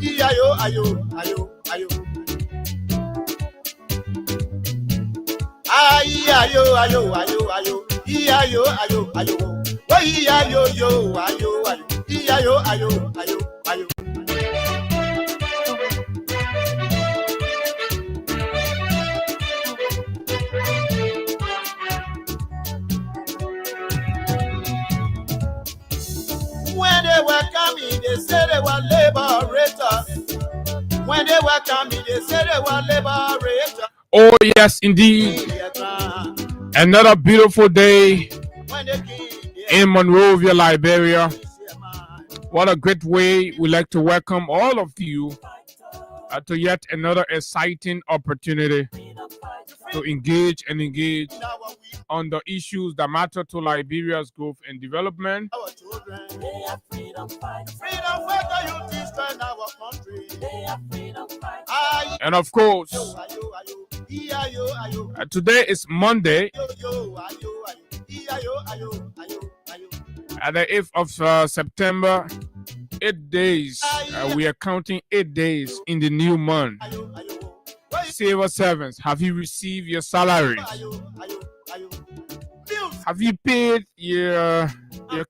Ayo, ayo, ayo, ayo. Ayo, ayo, ayo, ayo. Ayo, ayo, ayo. Oh, ayo, yo, ayo, ayo. Ayo, ayo, ayo, ayo. When they were coming, they said they were liberators. When they were coming, they said they were liberators. Oh, yes, indeed. Another beautiful day in Monrovia, Liberia. What a great way. We'd like to welcome all of you to yet another exciting opportunity to engage on the issues that matter to Liberia's growth and development. And of course, today is Monday, at the 8th of September. 8 days. We are counting 8 days in the new month. Civil servants, have you received your salaries? Have you paid your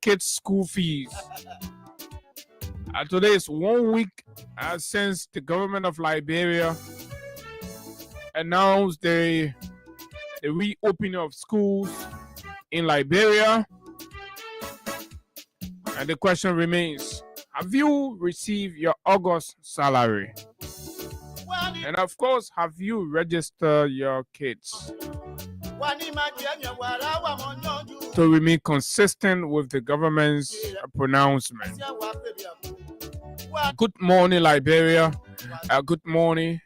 kids' school fees? Today is 1 week since the government of Liberia announced the reopening of schools in Liberia. And the question remains, have you received your August salary? And of course, have you registered your kids to remain consistent with the government's pronouncement? Good morning, Liberia. Good morning.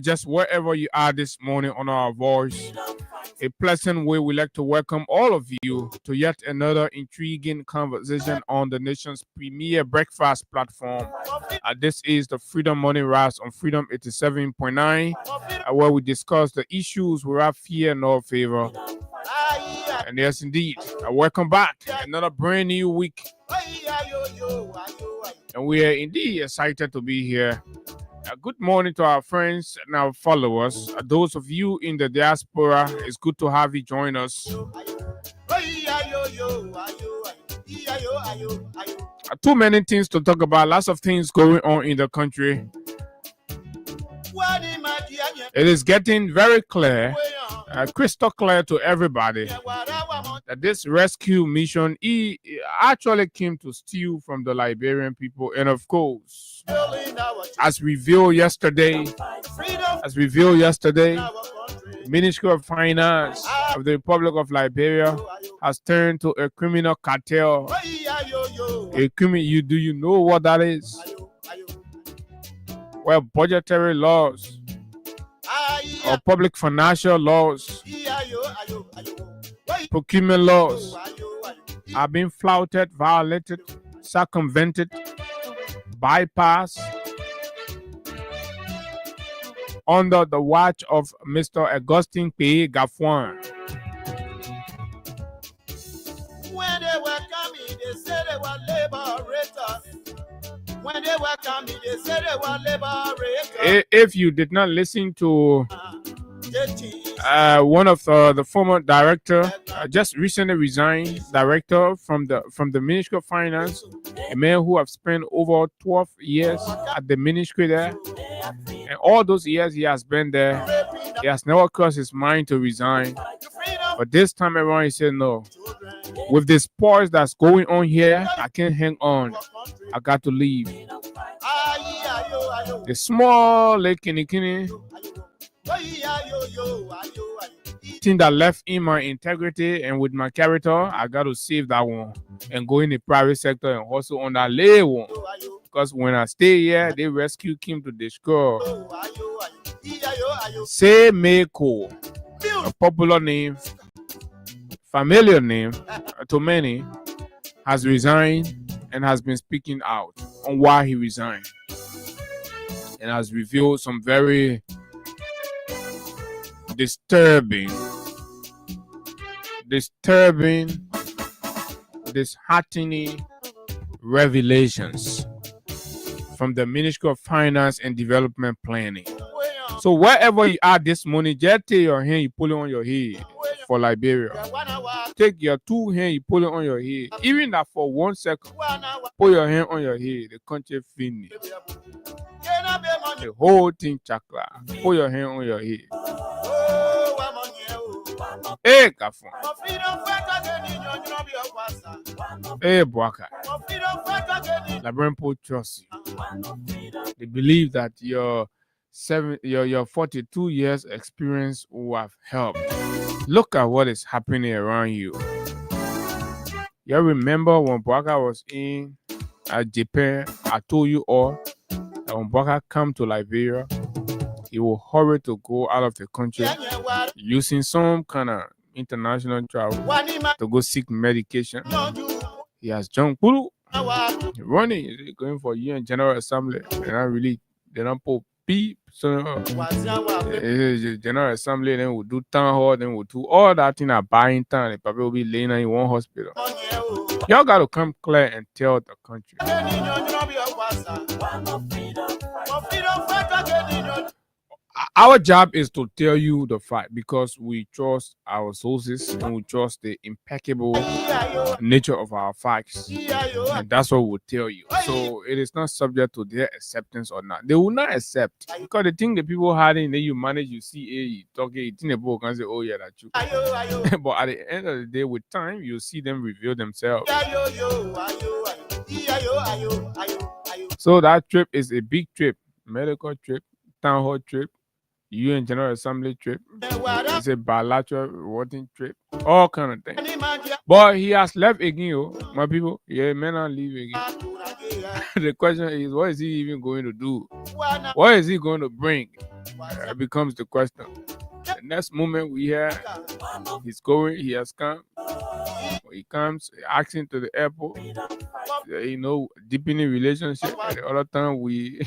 Just wherever you are this morning on our voice, a pleasant way we'd like to welcome all of you to yet another intriguing conversation on the nation's premier breakfast platform. This is the Freedom Morning Rise on Freedom 87.9, where we discuss the issues without fear nor favor. And yes, indeed, welcome back. Another brand new week. And we are indeed excited to be here. Good morning to our friends and our followers. Those of you in the diaspora, it's good to have you join us. Too many things to talk about, lots of things going on in the country. It is getting very clear, crystal clear to everybody, that this rescue mission actually came to steal from the Liberian people. And of course, as revealed yesterday, the Ministry of Finance of the Republic of Liberia has turned to a criminal cartel. Do you know what that is? Well, budgetary laws or public financial laws, procurement laws are being flouted, violated, circumvented, bypassed under the watch of Mr. Augustine P. Gafuan. When they were coming, they said they were liberators. When they were coming, they said they were liberators. If you did not listen to one of the former director, just recently resigned director from the Ministry of Finance, a man who have spent over 12 years at the ministry there, and all those years he has been there, he has never crossed his mind to resign. But this time around, he said no. With the spoils that's going on here, I can't hang on. I got to leave. The small Lake Kinikini thing that left in my integrity and with my character, I got to save that one and go in the private sector and also on that lay one. Because when I stay here, they rescue him to destroy. Say Meko, a popular name, familiar name to many, has resigned and has been speaking out on why he resigned, and has revealed some very disturbing, disheartening revelations from the Ministry of Finance and Development Planning. So wherever you are this morning, just take your hand, you pull it on your head for Liberia. Take your two hands, you pull it on your head. Even that for 1 second, put your hand on your head. The country finished. The whole thing chakra. Put your hand on your head. Hey, Kafon. Hey, Boaka. Liberian people trust you. They believe that your 42 years experience will have helped. Look at what is happening around you. You remember when Boaka was in Japan, I told you all that when Boaka come to Liberia, he will hurry to go out of the country using some kind of international travel to go seek medication. He has jumped running, going for UN General Assembly. They don't put beep. So General Assembly, then we'll do town hall, then we'll do all that thing at buying time. The people will be laying in one hospital. Y'all got to come clear and tell the country. Our job is to tell you the fact because we trust our sources and we trust the impeccable nature of our facts. And that's what we'll tell you. So it is not subject to their acceptance or not. They will not accept because the thing the people hiding, then you manage, you see, you talk, you think the people can say, oh yeah, that's true. But at the end of the day, with time, you see them reveal themselves. So that trip is a big trip, medical trip, town hall trip, UN General Assembly trip. It's a bilateral voting trip, all kind of things. But he has left again, my people. Yeah, may not leave again. The question is, what is he even going to do? What is he going to bring? It becomes the question. The next moment we hear he's going, he has come. He comes, asking to the airport, deepening relationship. At the other time we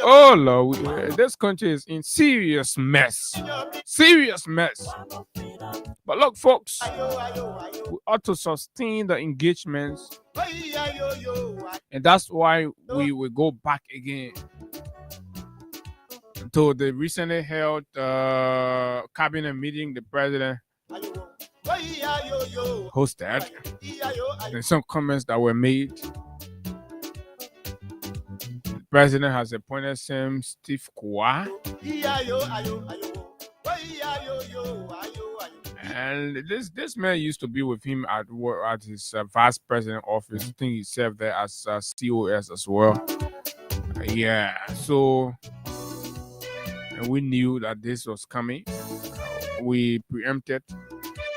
oh Lord, this country is in serious mess. Serious mess. But look, folks, we ought to sustain the engagements. And that's why we will go back again to the recently held cabinet meeting the president hosted. And some comments that were made. The president has appointed Sam Steve Kwa. And this man used to be with him at his vice president office. I think he served there as COS as well. Yeah, so and we knew that this was coming. We preempted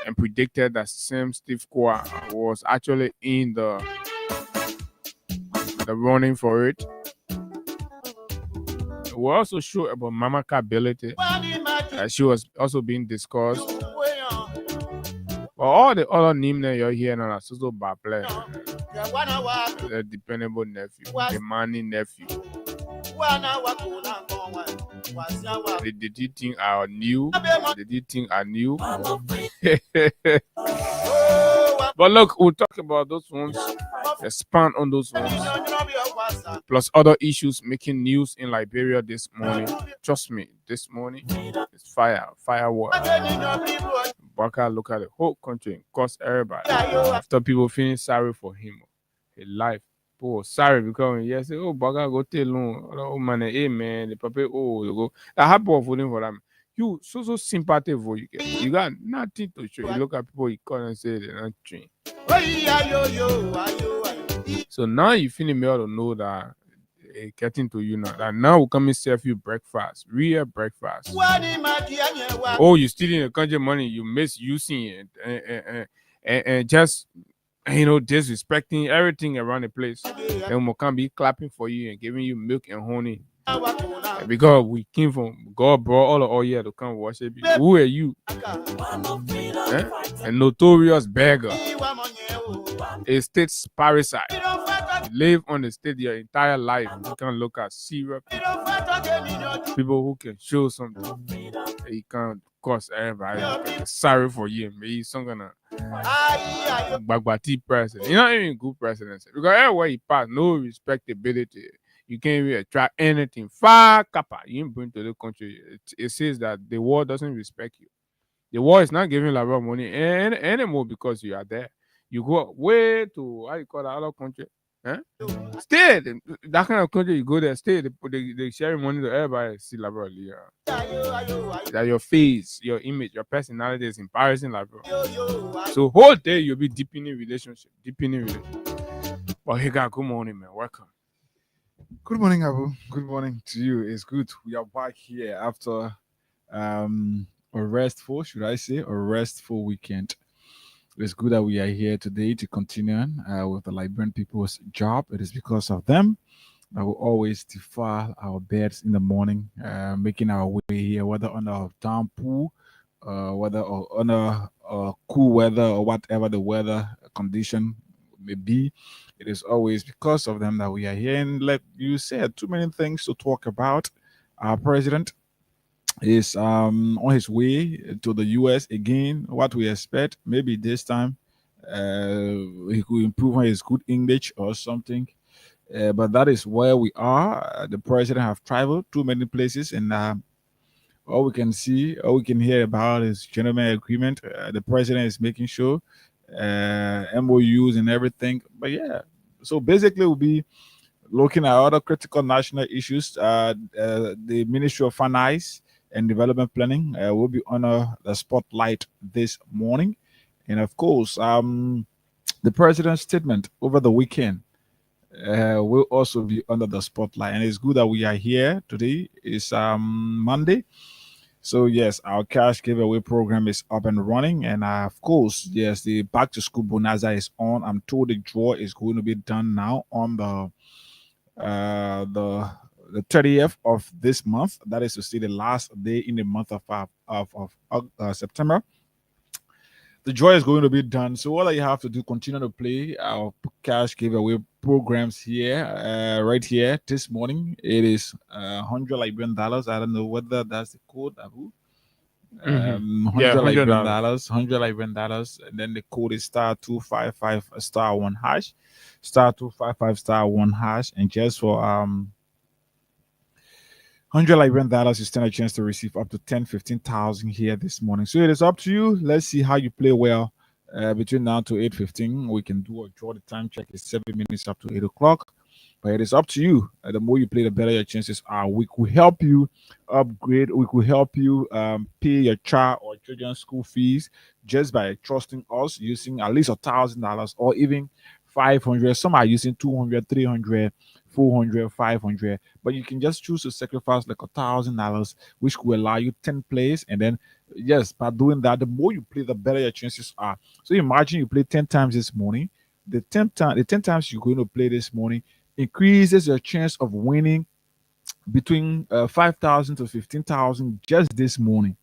and predicted that Sam Steve Kwa was actually in the running for it. We're also sure about Mamaka ability. She was also being discussed. But all the other names that you're hearing are also Baple, the dependable nephew, the money nephew. Did you think are new? Did you think are new? But look, we'll talk about those ones, expand on those ones, plus other issues making news in Liberia this morning. Trust me, this morning it's firework. Baka look at the whole country and cost everybody. After people feeling sorry for him, his life. Oh, sorry because when say, oh, Baka go tell no, oh man, hey man, the papa, oh, you go. That happen of voting for them. You so sympathy for you get. You got nothing to show. You look at people, you call and say they're not trained. So now you feeling me ought to know that getting to you now. That now we come and serve you breakfast, real breakfast. Oh, you still in the country money, you misusing it and just disrespecting everything around the place. Then we can be clapping for you and giving you milk and honey. Because we came from God brought all the oil to come worship you. Who are you? A notorious beggar. A state parasite. You live on the state your entire life. You can look at serious people who can show something. You can course, everybody sorry for you. Maybe some gonna Aye, Bagbati president. You're not even good presidency because everywhere you pass, no respectability. You can't even attract anything. Far kappa, you ain't bring to the country. It says that the world doesn't respect you. The world is not giving Labour money anymore because you are there. You go way to how you call that other country. Eh? Stay that kind of country you go there, stay. They share money to everybody. See Labour. Yeah. That your face, your image, your personality is embarrassing Labour. So whole day you'll be deepening relationship, deepening relationship. Well, hey, God, good morning, man. Welcome. Good morning, Abu. Good morning to you. It's good. We are back here after a restful, should I say, a restful weekend. It's good that we are here today to continue with the Liberian people's job. It is because of them that we always defile our beds in the morning, making our way here, whether on a downpour, whether on a cool weather or whatever the weather condition may be. It is always because of them that we are here. And like you said, too many things to talk about. Our president is on his way to the US again. What we expect, maybe this time he could improve on his good English or something. But that is where we are. The president have traveled to many places, and all we can see, all we can hear about is gentleman agreement. The president is making sure MOUs and everything. But yeah, so basically, we'll be looking at other critical national issues. The Ministry of Finance and Development Planning will be under the spotlight this morning, and of course, the president's statement over the weekend will also be under the spotlight. And it's good that we are here today. It's Monday. So yes, our cash giveaway program is up and running, and of course, yes, the back to school bonanza is on. I'm told the draw is going to be done now on uh, the the 30th of this month. That is to say, the last day in the month of September. The draw is going to be done. So all you have to do, continue to play our cash giveaway programs here, right here this morning. It is $100 Liberian. I don't know whether that's the code, Abu. Yeah, 100 Liberian $100. dollars, $100 Liberian, and then the code is *255*1#, *255*1#, and just for $100 Liberian, you stand a chance to receive up to 10, 15,000 here this morning. So it is up to you. Let's see how you play well. Between now to 8:15, we can do a draw. The time check is 7 minutes up to 8 o'clock. But it is up to you. The more you play, the better your chances are. We could help you upgrade. We could help you pay your child or children's school fees just by trusting us using at least $1,000 or even 500. Some are using 200, 300, 400, 500. But you can just choose to sacrifice like $1,000, which will allow you 10 plays. And then, yes, by doing that, the more you play, the better your chances are. So imagine you play 10 times this morning. The 10 times you're going to play this morning increases your chance of winning between 5,000 to 15,000 just this morning.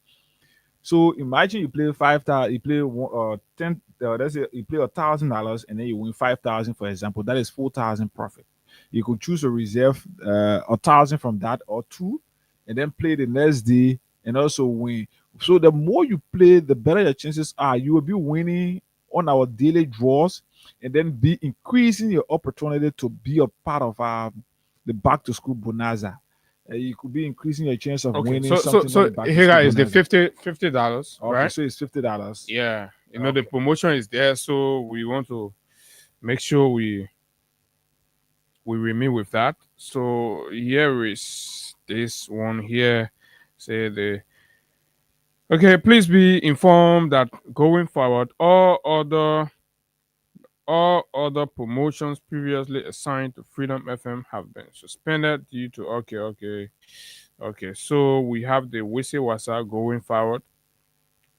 So imagine you play 5,000, you play 10, let's say you play $1,000 and then you win 5,000, for example. That is 4,000 profit. You could choose to reserve 1,000 from that or two, and then play the next day and also win. So the more you play, the better your chances are. You will be winning on our daily draws, and then be increasing your opportunity to be a part of the back to school bonanza. You could be increasing your chance of Okay, winning so so something on so the back to here school is the bonanza. $50, Okay, right? so it's $50. Yeah, the Okay. promotion is there, so we want to make sure we remain with that. So here is this one here. Say the okay. Please be informed that going forward, all other promotions previously assigned to Freedom FM have been suspended due to okay. So we have the Wisi Wasa going forward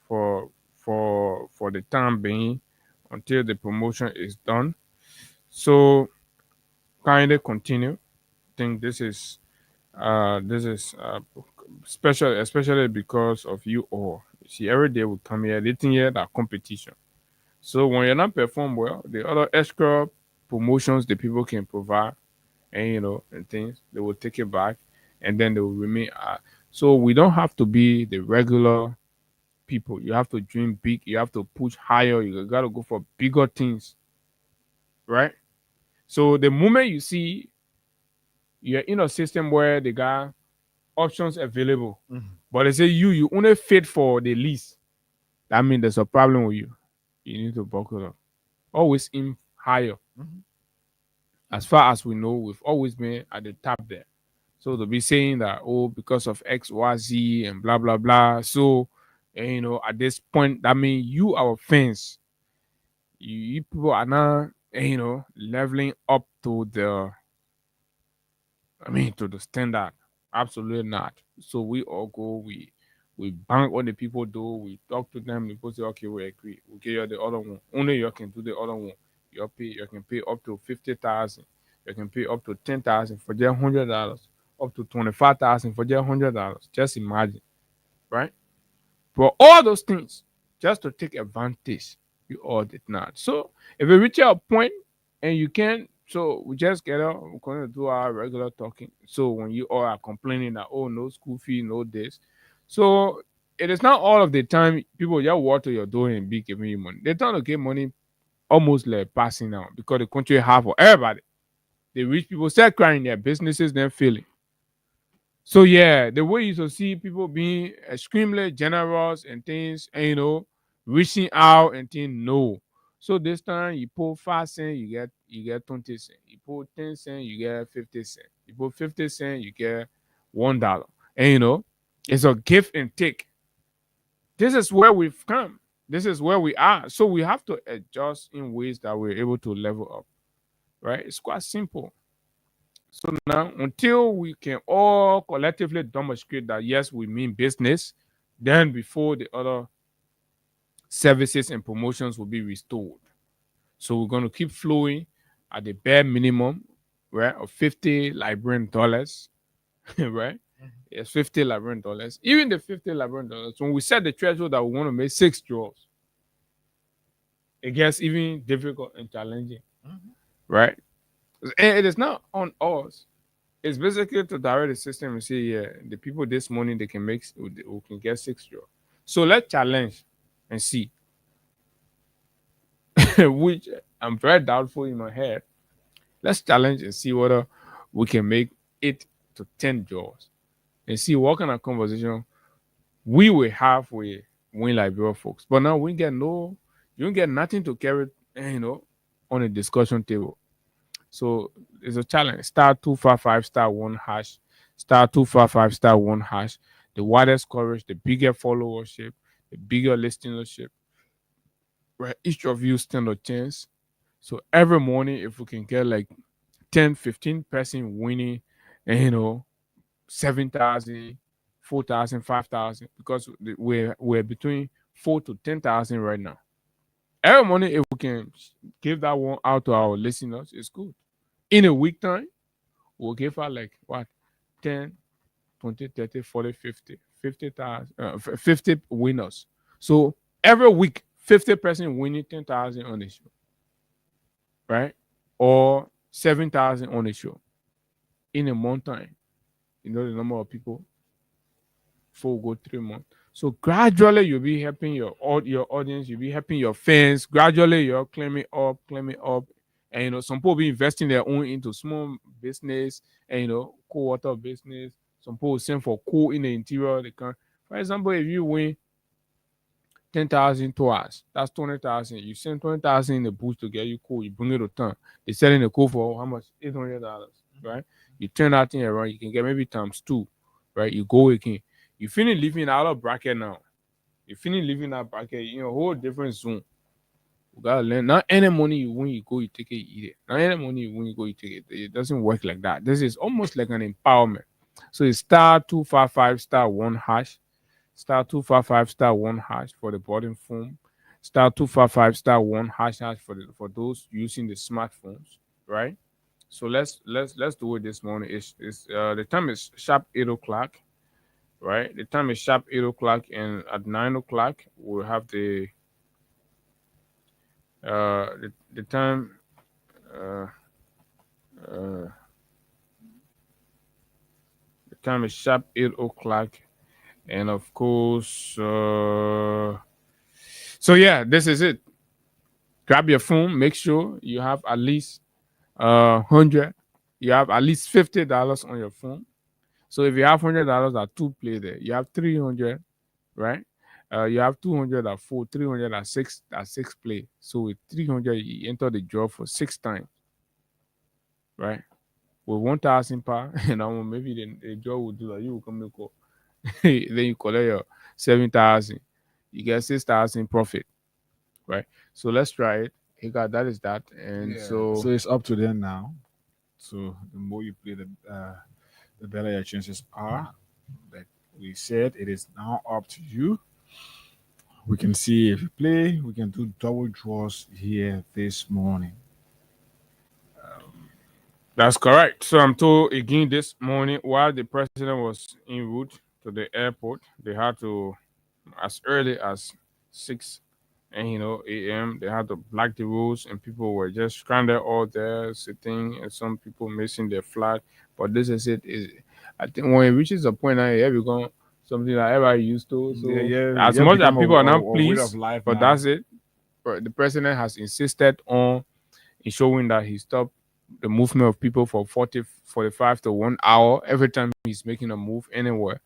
for the time being until the promotion is done. So kindly continue. I think this is special, especially because of you all. You see, every day we come here, they think here that competition. So when you're not perform well, the other extra promotions the people can provide and and things, they will take it back and then they will remain. So we don't have to be the regular. people. You have to dream big. You have to push higher. You got to go for bigger things, right? So the moment you see you're in a system where they got options available, but they say you only fit for the least, that means there's a problem with you. You need to buckle up. Always aim higher. As far as we know, we've always been at the top there. So to be saying that, oh, because of X, Y, Z, and blah blah blah. So, at this point, that means you, our fans, you people are now, leveling up to to the standard. Absolutely not. So we all go, we bank what the people do, we talk to them, people say, okay, we agree. We give you the other one. Only you can do the other one. You can pay up to 50,000. You can pay up to 10,000 for just $100, up to 25,000 for just $100. Just imagine, right? For all those things, just to take advantage, you all did not. So if you reach a point and you can, so we just get out, we're going to do our regular talking. So when you all are complaining that, oh, no school fee, no this. So it is not all of the time people just water your door and be giving you money. They're trying to get money almost like passing out because the country have for everybody. The rich people start crying their businesses, then failing. So yeah, the way you to see people being extremely generous and things, and reaching out and things, no. So this time you put 5 cents, you get 20 cents. You put 10 cents, you get 50 cents. You put 50 cents, you get $1. And it's a give and take. This is where we've come. This is where we are. So we have to adjust in ways that we're able to level up. Right? It's quite simple. So now, until we can all collectively demonstrate that yes, we mean business, then before the other services and promotions will be restored. So we're going to keep flowing at the bare minimum, right, of 50 Liberian dollars, right? Yes, 50 Liberian dollars. Even the 50 Liberian dollars, when we set the threshold that we want to make 6 draws, it gets even difficult and challenging, right? And it is not on us. It's basically to direct the system and say, yeah, the people this morning they can make, we can get 6 draw. So let's challenge and see, which I'm very doubtful in my head. Let's challenge and see whether we can make 8 to 10 draws and see what kind of conversation we will have with Win Liberia folks. But now you don't get nothing to carry, on a discussion table. So it's a challenge. Star 255 star 1#. Star 255 star 1#. The widest coverage, the bigger followership, the bigger listenership. Right? Each of you stand a chance. So every morning, if we can get like 10, 15% winning, and 7,000, 4,000, 5,000, because we're between 4 to 10,000 right now. Every morning, if we can give that one out to our listeners, it's good. In a week time, we'll give out like what 10, 20, 30, 40, 50, 50,000, 50 winners. So every week 50% winning 10,000 on the show, right? Or 7,000 on the show in a month time. You know the number of people, 4 go 3 months. So gradually you'll be helping your audience, you'll be helping your fans. Gradually you're climbing up. And some people be investing their own into small business and cold water business. Some people send for coal in the interior. They can, for example, if you win 10,000 tours, that's 20,000. You send 20,000 in the booth to get you coal. You bring it to town. They selling the coal for how much? $800, right? You turn that thing around, you can get maybe times 2, right? You go again. You finish living out of bracket now. You finish living that bracket, a whole different zone. You gotta learn. Not any money you win, you go, you take it, you eat it. Not any money you win, you go, you take it. It doesn't work like that. This is almost like an empowerment. So it's star 255 star 1#. Star 255 star 1# for the bottom phone. Star 255 star 1# for those using the smartphones, right? So let's do it this morning. It's the time is sharp 8 o'clock, right? The time is sharp 8 o'clock, and at 9 o'clock we'll have the time uh, uh the time is sharp 8 o'clock, And of course, so yeah, this is it. Grab your phone. Make sure you have at least 100. You have at least $50 on your phone. So if you have $100 at two play there, you have 300, right? You have 200 at four, 300 at six play. So with 300, you enter the draw for 6 times, right? With 1,000 power, and maybe the draw will do that. You will come and call. Then you collect your 7,000. You get 6,000 profit, right? So let's try it. Hey, God, that is that. And So it's up to them now. So the more you play, the better your chances are. Like we said, it is now up to you. We can see if you play. We can do double draws here this morning. that's correct. So I'm told again this morning while the president was en route to the airport, they had to, as early as 6 and a.m. They had to block the roads, and people were just stranded out there sitting, and some people missing their flight. But this is it. Is I think when it reaches a point now, it become something that everybody used to. So as much as people are not way of pleased, life but now. that's it. But the president has insisted on showing that he stopped the movement of people for 40, 45 to 1 hour every time he's making a move anywhere.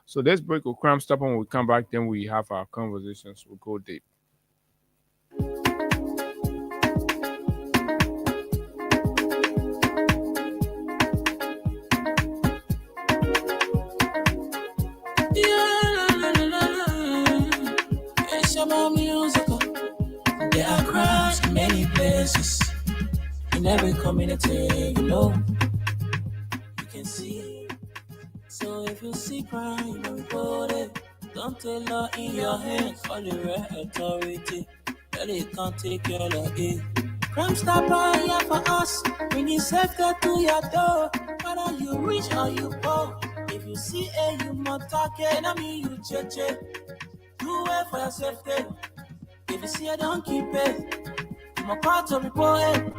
So let's break a crime stop, and when we come back, then we have our conversations. We'll go deep. It's about musical. There are crowds in many places. In every community, you can see. So if you see crime, don't report it. Don't take law in your hands. Call the right authority. Tell it can't take care of it. Crime stopper here for us. Bringing safety to your door. Whether you rich or you poor. If you see a you must target. I mean you check. Do it for your safety. If you see a don't keep it. I'm a part of report it.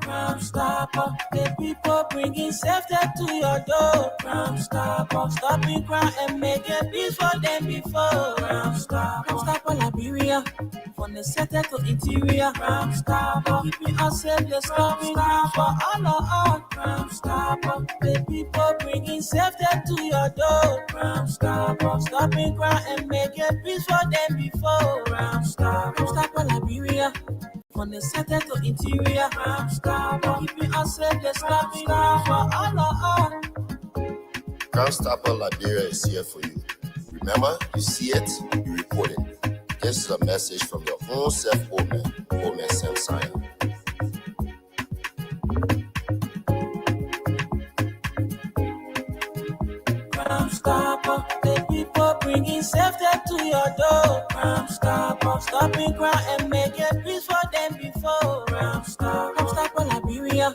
Crime stopper, the people bringing safety to your door. Crime stopper, stopping crime and making peace for them before. Crime stopper, Liberia, from the center to interior. Crime stopper, keeping us safe, the stopping crime for all of us. Crime stopper, the people bringing safety to your door. Crime stopper, stopping crime and making peace for them before. Crime stopper, Liberia. From the center to interior, keeping us safe, the stopping for all of us. Crime Stopper Liberia is here for you. Remember, you see it, you report it. This is a message from your own self, Omen Sam Sign. Crime Stopper, the people bringing safety to your door. Crime Stopper, stopping crime and making peace for them before. Crime Stopper, Liberia,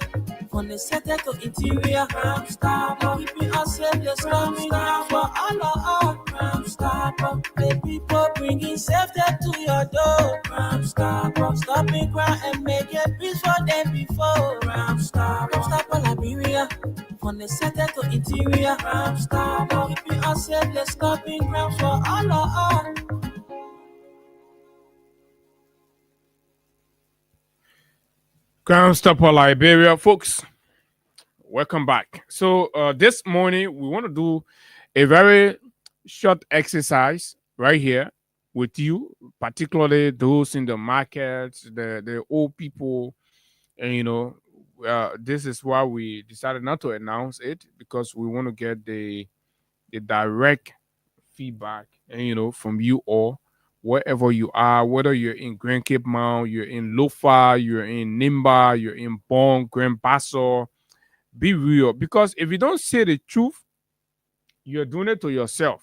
from the center to interior. Crime Stopper, keeping us safe, the stopping crime for all of us. Crime Stopper, the people bringing safety to your door. Crime Stopper, stopping crime and making peace for them before. Crime Stopper, Liberia. From the center to interior, crime stopper, keeping us safe, the stopping crime for all of us. Crime Stopper Liberia, folks. Welcome back. So this morning we want to do a very short exercise right here with you, particularly those in the markets, the old people, and this is why we decided not to announce it, because we want to get the direct feedback and from you all, wherever you are, whether you're in Grand Cape Mount, you're in Lofa, you're in Nimba, you're in Bon, Grand Basso. Be real, because if you don't say the truth, you're doing it to yourself.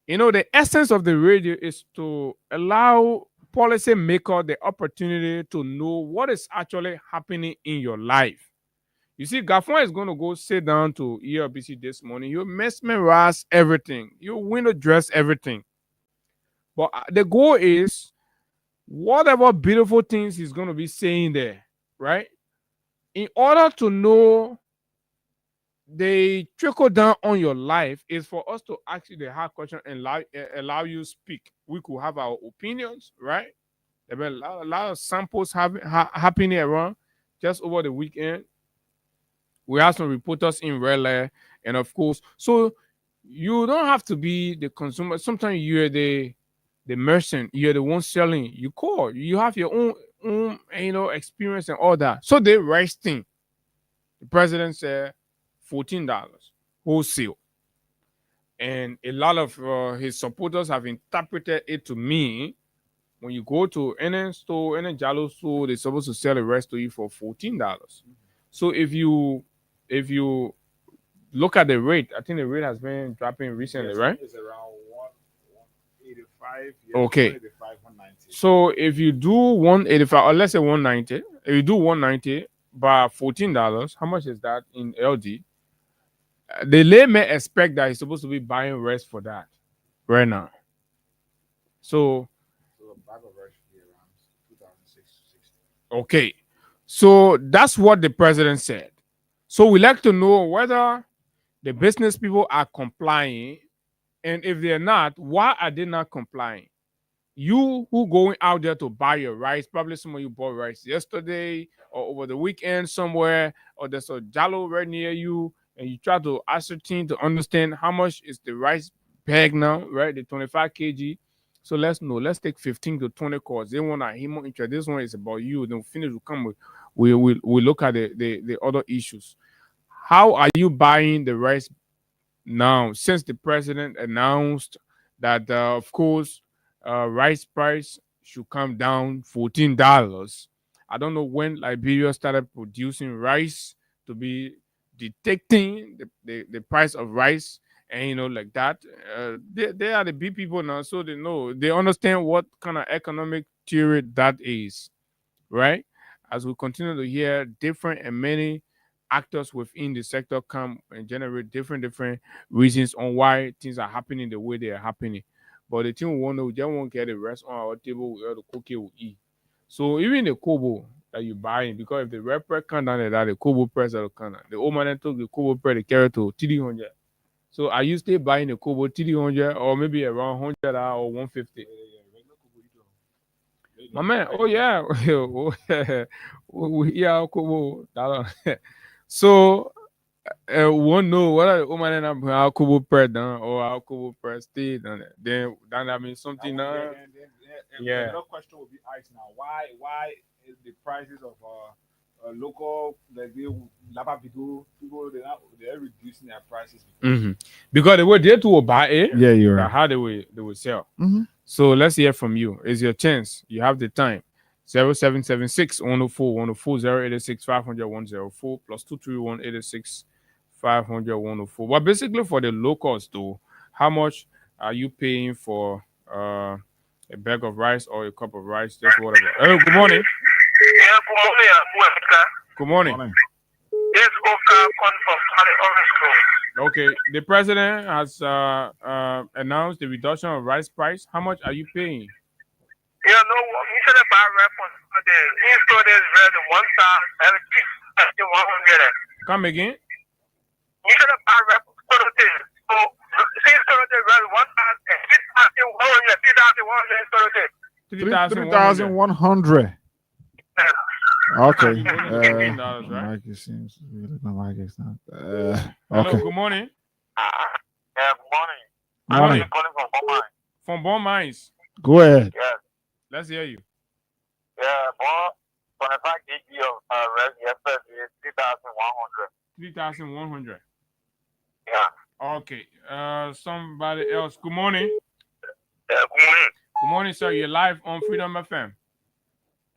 The essence of the radio is to allow policymakers the opportunity to know what is actually happening in your life. You see, Gafon is going to go sit down to ELBC this morning. You mesmerize everything. You window dress everything. But the goal is whatever beautiful things he's going to be saying there, right? In order to know they trickle down on your life is for us to ask you the hard question and allow you to speak. We could have our opinions, right? There were a lot of samples happening around just over the weekend. We have some reporters in Raleigh, and of course, so you don't have to be the consumer. Sometimes you're the merchant, you're the one selling. You call, you have your own experience and all that. So they resting. The president said $14 wholesale, and a lot of his supporters have interpreted it to mean when you go to any store, any Jalo store, they're supposed to sell the rest to you for $14. So if you look at the rate, I think the rate has been dropping recently, right? It's around 185. Okay. 185, 190. So if you do 185, or let's say 190, if you do 190 by $14, how much is that in LD? The layman expect that he's supposed to be buying rest for that right now. So So the bag of rice should be around 2,660. okay. So that's what the president said. So we like to know whether the business people are complying, and if they're not, why are they not complying? You who going out there to buy your rice, probably some of you bought rice yesterday or over the weekend somewhere, or there's a Jalo right near you, and you try to ascertain to understand how much is the rice bag now, right? The 25 kg. So let's know. Let's take 15 to 20 calls. They want to more interest. This one is about you. Then finish. We come with. We look at the other issues. How are you buying the rice now? Since the president announced that, of course, rice price should come down $14. I don't know when Liberia started producing rice to be detecting the price of rice, and like that. They are the big people now, so they know, they understand what kind of economic theory that is, right? As we continue to hear different and many actors within the sector come and generate different reasons on why things are happening the way they are happening. But the thing we want to, we just won't get the rest on our table, we have to cook it, we eat. So even the kobo that you buying, because if the red bread come down like that, the kobo price will come down. The old man took the kobo bread, they carry to 300. So are you still buying the kobo 300 or maybe around 100 or 150? My man, oh yeah, yeah, kobo. So won't know what are the woman and how kobo bread done or how kobo bread stay done. Then that means something now. Yeah. Another question would be asked now. Why is the prices of local, like the Lapa people they're reducing their prices? Because they were there to buy it. Yeah, you're But right. how they will sell. So let's hear from you. It's your chance. You have the time. 0776 104 104 086 500 104 plus 231 86 500 104. But basically for the locals though, how much are you paying for a bag of rice or a cup of rice? Just whatever. Hello, good morning. Yeah, good morning, Africa. Good morning. Yes, Oka come from the Orange Grove. Okay, the president has announced the reduction of rice price. How much are you paying? Yeah, no, you should have bought reference for the in-store is red 1,100. Come again? You should have bought reference for the thing. So, in-store is red 1,100, 3,100. Okay. $3,100, right? Mike, it seems my mic is not. Hello, Okay. good morning. Yeah, good morning. Morning. I'm calling from Bomai. From Bon Mines. Go ahead. Yeah, Let's hear you. yeah, but 25 kg of red yesterday is 3,100. 3,100. Yeah. Okay. Somebody else. Good morning. Yeah, good morning. Good morning, sir. You're live on Freedom FM.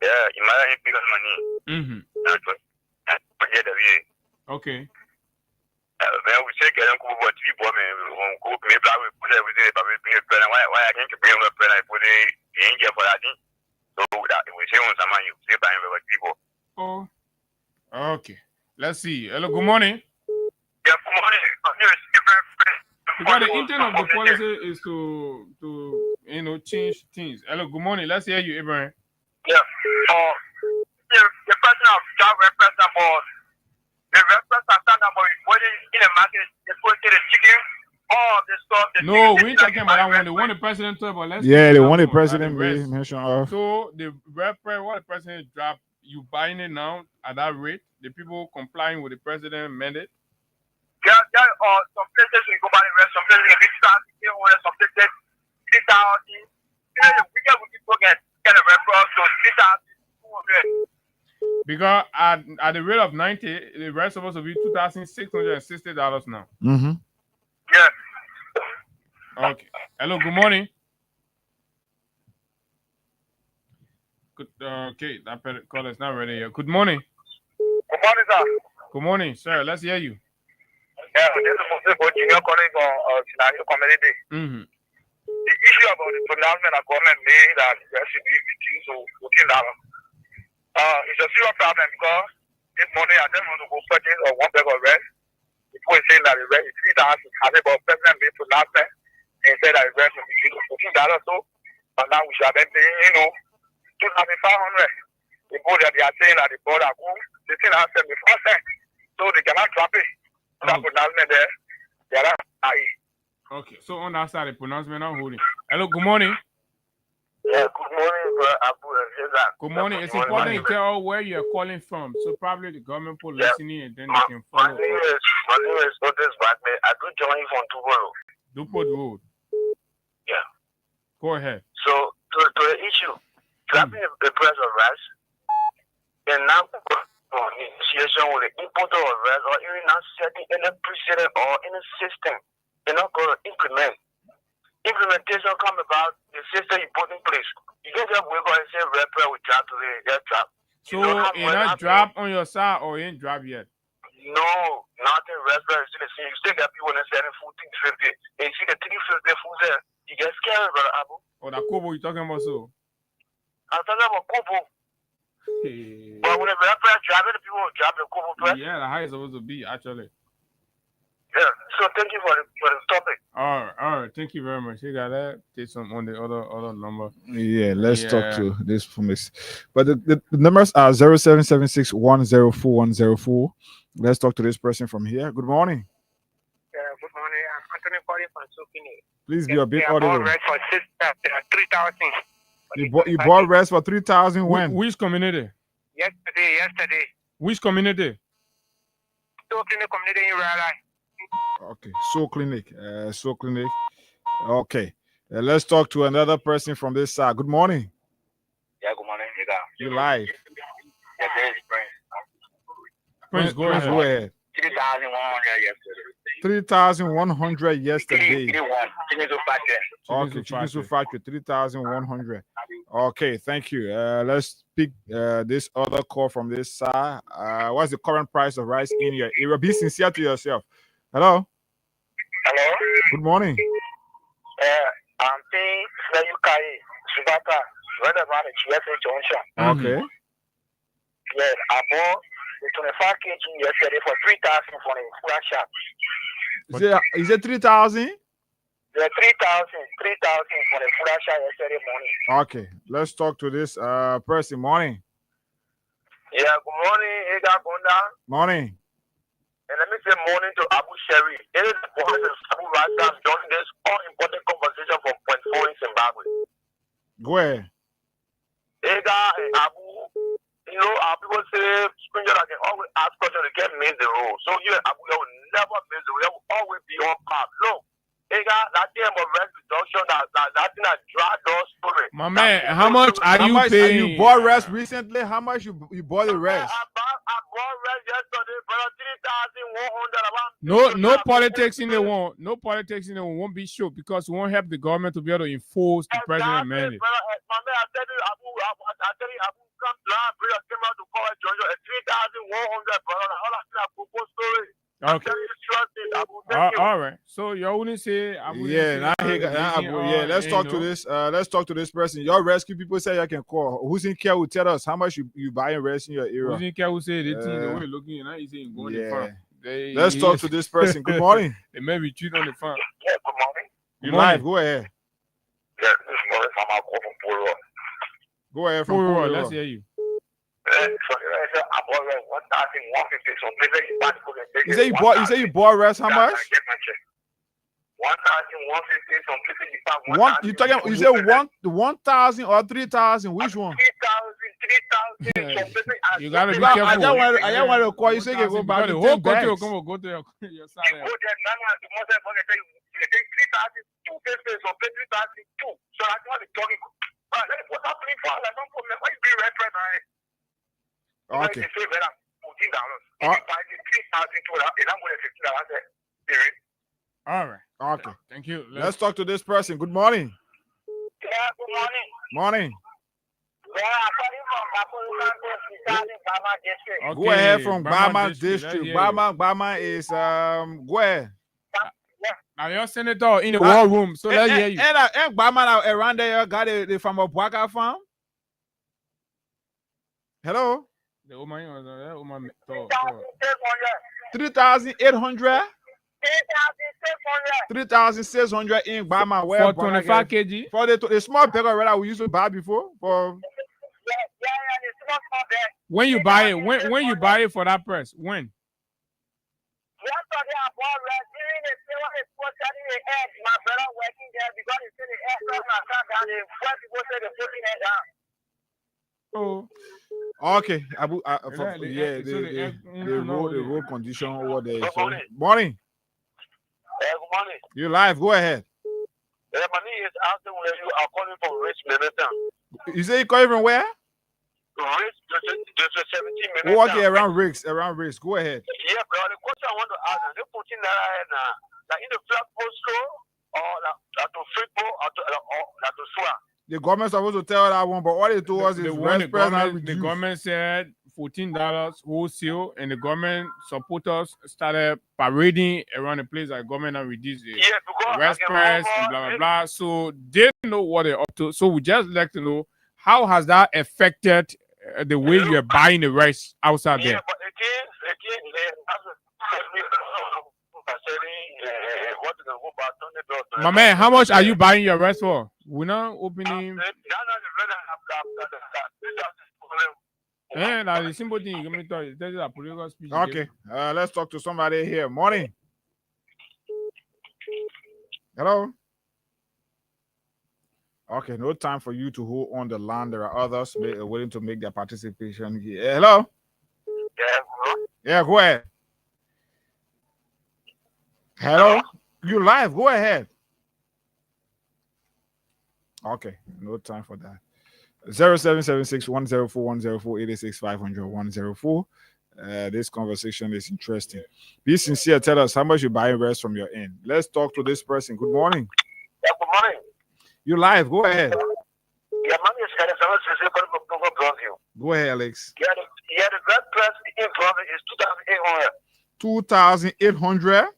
Yeah, you might have bigger money. Okay. Man, we check it and go over to the woman. Go maybe I will put everything, but we bring a pen. Why I can't bring a pen? I put it in here for that thing. So that we say on some money, say by people. Oh. Okay. Let's see. Hello, good morning. Yeah, good morning. Because the intent of the policy is to change things. Hello, good morning. Let's hear you, Abraham. Yeah. The person of job representative, the representative stand up in a they put the chicken, all the stuff. No, we ain't talking about that one. The one the president told about. Yeah, the one the the president rest. mentioned of. So the reference, what the president dropped, you buying it now at that rate? The people complying with the president mandate? There are some places we go by the rest, some places a bit starting, some places 3,000. We get a reference to 3,200. Because at the rate of 90, the rest supposed to be $2,660 now. Mm-hmm. Yeah. Okay. Hello, good morning. Good, okay, that call is not ready yet. Good morning. Good morning, sir. Good morning, sir. Let's hear you. Yeah, this is Moses for junior calling from Scenario Community. Mm-hmm. The issue about the pronouncement that government made that there should be reduced to $14. It's a serious problem because this morning I just want to go purchase one bag of rice. People are saying that the rest is $3,000, but president made pronouncement and said that the rest should be reduced to $14. So, and now we should have been paying, $2,500. The board that they are saying that the board are good, they still have 74 cents. So they cannot drop it. That pronouncement there, they are high. Okay, so on that side, the pronouncement not holding. Hello, good morning. Yeah, good morning, Abu. Good morning. It's important to tell where you're calling from. So probably the government will listening and then they can follow. My name is Otis Batman. I do join from Dupont Road. Yeah. Go ahead. So to the issue, dropping the price of rice, and now negotiation with the importer of rice, or even not setting any precedent or any system, they're not going to implement. Implementation come about the system you put in place. You don't just wake up and say red prayer will drop today, just drop. So it not drop on your side or it ain't drop yet? No, nothing red prayer is still the same. You still got people that selling food 350. And you see the 350 food there, you get scared, brother Abu. Oh, that Kobo you talking about so? I'm talking about Kobo. Hey. But when the red prayer drop, the people will drop the Kobo price. Yeah, that's how it's supposed to be actually. Yeah, so thank you for the topic. All right. Thank you very much. You got that? Take some on the other number. Yeah, let's talk to this promise. But the numbers are 0776104104. Let's talk to this person from here. Good morning. Good morning. I'm Anthony calling from Sukini. Please be a bit audible. For 3,000. You bought rest for 3,000 when? Which community? Yesterday. Which community? Sukini community in Raleigh. Okay, Soul Clinic. Okay, let's talk to another person from this side. Good morning. Yeah, good morning. You live. Yeah, this is Prince, go ahead. 3,100 yesterday. 3,100 yesterday. Okay, chicken soup factory, 3,100. Okay, thank you. Let's pick this other call from this side. What's the current price of rice in your area? Be sincere to yourself. Hello. Good morning. I'm paying Sayukai, Subata, right around the GSA junction. Okay. Yes, I bought the 25 kg yesterday for 3,000 for the flash shop. Is it 3,000? Yeah, 3,000 for the flash shop yesterday morning. Okay, let's talk to this person. Morning. Yeah, good morning, Ega Gonda. Morning. And let me say morning to Abu Sherry. It is important to Abu Rasta during this all-important conversation from Point 4 in Zimbabwe. Go ahead. Ega and Abu, our people say, stranger that can always ask questions, they can't miss the rule. So you and Abu, you will never miss the rule. You will always be on path. Look, Ega, that thing about rest reduction, that thing that dry door story. My man, how much are you paying? You bought rest recently? How much you bought the rest? I bought rest yesterday, brother, 3,100. No politics in the one. No politics in the one. Won't be sure because it won't help the government to be able to enforce the president mandate. My man, I tell you, Abu, come down, brother, came out to call it, Georgia, 3,100, brother. All I see, I propose story. Okay. All right. So you wouldn't say Abu. Yeah, let's talk to this. Let's talk to this person. Your rescue people say you can call. Who's in care will tell us how much you buy and rest in your area. Who's in care will say the thing the way looking and he's saying going the farm. Let's talk to this person. Good morning. They may be cheating on the farm. Yeah, good morning. You live. Go ahead. Yeah, this morning I'm out from Polo. Go ahead from Polo. Let's hear you. You say you bought rest how much? 1,150. Some places you find You talking? You say 1,000 or 3,000? Which one? 3,000. You gotta be careful. I just want to call you. Say you go back the to whole 10 country will bags. come go to your side. You go there, the most important thing, you take 3,002 places, some places 3,002. So I want to talk. But what's happening for us? I don't know. Why you be reference, right? Okay. They say $14. If you buy the 3,200, and I'm going to $15. All right. Okay. Thank you. Let's talk to this person. Good morning. Yeah, good morning. Morning. Yeah, I'm calling from Bama District. Okay. Go ahead from Bama Bama Let's District. hear you. Bama is go ahead. Now you're senator in the war room, so let's hear you. And Bama around there got the from a Boaka farm. Hello. The woman was 3,800. 3,600 in Bama. for 25 kg. For the small bag already we used to buy before. For When you buy it, when you buy it for that price, when? Yesterday, I bought red. During the sale, it's putting the egg. My brother working there because it's in the egg. So my son down there. When people say they're putting it down. Oh, okay. The road condition over there. Good So, morning. morning. Good morning. You live? Go ahead. My name is Austin. Where you are calling from Rich Minnesota. You say you calling from where? Rich, just 17 minutes. Oh, okay, around Riggs. Go ahead. Yeah, but the question I want to ask is, they putting that in the flat postcode or that to Fripo or to Swa? The government supposed to tell that one, but all they told us is the government said $14 wholesale, and the government supporters started parading around the place that government and reduced the rest price and blah blah blah. So they know what they're up to. So we just like to know, how has that affected the way you're buying the rice outside there? Yeah, but My man, how much are you buying your rice for? We're not opening. Now the simple thing you tell you, this is a political speech. Okay, let's talk to somebody here. Morning. Hello. Okay, no time for you to hold on the line. There are others willing to make their participation here. Hello. Yeah, go ahead. Hello. You live? Go ahead. Okay, no time for that. 0776-104-104-886-500-104. This conversation is interesting. Be sincere. Tell us how much you buy rest from your end. Let's talk to this person. Good morning. Yeah, good morning. You live? Go ahead. Yeah, my name is Alex. Go ahead, Alex. Yeah, the red press in Brazil is 2,800. 2,800.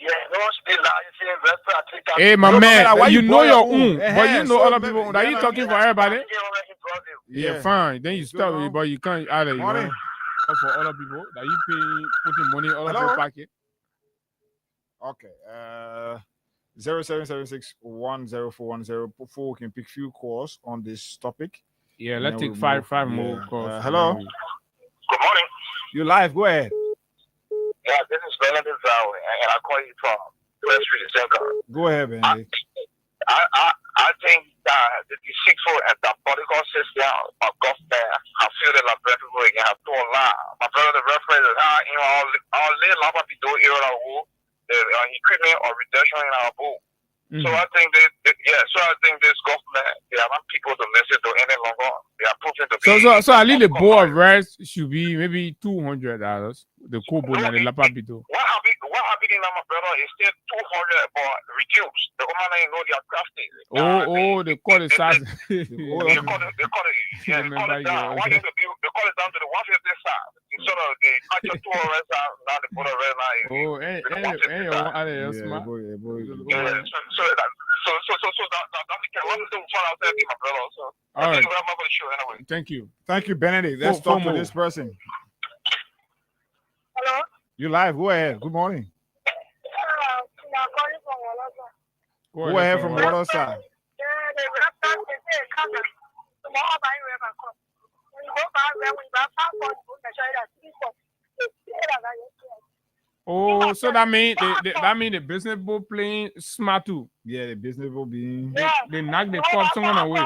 Yeah, no one should be lying. Saying red press 3,000. Hey, my man, why you you know bought your your own, own? but you know So other maybe- people. Are you yeah, talking for everybody? Yeah. Fine. Then you start with it, but you can't either. You Morning. know, for other people that you pay, putting money in other Hello? people's pocket. Okay. 0776-104-104. We can pick few calls on this topic. Yeah, And let's then take we'll five move. more Yeah. calls. Hello? Good morning. You live? Go ahead. Yeah, this is Benedict Zowie, and I call you from West Street Center. Go ahead, Benedict. I think that the deceitful and diabolical system of government have filled the black people again have to allow. My brother, the reference is how, all the lot of people do the equipment or reduction in our book. Mm-hmm. So I think this government, they are not people to listen to any longer. They are proving to be. So at least the bowl of rice should be maybe $200. The kobo and the lapapito. What happened in my brother is still 200, but reduced. The woman ain't know they are crafting. They call it size. They call it down. Why they call it down to the 150 size? Instead of the actual 200 size, now they put a red line. Thank you. Thank you, Benedict. Let's talk to this person. Hello? You live? Go ahead. Good morning. I'm calling from Wolosa. Go ahead from Wolosa. Oh, so that mean the business boat plane smart too. Yeah, the business will be. They knock the cop someone away.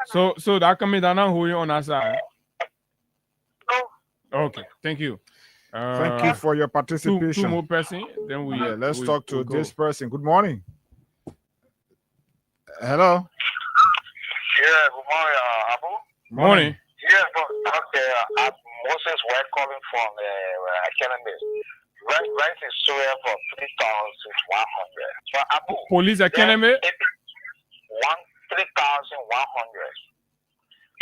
So that coming down who you on our side. Okay, thank you. Thank you for your participation. Two more person. Then let's talk to this person. Good morning. Hello. Yeah, good morning, Abu. Morning. Yeah, okay. I'm Moses White calling from Academy. Rice is soya for 3,100. So Abu. Police Academy. 3,100.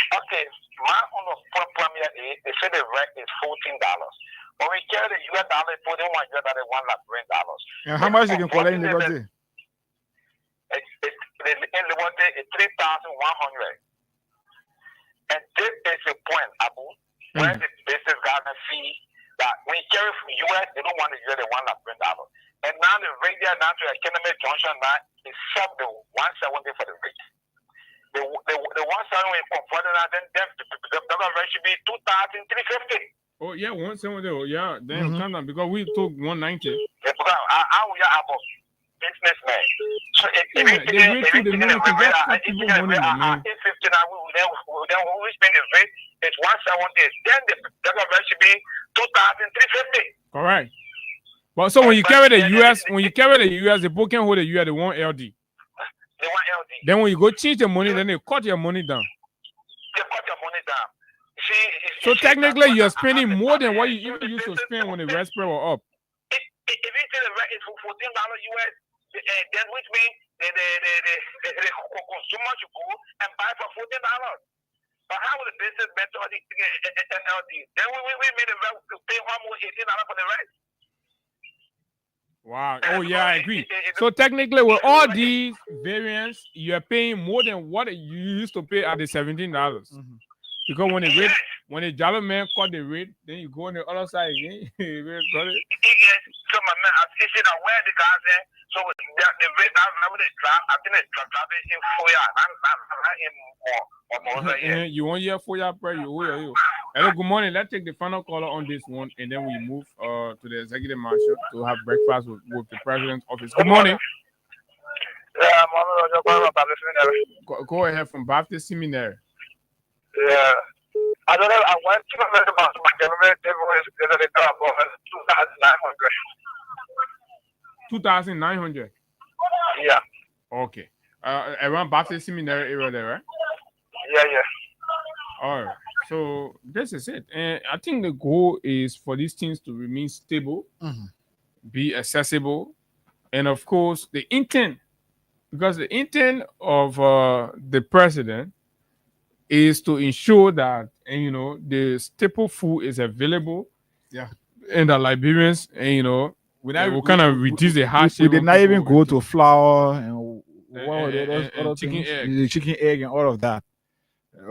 Okay, my own problem here is they say the rent is $14. When we carry the US dollar, put in $1 $1 And how much you can collect in Liberty? In Liberty, it's 3,100. And this is the point, Abu, where the business government fee that when you carry from US, they don't want to use the $1 And now the rate there down to Academy Junction now is sub the 170 for the rate. The 170 is converted now, then the rate should be 2,350. Oh yeah, 170. Yeah, then come down because we took 190. Yeah, because I will have a businessman. So if the rate to the minute to get people money, man. 50 now, then we spend the rate, it's 170. Then the rate should be 2,350. Correct. But so when you carry the US, the book can hold the US, they want LD. They want LD. Then when you go change the money, then they cut your money down. They cut your money down. So technically, you're spending more than what you even used to spend when the rest spread were up. If you say the rent is for $14 US, then which means the consumer should go and buy for $14. But how will the business mentor the LD? Then we made the rent to pay almost $18 for the rent. Wow. Oh yeah, I agree. So technically, with all these variants, you are paying more than what you used to pay at the $17. Because when the Jolly man cut the rate, then you go on the other side again. Got it? Yes. So my man, I see that where the guys there. So the rate now the drop. I think it's dropping in 4 years. You want your 4 year per you. Hello, good morning. Let's take the final caller on this one, and then we move to the executive marshal to have breakfast with the president's office. Good morning. Yeah, Go ahead from Baptist Seminary. Yeah. I don't know. I went to my government. It was 2,900. 2,900. Yeah. Okay. Around Baptist Seminary area there, right? Yeah. All right. So this is it, and I think the goal is for these things to remain stable, be accessible, and of course the intent, because the intent of the president is to ensure that the staple food is available, and the Liberians, and we kind of reduce the hardship. We did not even go to flour and chicken egg, the chicken egg and all of that.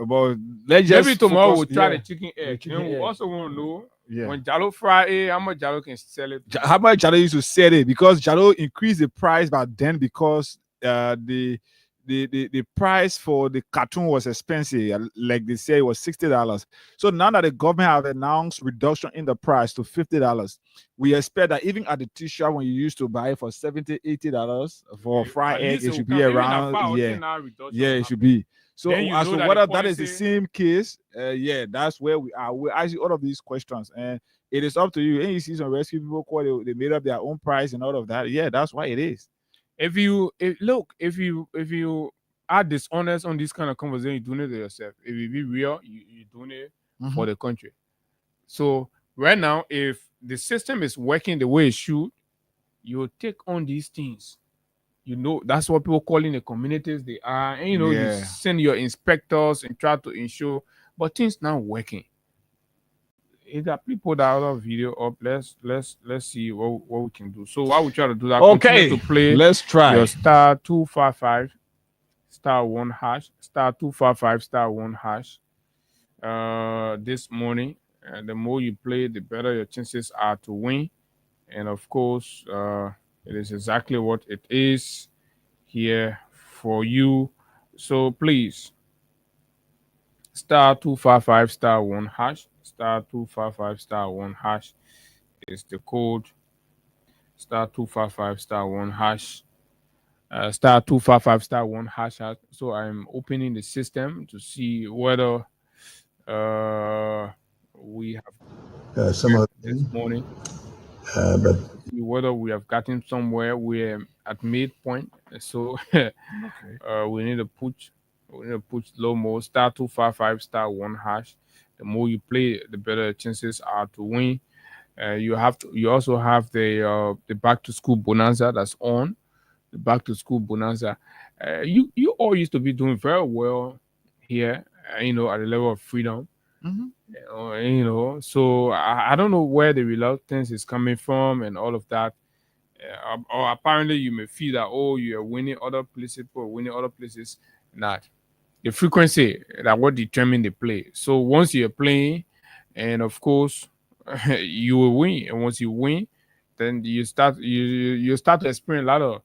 But let's just maybe tomorrow we'll try the chicken egg. And we egg. also want to know when Jalo fry how much Jalo can sell it. How much Jalo used to sell it, because Jalo increased the price back then because the price for the cartoon was expensive. Like they say, it was $60. So now that the government have announced reduction in the price to $50, we expect that even at the t-shirt when you used to buy it for $70, $80 for fried egg, it should be around it should be. So as to whether that is the same case, that's where we are. We ask you all of these questions, and it is up to you. And you see some rescue people call they made up their own price and all of that. Yeah, that's why it is. If you are dishonest on this kind of conversation, you're doing it to yourself. If you be real, you're doing it for the country. So right now, if the system is working the way it should, you take on these things. That's what people call in the communities they are. And you send your inspectors and try to ensure, but things not working. If there are people that are video up, let's see what we can do. So why we try to do that? Okay, to play. Let's try your *255* star 1 hash, star 255 star 1 hash this morning. The more you play, the better your chances are to win. And of course, it is exactly what it is here for you. So please, star 255 star 1 hash, star 255 star 1 hash is the code. Star 255 star 1 hash. Star 255 star 1 hash. So I'm opening the system to see whether we have some of this them, morning. but See whether we have gotten somewhere. We're at midpoint, so we need to push low more. Star 255 star 1 hash. The more you play, the better chances are to win. You have to. You also have the back to school bonanza that's on. The back to school bonanza. You all used to be doing very well here. At the level of freedom. Mhm. So I don't know where the reluctance is coming from and all of that. Or apparently you may feel that, oh, you are winning other places, people are winning other places. Not the frequency that what determine the play. So once you're playing, and of course you will win, and once you win, then you start to experience a lot of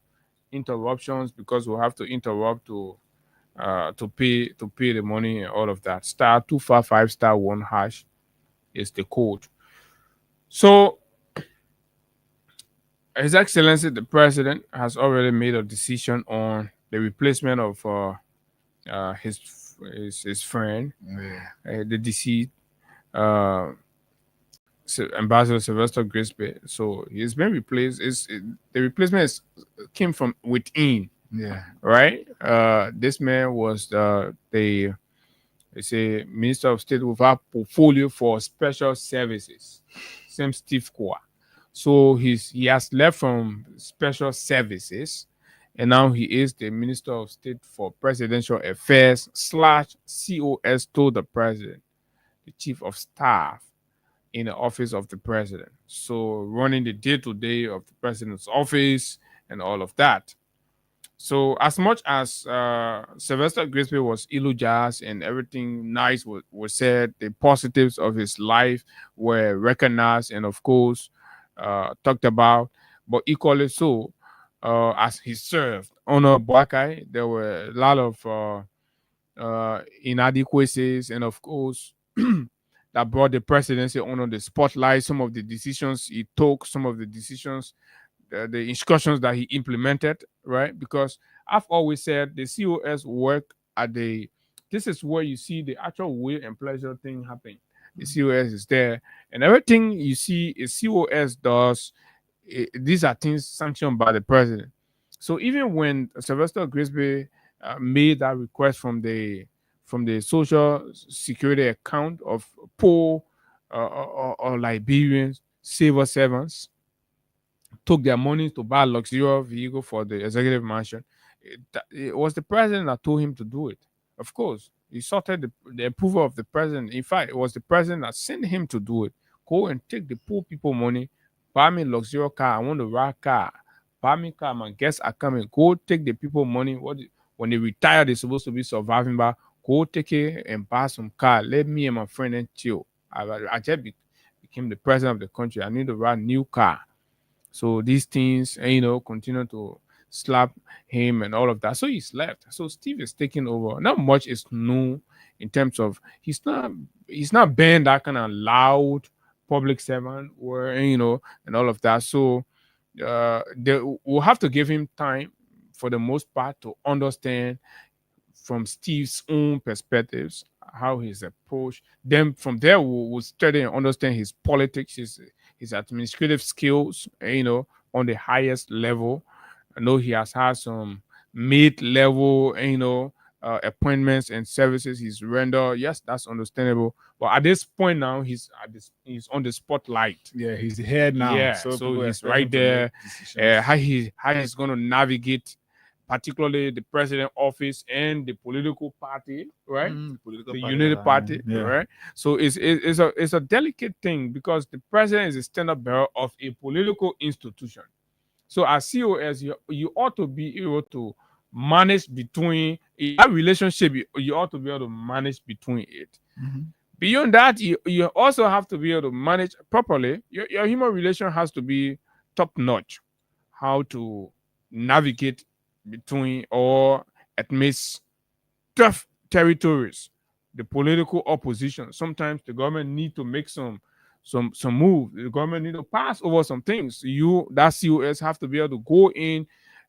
interruptions because we'll have to interrupt to pay the money and all of that. Star 255 star 1 hash is the code. So His Excellency the President has already made a decision on the replacement of his friend, the deceased uh, Ambassador Sylvester Grisby. So he's been replaced. The replacement came from within, Yeah. right? This man was the it's a Minister of State with a portfolio for special services, same Steve Kwa. So he has left from special services, and now he is the Minister of State for Presidential Affairs slash COS to the President, the Chief of Staff in the office of the President. So running the day-to-day of the President's office and all of that. So as much as Sylvester Grisby was eulogized and everything nice was said, the positives of his life were recognized and of course talked about, but equally so, as he served under Boakai, there were a lot of inadequacies and of course that brought the presidency under the spotlight. Some of the decisions he took, some of the decisions the instructions that he implemented, right? Because I've always said the COS work at this is where you see the actual will and pleasure thing happen. The COS is there, and everything you see a COS does, these are things sanctioned by the president. So even when Sylvester Grisby made that request from the social security account of poor or Liberians, civil servants, took their money to buy a luxurious vehicle for the executive mansion. It was the president that told him to do it. Of course, he sought the approval of the president. In fact, it was the president that sent him to do it. Go and take the poor people money, buy me luxurious car. I want to ride car. Buy me car. My guests are coming. Go take the people money. When they retire, they're supposed to be surviving by. Go take it and buy some car. Let me and my friend and chill. I just became the president of the country. I need to ride new car. So these things, continue to slap him and all of that. So he's left. So Steve is taking over. Not much is new in terms of he's not been that kind of loud public servant where and all of that. So we'll have to give him time for the most part to understand from Steve's own perspectives, how his approach. Then from there, we'll study and understand his politics, his administrative skills, on the highest level. I know he has had some mid-level, appointments and services he's rendered. Yes, that's understandable. But at this point now, he's on the spotlight. Yeah, he's the head now. Yeah, so so people he's expect right him to there. make decisions. How he's going to navigate, particularly the president office and the political party, right? Political The party Unity that I Party, am. Yeah. right? So it's a delicate thing because the president is a standard bearer of a political institution. So as COS, you ought to be able to manage between that relationship. You ought to be able to manage between it. Beyond that, you also have to be able to manage properly. Your human relation has to be top notch. How to navigate between or amidst tough territories, the political opposition. Sometimes the government need to make some move. The government need to pass over some things. That COS have to be able to go in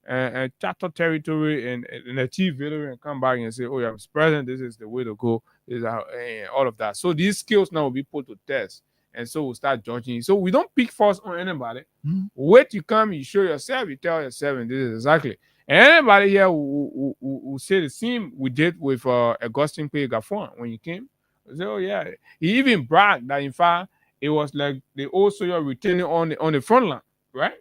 and charter territory and achieve victory and come back and say, "Oh, yeah, Mr. President, this is the way to go." This is how, all of that. So these skills now will be put to test, and so we'll start judging. So we don't pick first on anybody. Wait, you come, you show yourself, you tell yourself, and this is exactly. And anybody here who say the same we did with Augustine P. Gaffon when he came, say, "Oh yeah," he even bragged that in fact it was like the old soldier returning on the front line, right?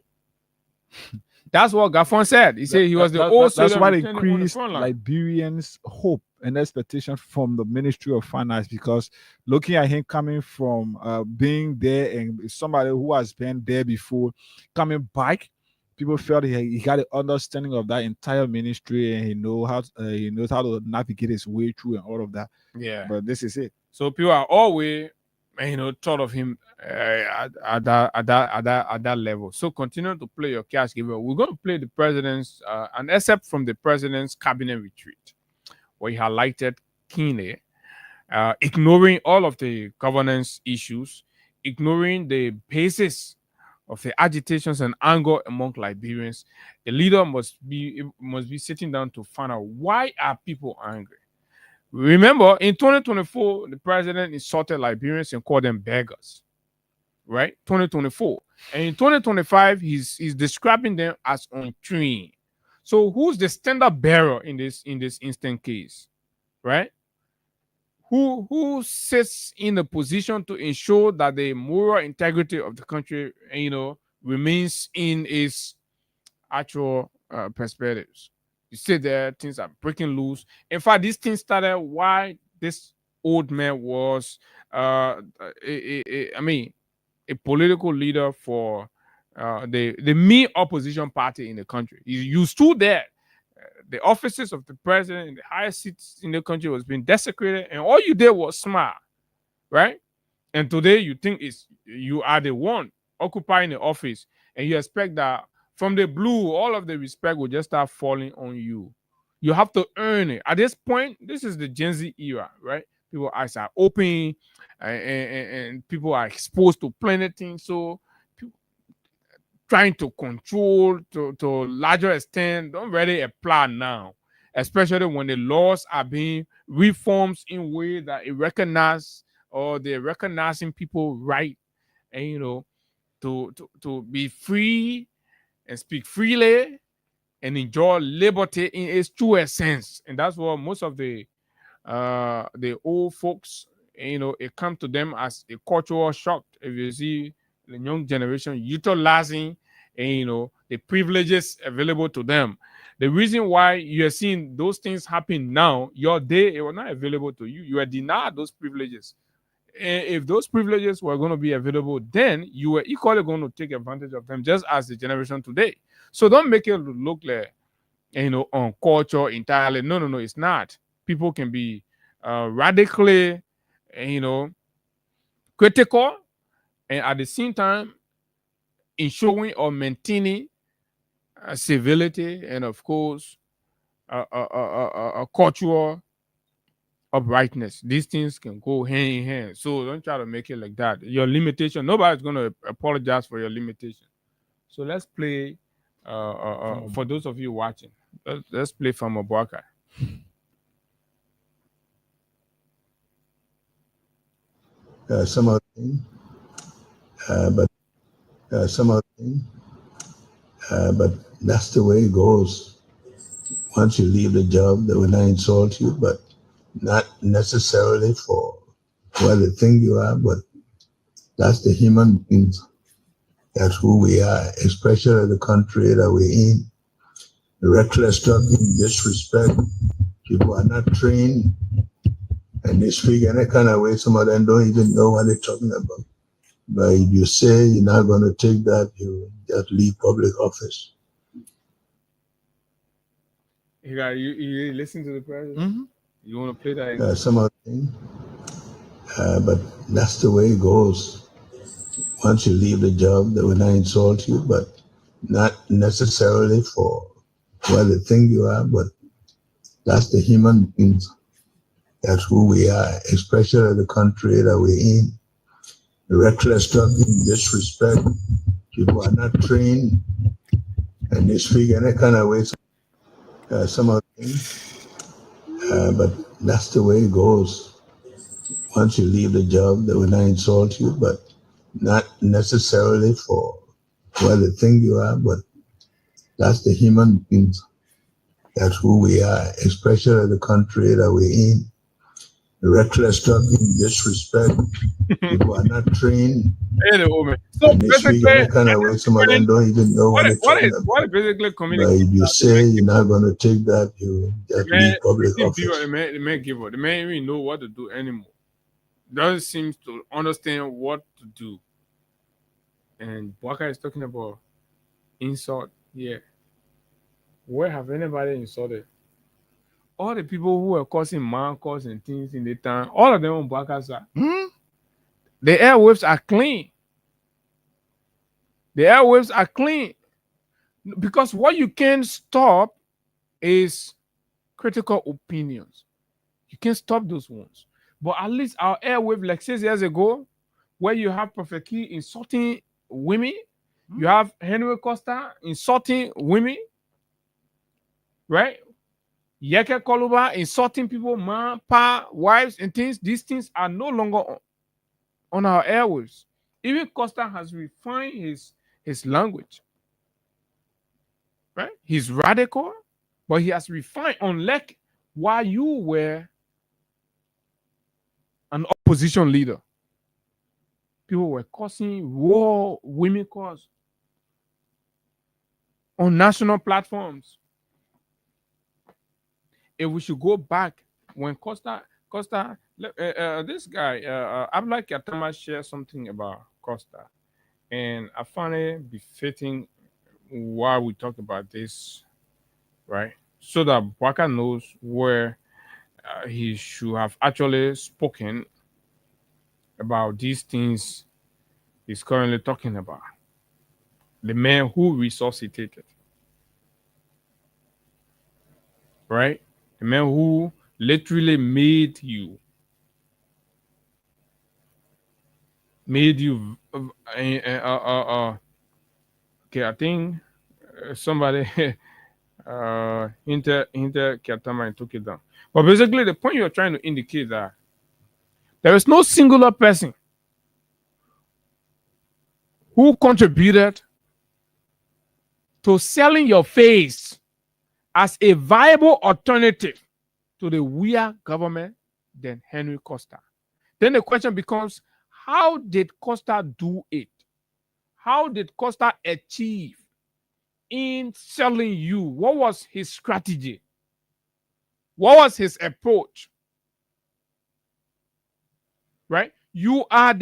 That's what Gaffon said. He said he was the old soldier. That's what returning on the increased front line. Liberians' hope and expectation from the Ministry of Finance, because looking at him coming from being there and somebody who has been there before, coming back, people felt he got an understanding of that entire ministry, and he knows how to navigate his way through and all of that. Yeah. But this is it. So people are always, thought of him at that level. So continue to play your cash giver. We're going to play the president's an excerpt from the president's cabinet retreat, where he highlighted keenly, ignoring all of the governance issues, ignoring the basis of the agitations and anger among Liberians. The leader must be sitting down to find out why are people angry. Remember, in 2024, the president insulted Liberians and called them beggars, right? 2024. And in 2025, he's describing them as untrained. So who's the standard bearer in this instant case, right? Who sits in the position to ensure that the moral integrity of the country, remains in its actual perspectives? You see there, things are breaking loose. In fact, this thing started why this old man was, a political leader for the main opposition party in the country. You stood there. The offices of the president and the highest seats in the country was being desecrated, and all you did was smile, right? And today you think you are the one occupying the office, and you expect that from the blue, all of the respect will just start falling on you. You have to earn it. At this point, this is the Gen Z era, right? People's eyes are open, and people are exposed to plenty things. So trying to control to a larger extent don't really apply now, especially when the laws are being reformed in ways that it recognize, or they're recognizing people right, and to be free and speak freely and enjoy liberty in its truest sense. And that's what most of the old folks, it comes to them as a cultural shock. If you see the young generation utilizing, the privileges available to them. The reason why you are seeing those things happen now, your day, it was not available to you. You are denied those privileges. And if those privileges were going to be available then, you were equally going to take advantage of them, just as the generation today. So don't make it look like, on culture entirely. No, it's not. People can be radically, critical, and at the same time, ensuring or maintaining civility and, of course, a cultural uprightness. These things can go hand in hand. So don't try to make it like that. Your limitation, nobody's going to apologize for your limitation. So let's play, for those of you watching, let's play from Obuaka. Some of the thing, but that's the way it goes. Once you leave the job, they will not insult you, but not necessarily for the thing you are, but that's the human beings. That's who we are, especially the country that we're in. Reckless talking, disrespect. People are not trained, and they speak any kind of way. Some of them don't even know what they're talking about. But if you say you're not going to take that, you just leave public office. You listen to the president? Mm-hmm. You want to play that? some of the things. But that's the way it goes. Once you leave the job, they will not insult you, but not necessarily for the thing you are, but that's the human beings. That's who we are, especially the country that we're in. Reckless talking, disrespect. People are not trained, and they speak any kind of way. Some of the things. But that's the way it goes. Once you leave the job, they will not insult you, but not necessarily for the thing you are, but that's the human beings. That's who we are, especially the country that we're in. Reckless talking, disrespect. People are not trained. So And they speak any basically, kind of way. Some of them don't even know what they're talking what about. is basically But communicating? if you say you're not going to take that, you just leave public The office. man give up. The man even know what to do anymore. Doesn't seem to understand what to do. And Waka is talking about insult. Yeah. Where have anybody insulted? All the people who were causing man calls and things in the town, all of them on Waka's side. Mm-hmm. The airwaves are clean. The airwaves are clean. Because what you can stop is critical opinions. You can't stop those ones. But at least our airwave, like 6 years ago, where you have Prophet Key insulting women, you have Henry Costa insulting women, right? Yeke Koluba insulting people, man, pa, wives, and things. These things are no longer on our airwaves. Even Costa has refined his language, right? He's radical, but he has refined, unlike while you were an opposition leader. People were causing war women cause on national platforms. If we should go back when Costa, this guy, Abla Katama shared something about Costa, and I find it befitting why we talk about this, right? So that Waka knows where he should have actually spoken about these things he's currently talking about. The man who resuscitated, right? The man who literally made you okay, I think somebody Inter Kiatama and took it down. But basically the point you're trying to indicate that there is no singular person who contributed to selling your face as a viable alternative to the weird government than Henry Costa. Then the question becomes, how did Costa do it? How did Costa achieve in selling you? What was his strategy? What was his approach? Right? You are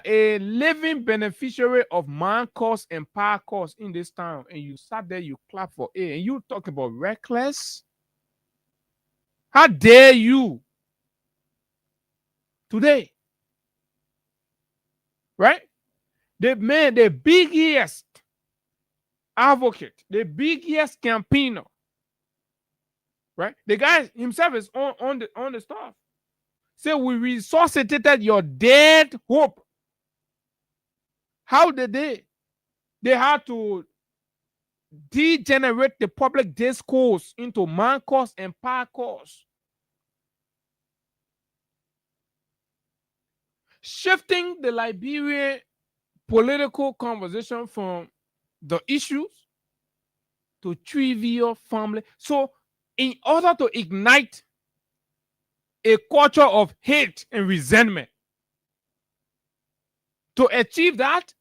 a living beneficiary of man cause and power cause in this town, and you sat there, you clap for it, and you talk about reckless. How dare you today? Right? The biggest advocate, the biggest campaigner, right? The guy himself is on the staff. Say, we resuscitated your dead hope. How did they? They had to degenerate the public discourse into man cause and power cause. Shifting the Liberian political conversation from the issues to trivial family. So, in order to ignite a culture of hate and resentment, to achieve that,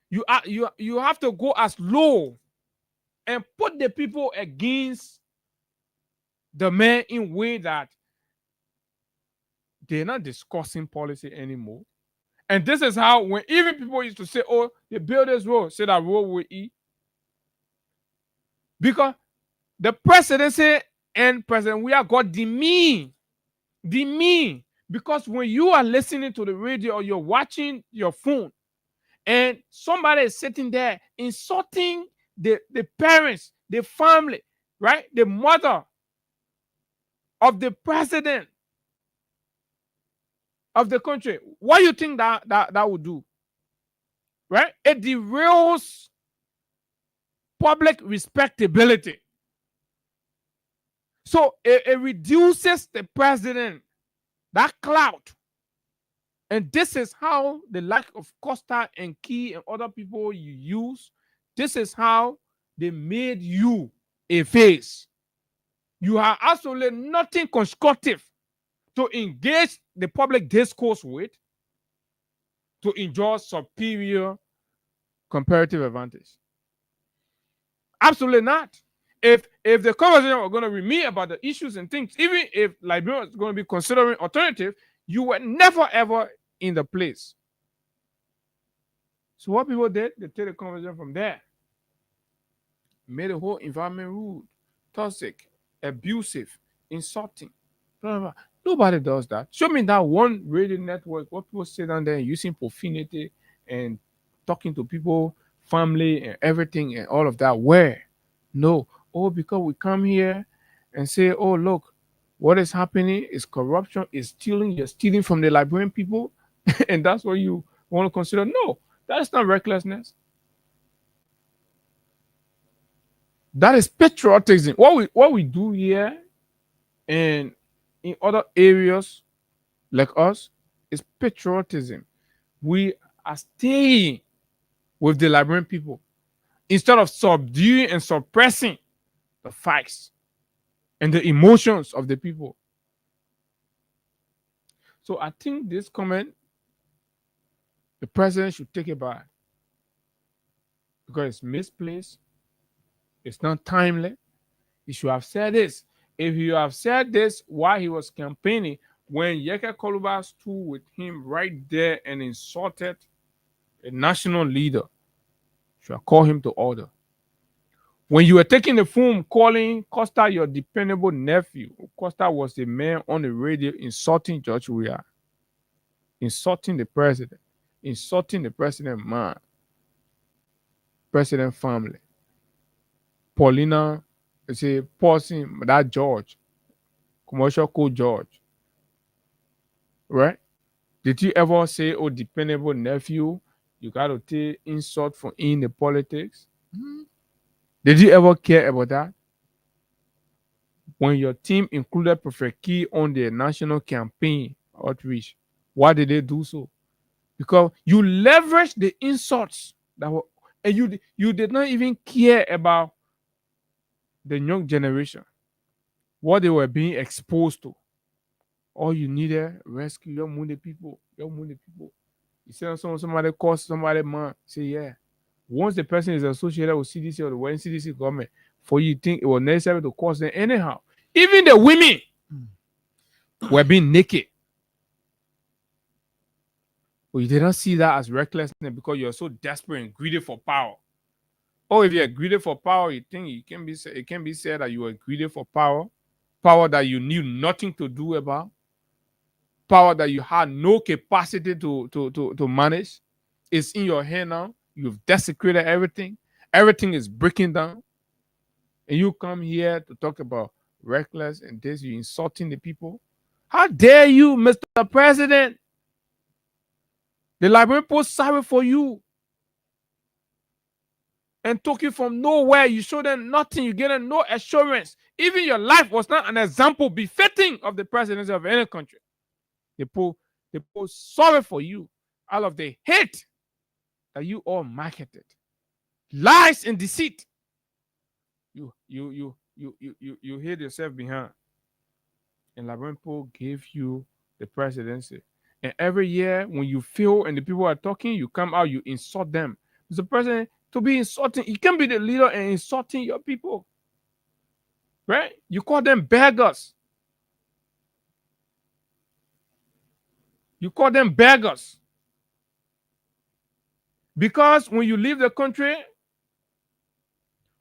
you have to go as low and put the people against the man in a way that they're not discussing policy anymore. And this is how, when even people used to say, oh, they build this road, say that road will eat. Because The presidency and President we are got demean. Because when you are listening to the radio or you're watching your phone and somebody is sitting there insulting the parents, the family, right? The mother of the president of the country, what do you think that would do? Right? It derails public respectability. So it reduces the president, that clout. And this is how the lack of Costa and Key and other people you use, this is how they made you a face. You have absolutely nothing constructive to engage the public discourse with to enjoy superior comparative advantage. Absolutely not. If the conversation were going to be me about the issues and things, even if Liberia is going to be considering alternative, you were never ever in the place. So what people did, they take the conversation from there. Made the whole environment rude, toxic, abusive, insulting. Blah, blah, blah. Nobody does that. Show me that one radio network where people sit down there using profanity and talking to people, family and everything and all of that. Where? No. Oh, because we come here and say, oh, look, what is happening is corruption, is stealing. You're stealing from the Liberian people. And that's what you want to consider. No, that's not recklessness. That is patriotism. What we do here and in other areas like us is patriotism. We are staying with the Liberian people instead of subduing and suppressing the facts and the emotions of the people. So I think this comment, the president should take it back because it's misplaced. It's not timely. He should have said this. If you have said this while he was campaigning, when Yeke Koluba stood with him right there and insulted a national leader, you should have called him to order. When you were taking the phone calling Costa your dependable nephew, Costa was the man on the radio insulting George Weah, insulting the president man, president family. Paulina, say, pausing that George, commercial code George, right? Did you ever say, oh, dependable nephew, you got to take insult from in the politics? Mm-hmm. Did you ever care about that? When your team included Prophet Key on their national campaign outreach, why did they do so? Because you leveraged the insults that were, and you did not even care about the young generation, what they were being exposed to. All you needed, rescue your money people. You say somebody cost somebody man. Say, yeah. Once the person is associated with CDC or the CDC government, for you think it was necessary to cost them anyhow. Even the women were being naked. But you did not see that as recklessness because you're so desperate and greedy for power. Oh, if you're greedy for power, you think it can be said that you were greedy for power that you knew nothing to do about, power that you had no capacity to manage. It's in your hand now. You've desecrated everything. Everything is breaking down. And you come here to talk about reckless and this, you insulting the people. How dare you, Mr. President? The Liberian people sorry for you. And took you from nowhere. You showed them nothing. You gave them no assurance. Even your life was not an example befitting of the presidency of any country. They put sorry for you out of the hate that you all marketed. Lies and deceit. You hid yourself behind. And Liberian people gave you the presidency. And every year when you feel and the people are talking, you come out, you insult them. Mr. President, to be insulting, you can't be the leader and insulting your people. Right? You call them beggars. Because when you leave the country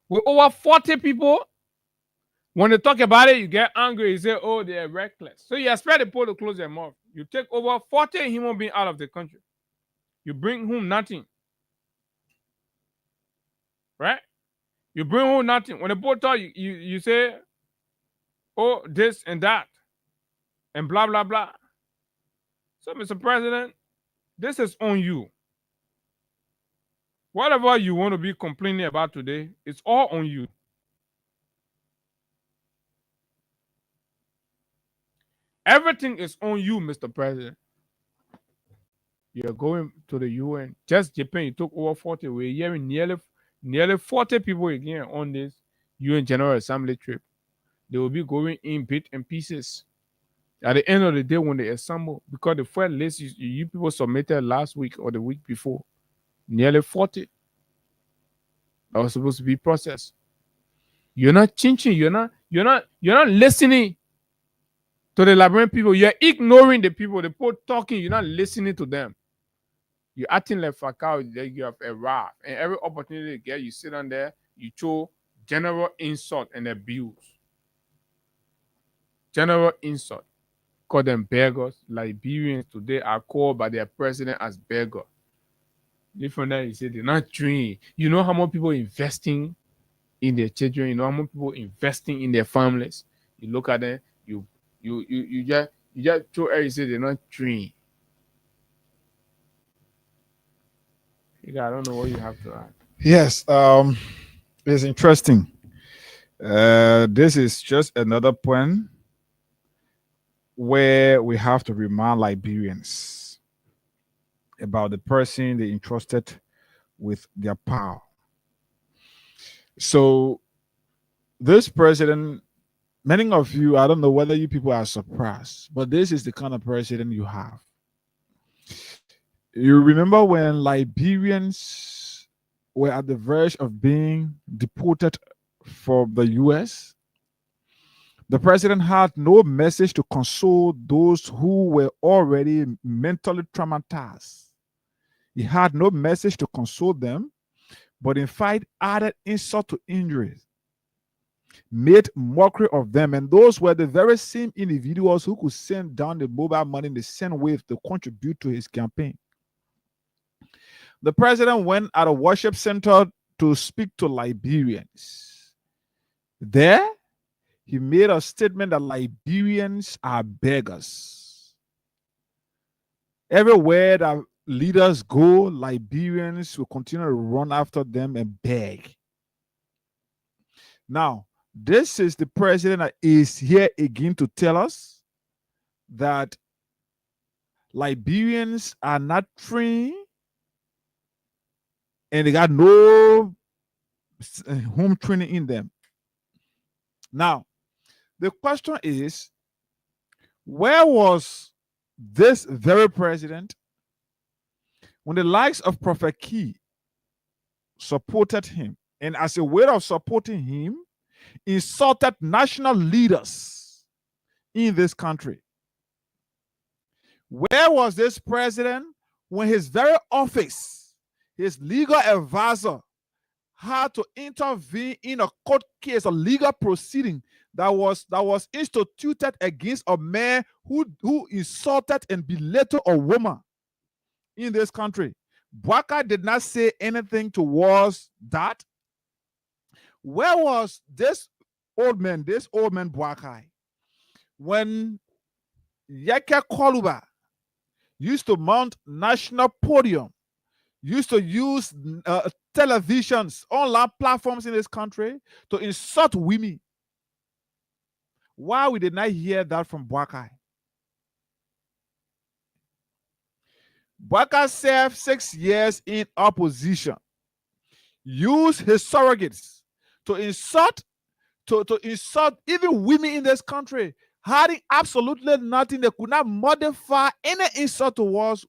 with over 40 people When they talk about it, you get angry. You say, oh, they're reckless. So you expect the people to close their mouth. You take over 40 human beings out of the country. You bring home nothing. Right? You bring home nothing. When the people talk, you say, oh, this and that. And blah, blah, blah. So, Mr. President, this is on you. Whatever you want to be complaining about today, it's all on you. Everything is on you, Mr. President. You're going to the UN. Just Japan, you took over 40. We're hearing nearly 40 people again on this UN General Assembly trip. They will be going in bits and pieces. At the end of the day, when they assemble, because the first list you people submitted last week or the week before, nearly 40 that was supposed to be processed. You're not changing. You're not listening to the Liberian people. You're ignoring the people. The people talking. You're not listening to them. You're acting like Fakao. You have a wrath, and every opportunity you get, you sit on there. You show general insult and abuse. General insult. Call them beggars. Liberians today are called by their president as beggars. Different than you say they're not trained. You know how much people investing in their children. You know how many people investing in their families. You look at them. You just throw air. You say they're not trained. I don't know what you have to add. Yes, it's interesting. This is just another point where we have to remind Liberians about the person they entrusted with their power. So this president, many of you, I don't know whether you people are surprised, but this is the kind of president you have. You remember when Liberians were at the verge of being deported from the US? The president had no message to console those who were already mentally traumatized. He had no message to console them, but in fact added insult to injuries, made mockery of them, and those were the very same individuals who could send down the mobile money in the same way to contribute to his campaign. The president went at a worship center to speak to Liberians. There, he made a statement that Liberians are beggars. Everywhere that leaders go, Liberians will continue to run after them and beg. Now, this is the president that is here again to tell us that Liberians are not trained and they got no home training in them. Now, the question is, where was this very president when the likes of Prophet Key supported him, and as a way of supporting him, insulted national leaders in this country? Where was this president when his very office, his legal advisor, had to intervene in a court case, a legal proceeding that was instituted against a man who insulted and belittled a woman in this country? Bwaka did not say anything towards that. Where was this old man Bwaka, when Yeke Koluba used to mount national podium, used to use televisions, online platforms in this country to insult women? Why we did not hear that from Bwaka? Bwaka served 6 years in opposition, used his surrogates to insult even women in this country, having absolutely nothing. They could not modify any insult towards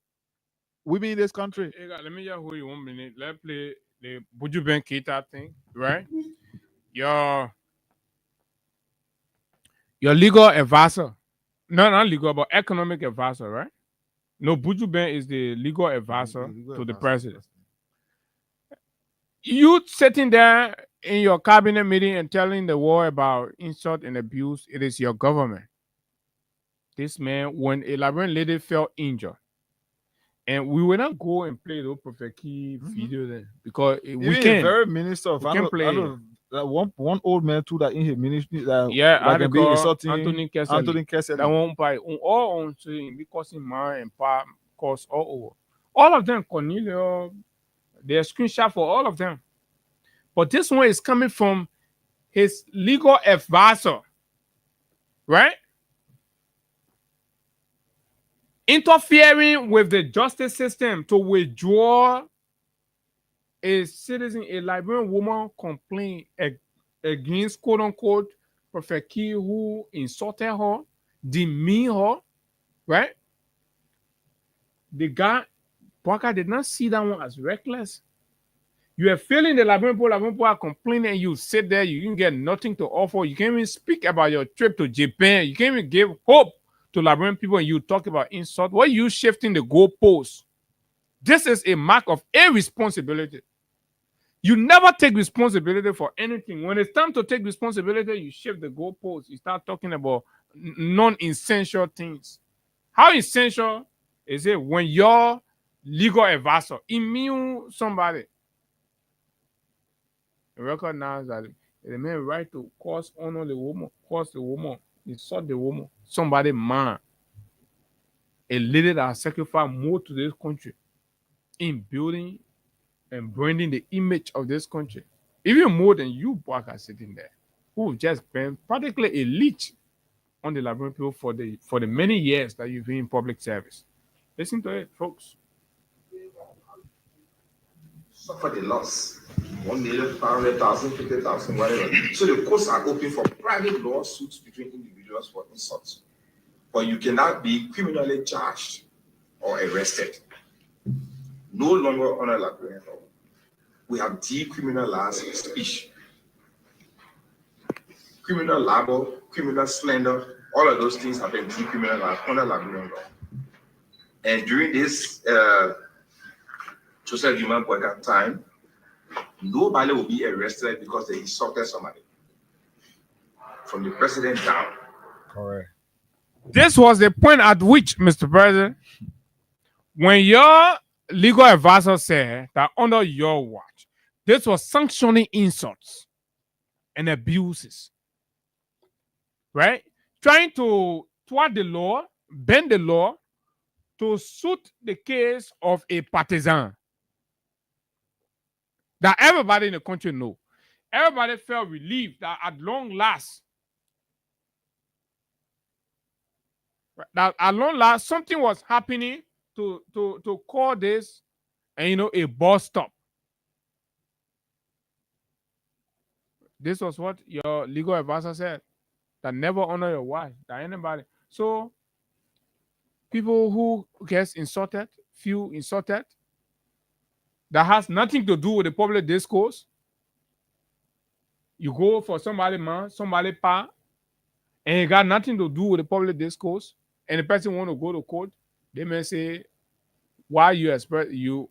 women in this country. Hey, let me just hold you 1 minute. Let's play the Buju Ben Keita thing, right? Your legal advisor, no, not legal, but economic advisor, right? No, Buju Ben is the legal advisor to the president. You sitting there in your cabinet meeting and telling the world about insult and abuse, it is your government. This man, when a Liberian lady felt injured, and we will not go and play the Prophet Key video then because we Even can. very minister of We can play. I know that one old man too that in his ministry that Yeah, I can be call insulting Anthony Kessel. Anthony Kessel. That one by all on saying because in my and pa cause all over. All of them, Cornelio, they screenshot for all of them. But this one is coming from his legal advisor, right? Interfering with the justice system to withdraw a citizen, a Liberian woman complaint against quote unquote Prophet Key who insulted her, demeaned her, right? The guy, Parker did not see that one as reckless. You are feeling the Liberian people are complaining, and you sit there, you can get nothing to offer. You can't even speak about your trip to Japan. You can't even give hope to Liberian people, and you talk about insult. Why are you shifting the goalposts? This is a mark of irresponsibility. You never take responsibility for anything. When it's time to take responsibility, you shift the goalposts. You start talking about non-essential things. How essential is it when your legal advisor immune somebody? Recognize that the man right to cause honor the woman, cause the woman, insult the woman, somebody man, a lady that has sacrificed more to this country in building and branding the image of this country, even more than you, Bwaka, sitting there, who just been practically a leech on the Liberian people for the many years that you've been in public service. Listen to it, folks. Suffer the loss. 1 million, 500,000, 50,000, whatever. So the courts are open for private lawsuits between individuals for insults. But you cannot be criminally charged or arrested. No longer under Liberian law. We have decriminalized speech. Criminal libel, criminal slander, all of those things have been decriminalized under Liberian law. And during this social human boycott time, nobody will be arrested because they insulted somebody. From the president down. Correct. This was the point at which, Mr. President, when your legal advisor said that under your watch, this was sanctioning insults and abuses, right? Trying to thwart the law, bend the law to suit the case of a partisan that everybody in the country know. Everybody felt relieved that at long last, something was happening to call this, and a bus stop. This was what your legal advisor said, that never honor your wife, that anybody. So people who gets insulted, feel insulted, that has nothing to do with the public discourse. You go for somebody man, somebody pa, and it got nothing to do with the public discourse, and the person want to go to court, they may say, why you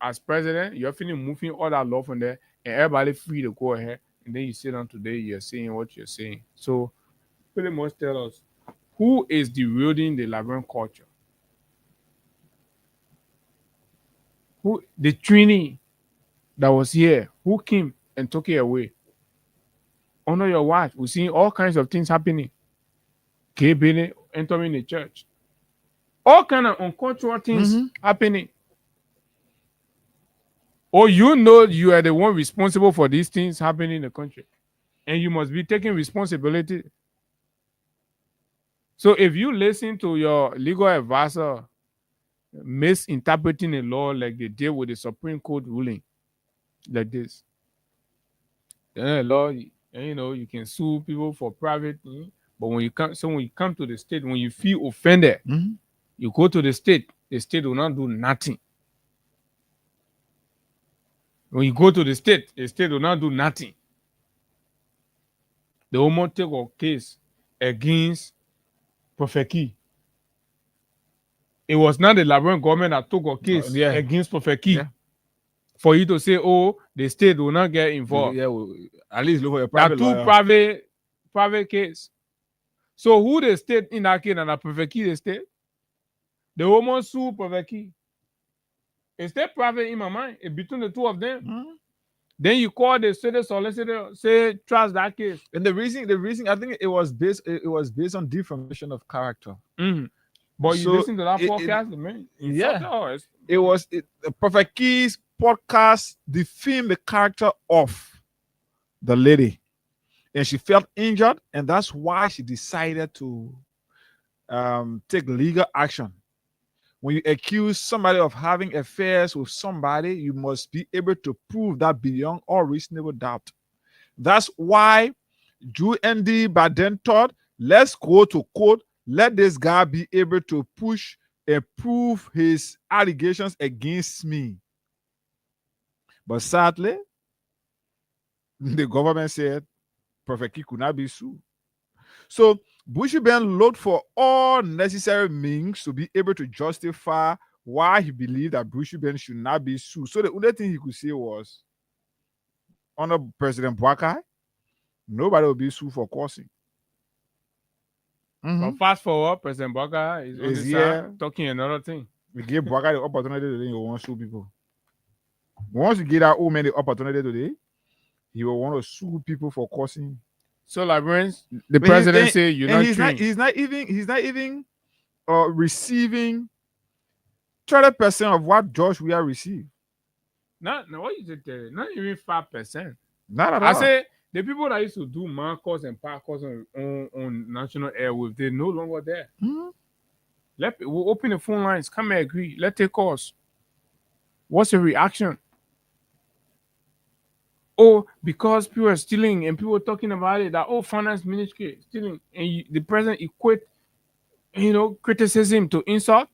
as president, you're feeling moving all that law from there, and everybody free to go ahead, and then you sit down today, you're saying what you're saying. So pretty much tell us, who is derailing the Liberian culture? Who the trainee that was here, who came and took it away? Honor your wife. We're seeing all kinds of things happening. Gay building, entering the church. All kind of uncultural things happening. Or you are the one responsible for these things happening in the country. And you must be taking responsibility. So if you listen to your legal advisor misinterpreting the law like they did with the Supreme Court ruling, like this, then the law, you can sue people for private things. But when you come to the state, when you feel offended, you go to the state will not do nothing. When you go to the state will not do nothing. They will not take a case against Prophet Key. It was not the Liberian government that took a case against Prophet Key. Yeah. for you to say, oh, the state will not get involved. Yeah, at least look for your There are private two lawyer. private case. So who the state in that case and a private key the state? The woman sue private key. It's still private in my mind. It's between the two of them. Then you call the state solicitor, say trust that case. And the reason I think it was based on defamation of character. But you So listen to that podcast, man. It was Prophet Key's podcast defamed the character of the lady, and she felt injured, and that's why she decided to take legal action. When you accuse somebody of having affairs with somebody, you must be able to prove that beyond all reasonable doubt. That's why Drew ND Baden thought, let's go to court, let this guy be able to push and prove his allegations against me. But sadly, the government said Prophet Key could not be sued. So Bushy Ben looked for all necessary means to be able to justify why he believed that Bushy Ben should not be sued. So the only thing he could say was, under President Boakai, nobody will be sued for causing. But fast forward, President Boakai is on the side talking another thing. We gave Boakai the opportunity today, he will want to sue people. Once you give that old man the opportunity today, he will want to sue people for causing. So, like, the president say you're not trained. He's not even receiving 30% of what George Weah received. No, what you said there? Not even 5%. Not at all. I say the people that used to do Marcos and Parcos on national airwaves, they're no longer there. We'll open the phone lines. Come and agree. Let's take calls. What's your reaction? Oh, because people are stealing and people are talking about it, that finance ministry stealing, and the president equate, criticism to insult.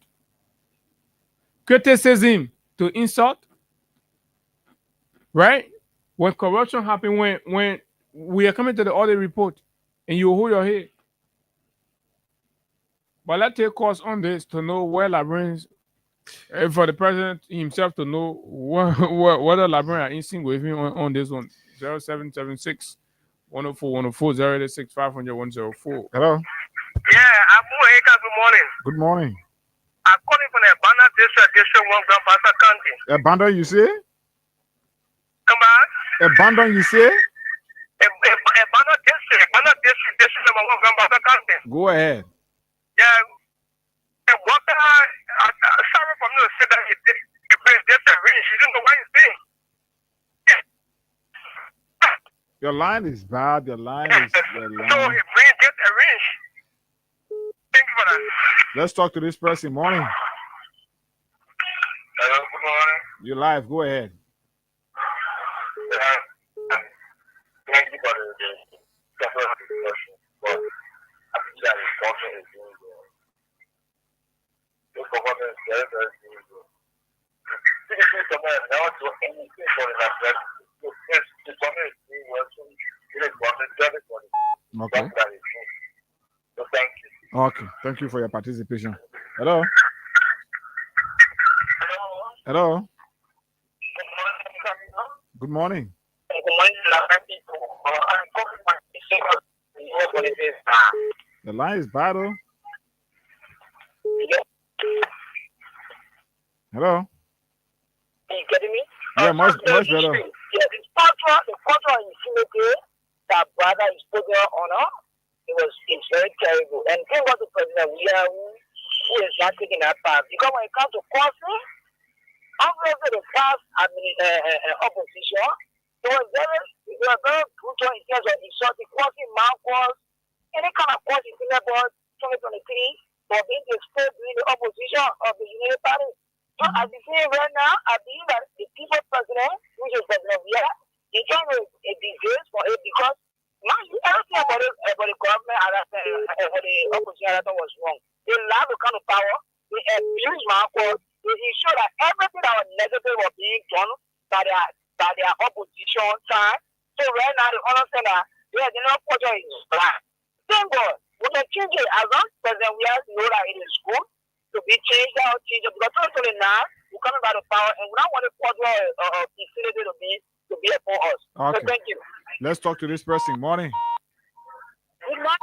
Criticism to insult. Right? When corruption happened, when we are coming to the audit report, and you hold your head. But let's take course on this to know where Librarians, for the president himself to know whether Librarians are in sync with him on this one. 0776 104 104 086 500 104. Hello. Yeah, good morning. Good morning. I'm calling from the Abanda District 1 Grand Bassa County. Abandon, you say? Come back. Abandon, you say? Abanda District 1 Grand Bassa County. Go ahead. Yeah. What sorry for me to say that you bring this a range. You don't know what you're saying. Your line is bad. Your line is. So you bring this a range. Thank you for that. Let's talk to this person. Morning. Hello, good morning. You're live. Go ahead. Thank you for the discussion. But I think that is talking is doing well. This government is very, very doing well. This is somewhere now to anything for the national. Yes, the government is doing well. So it is government everybody. Okay. That is true. So thank you. Okay. Thank you for your participation. Hello. Hello. Good morning. The line is bad, though. Hello. Are you getting me? Yeah, much better. Yeah, the culture in Singapore that brother is put there on her, it's very terrible. And think about the president who is not taking that path. Because when it comes to costing, obviously the past opposition, it was very brutal in terms of insulting, causing Marcos, any kind of cause in Singapore 2023, but being exposed during the opposition of the United Party. So as you see right now, I believe that the people president, which is President Weah, he can a disgrace for it because everything about the government about the opposition was wrong. They lack the kind of power, they abuse Marcos, they ensure that everything that was negative was being done by their opposition side. So right now they understand that the culture is bad. Thank God, we can change it as long as President Weah know that it is good to be changed out, change it. Because 2029, we're coming by the power, and we don't want the quadro facility to be for us. Okay. So thank you. Let's talk to this person. Morning. Good morning,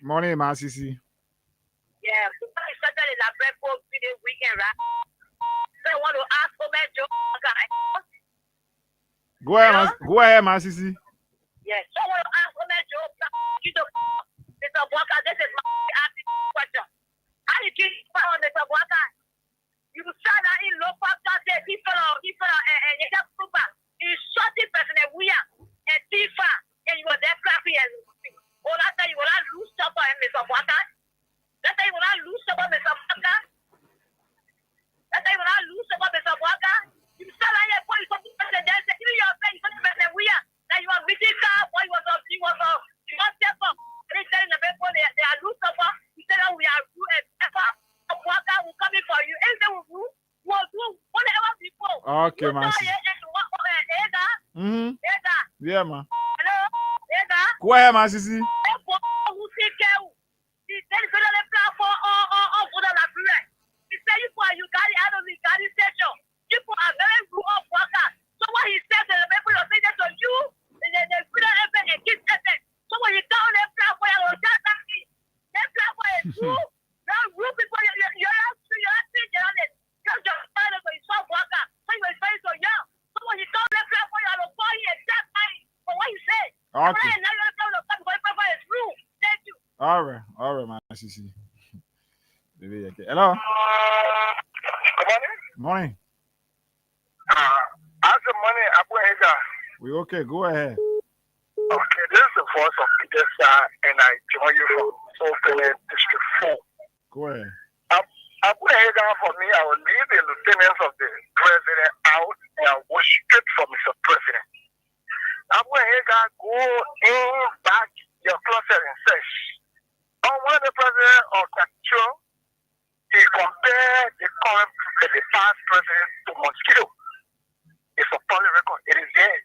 Morning, Ma Sisi. yeah, so I started in the breakfast weekend, right? So I want to ask for my job. Go ahead, Ma Sisi. Yes, so I want to ask for my job. Mr. Walker, this is my question. How you keep on Mr. Walker? You said that in low factor, he fell, and you got super. He's shorty person, and we are, and Tifa, and you were there clapping, and all that time you will not lose supper, Mr. Walker. That time you will not lose supper, Mr. Walker. That time you will not lose supper, Mr. Walker. You said that you're going to person, there's a you are saying something person, we are, that you are meeting car, or you was step up. They telling the people they are lose supper. You said that we are Walker will come in for you. And they will do whatever people. Okay, man. Yeah, man. Hello? Go ahead, Ma Sisi. People are very rude of workers. So what he said to the people are saying to you, they put effort and keep effort. So when you down that platform, you're just asking. That platform is rude. Now rude people, you're not thinking on it. Just find out it's not worker. So you will say so young. So when you down that platform, you're not going and just fighting for what you said. Okay. Now you're telling the platform is rude. Thank you. All right, Ma Sisi. Hello. Good morning. Morning. As the money, We okay? Go ahead. okay, this is the voice of Peter Star, and I join you from Oakland District 4. Go ahead. Abu Hagar, for me, I will leave the lieutenants of the president out and I will straight for Mr. President. Abu Hagar, go in back your closet and search. On one of the president of Control, he compared the past president to mosquito. It's a public record. It is there.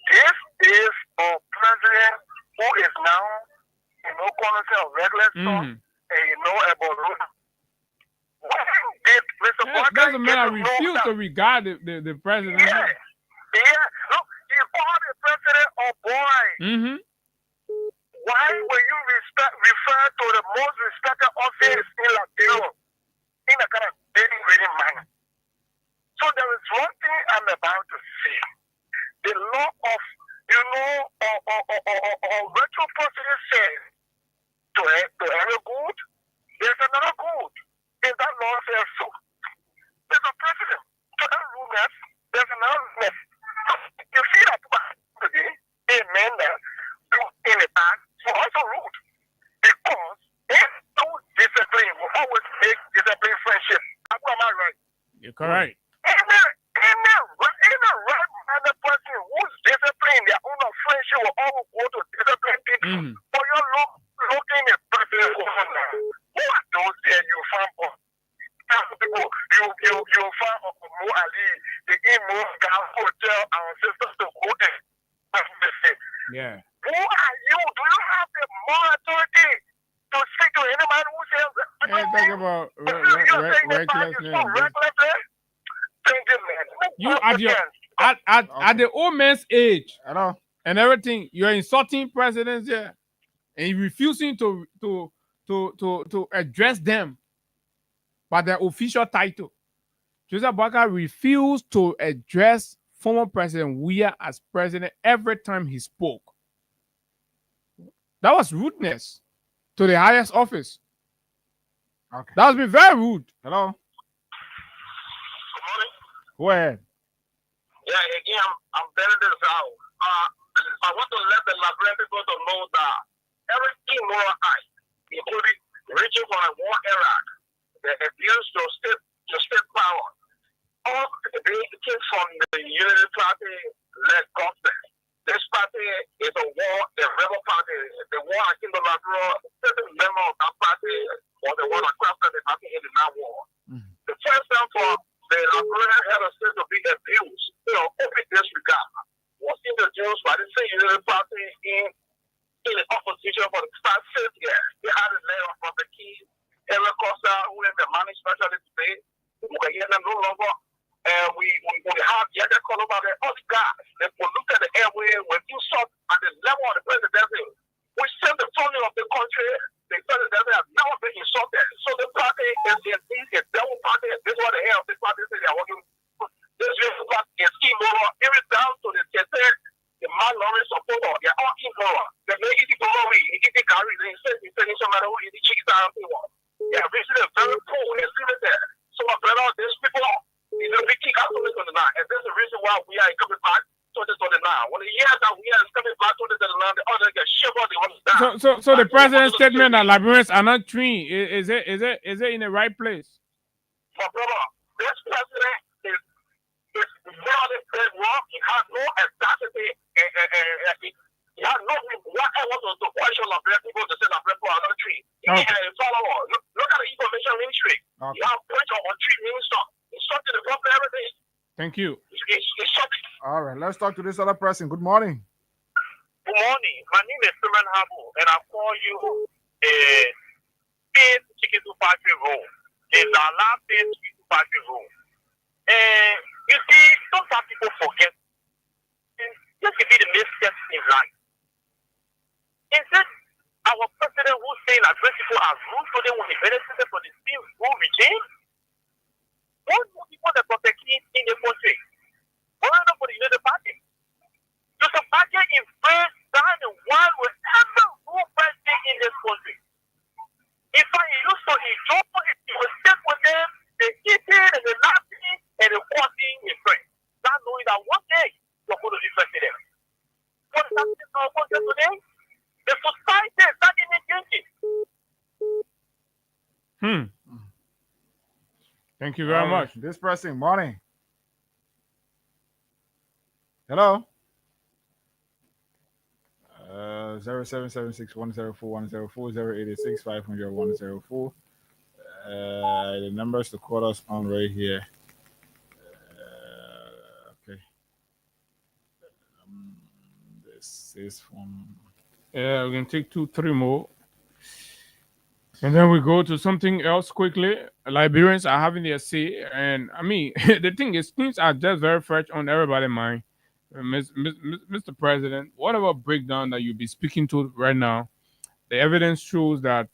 This is a president who is now, connoisseur of regular stuff, and about road. What did Mr. Walker Doesn't mean I refuse to regard the president. Yeah. Look, you called the president a boy. Mm-hmm. Why will you refer to the most respected office in Latino in a kind of denigrating manner? So there is one thing I'm about to say. The law of, virtual procedure says to every good, there's another good. If that law says so, there's a precedent. To every rudeness, there's another rudeness. You see that today, a man that in the past was also rude. Because if no discipline will always make discipline friendship. Am I right? You're correct. In a right-minded person who's disciplined, their own friendship will always go to discipline people. But you're looking at person who are those there you find for people, you find Mo Ali, the Imo Gal Hotel, our sisters to go in. Yeah. Who are you? Do you have the moral authority to speak to anyone who says Talk about recklessness. You at the old man's age, and everything, you're insulting presidents here, and you're refusing to address them by their official title. Joseph Boakai refused to address former President Weah as president every time he spoke. That was rudeness to the highest office. Okay. That has been very rude. Hello. Go ahead. Yeah, again, I'm better this out. I want to let the Liberian people to know that every immoral act, including reaching for a war era, the abuse of state power, all came from the Unity Party-led government. This party is a war, the rebel party, the war against the Liberal, certain member of that party, or the one that crafted the party in the war. The first time for the Liberian head of state to be abused, open disregard, was introduced by the same Unity Party in the opposition for the past 6 years. They had a layer from the key Eric Costa, who is the money specialist today, all over the other guys. They polluted the airway when you saw at the level of the presidency. We sent the funding of the country. The presidency has never been insulted. So the party is a devil party. This is what the head of this party said they are working. This party is immoral. Even down to the Chester, the malnourished supporter. They are all immoral. They may eat it over, eat it carry. They say no matter who eat the chicken down people. They are basically very poor and living there. So my brother, these people, you know, we kick out 2029. And that's the reason why we are coming back 2029. When the years that we are coming back 2029, the other get shivered, they want to die. So the president's statement that Liberians are not trained, is it in the right place? My brother, this president is morally very wrong. He has no audacity. He has no whatever to question of people to say that people are not trained. He is a follower. Look at the information ministry. You have preacher on tree minister. It's something to problem everything. Thank you. It's something. All right, let's talk to this other person. Good morning. Good morning. My name is Simon Habu, and I call you a paid chicken to factory room. It's our last paid chicken to factory room. And you see, sometimes people forget. This could be the mistake in life. Is it our president who saying that great people are rude to them when he benefited from the same rule regime? What do people that protect in the country? Why not for the United Party? Joseph Biden is first down the one with every rule president in this country. In fact, he used to enjoy it. He was sit with them, they eating and they laughing and they causing his friends. Not knowing that one day you're going to be president. What is happening in our country today? The society is not even changing. Thank you very much. This person, morning. Hello. 0776-104-104, 086-500-104. The numbers to call us on right here. Okay. This is from. Yeah, we can take 2-3 more. And then we go to something else quickly. Liberians are having their say. And I mean, the thing is, things are just very fresh on everybody's mind. Mr. President, whatever breakdown that you'll be speaking to right now, the evidence shows that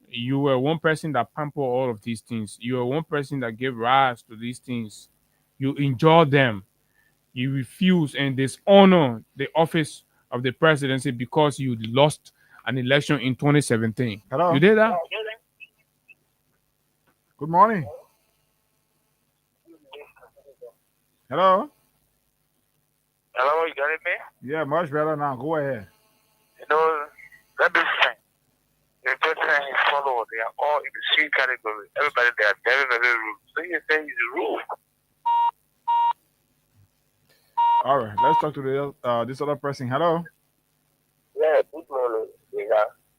you were one person that pampered all of these things. You were one person that gave rise to these things. You enjoy them. You refuse and dishonor the office of the presidency because you lost an election in 2017. Hello. You did that? Good morning. Hello. Hello, you got it, man? Yeah, much better now. Go ahead. You know, that is fine. The president and his followers, they are all in the same category. Everybody, they are very, very rude. So you say he's rude. All right, let's talk to this other person. Hello. Yeah, good morning.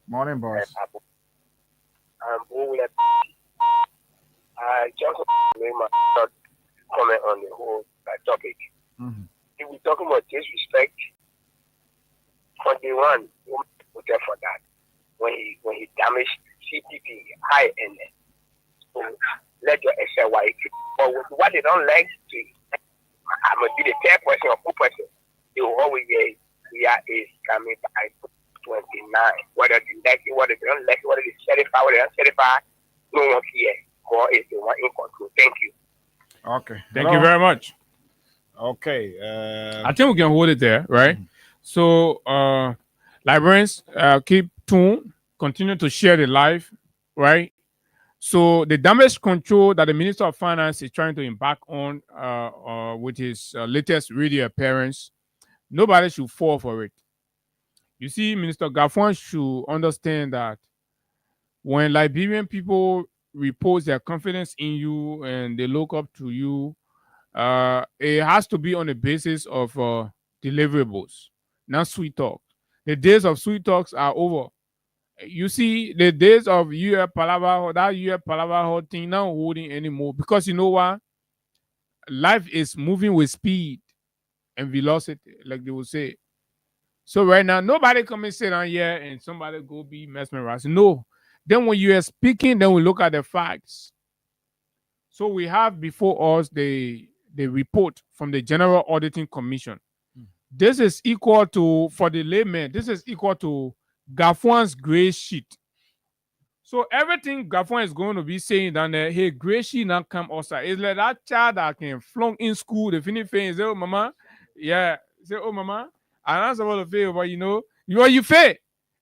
Morning, boss. I'm Bula. I just made my comment on the whole topic. Mm-hmm. If we're talking about disrespect, for the one who put there for that, when he damaged CPP high end, so let your SLY. But what they don't like to, I'm gonna be the third person or fourth person. They will always say we are is coming by 29. Whether they like it, whether they don't like it, whether they certify, whether they don't certify, no one here. More is the one in control. Thank you. Okay. Thank you very much. Okay. I think we can hold it there, right? So, Liberians, keep tuned, continue to share the live, right? So, the damage control that the Minister of Finance is trying to embark on with his latest radio appearance, nobody should fall for it. You see, Minister Gaffon should understand that when Liberian people repose their confidence in you and they look up to you, it has to be on the basis of deliverables, not sweet talk. The days of sweet talks are over. You see, the days of Palaver, that Palaver thing not holding anymore, because you know what? Life is moving with speed and velocity, like they would say. So right now, nobody come and sit down here and somebody go be mesmerized. No. Then when you are speaking, then we look at the facts. So we have before us the the report from the General Auditing Commission. This is equal to, for the layman, this is equal to Gafuan's gray sheet. So everything Gafwan is going to be saying down there, hey, gray sheet now come outside. It's like that child that can flunk in school, the finish thing, say, oh, mama, yeah, say, oh, mama, and that's about to fail, but you fail.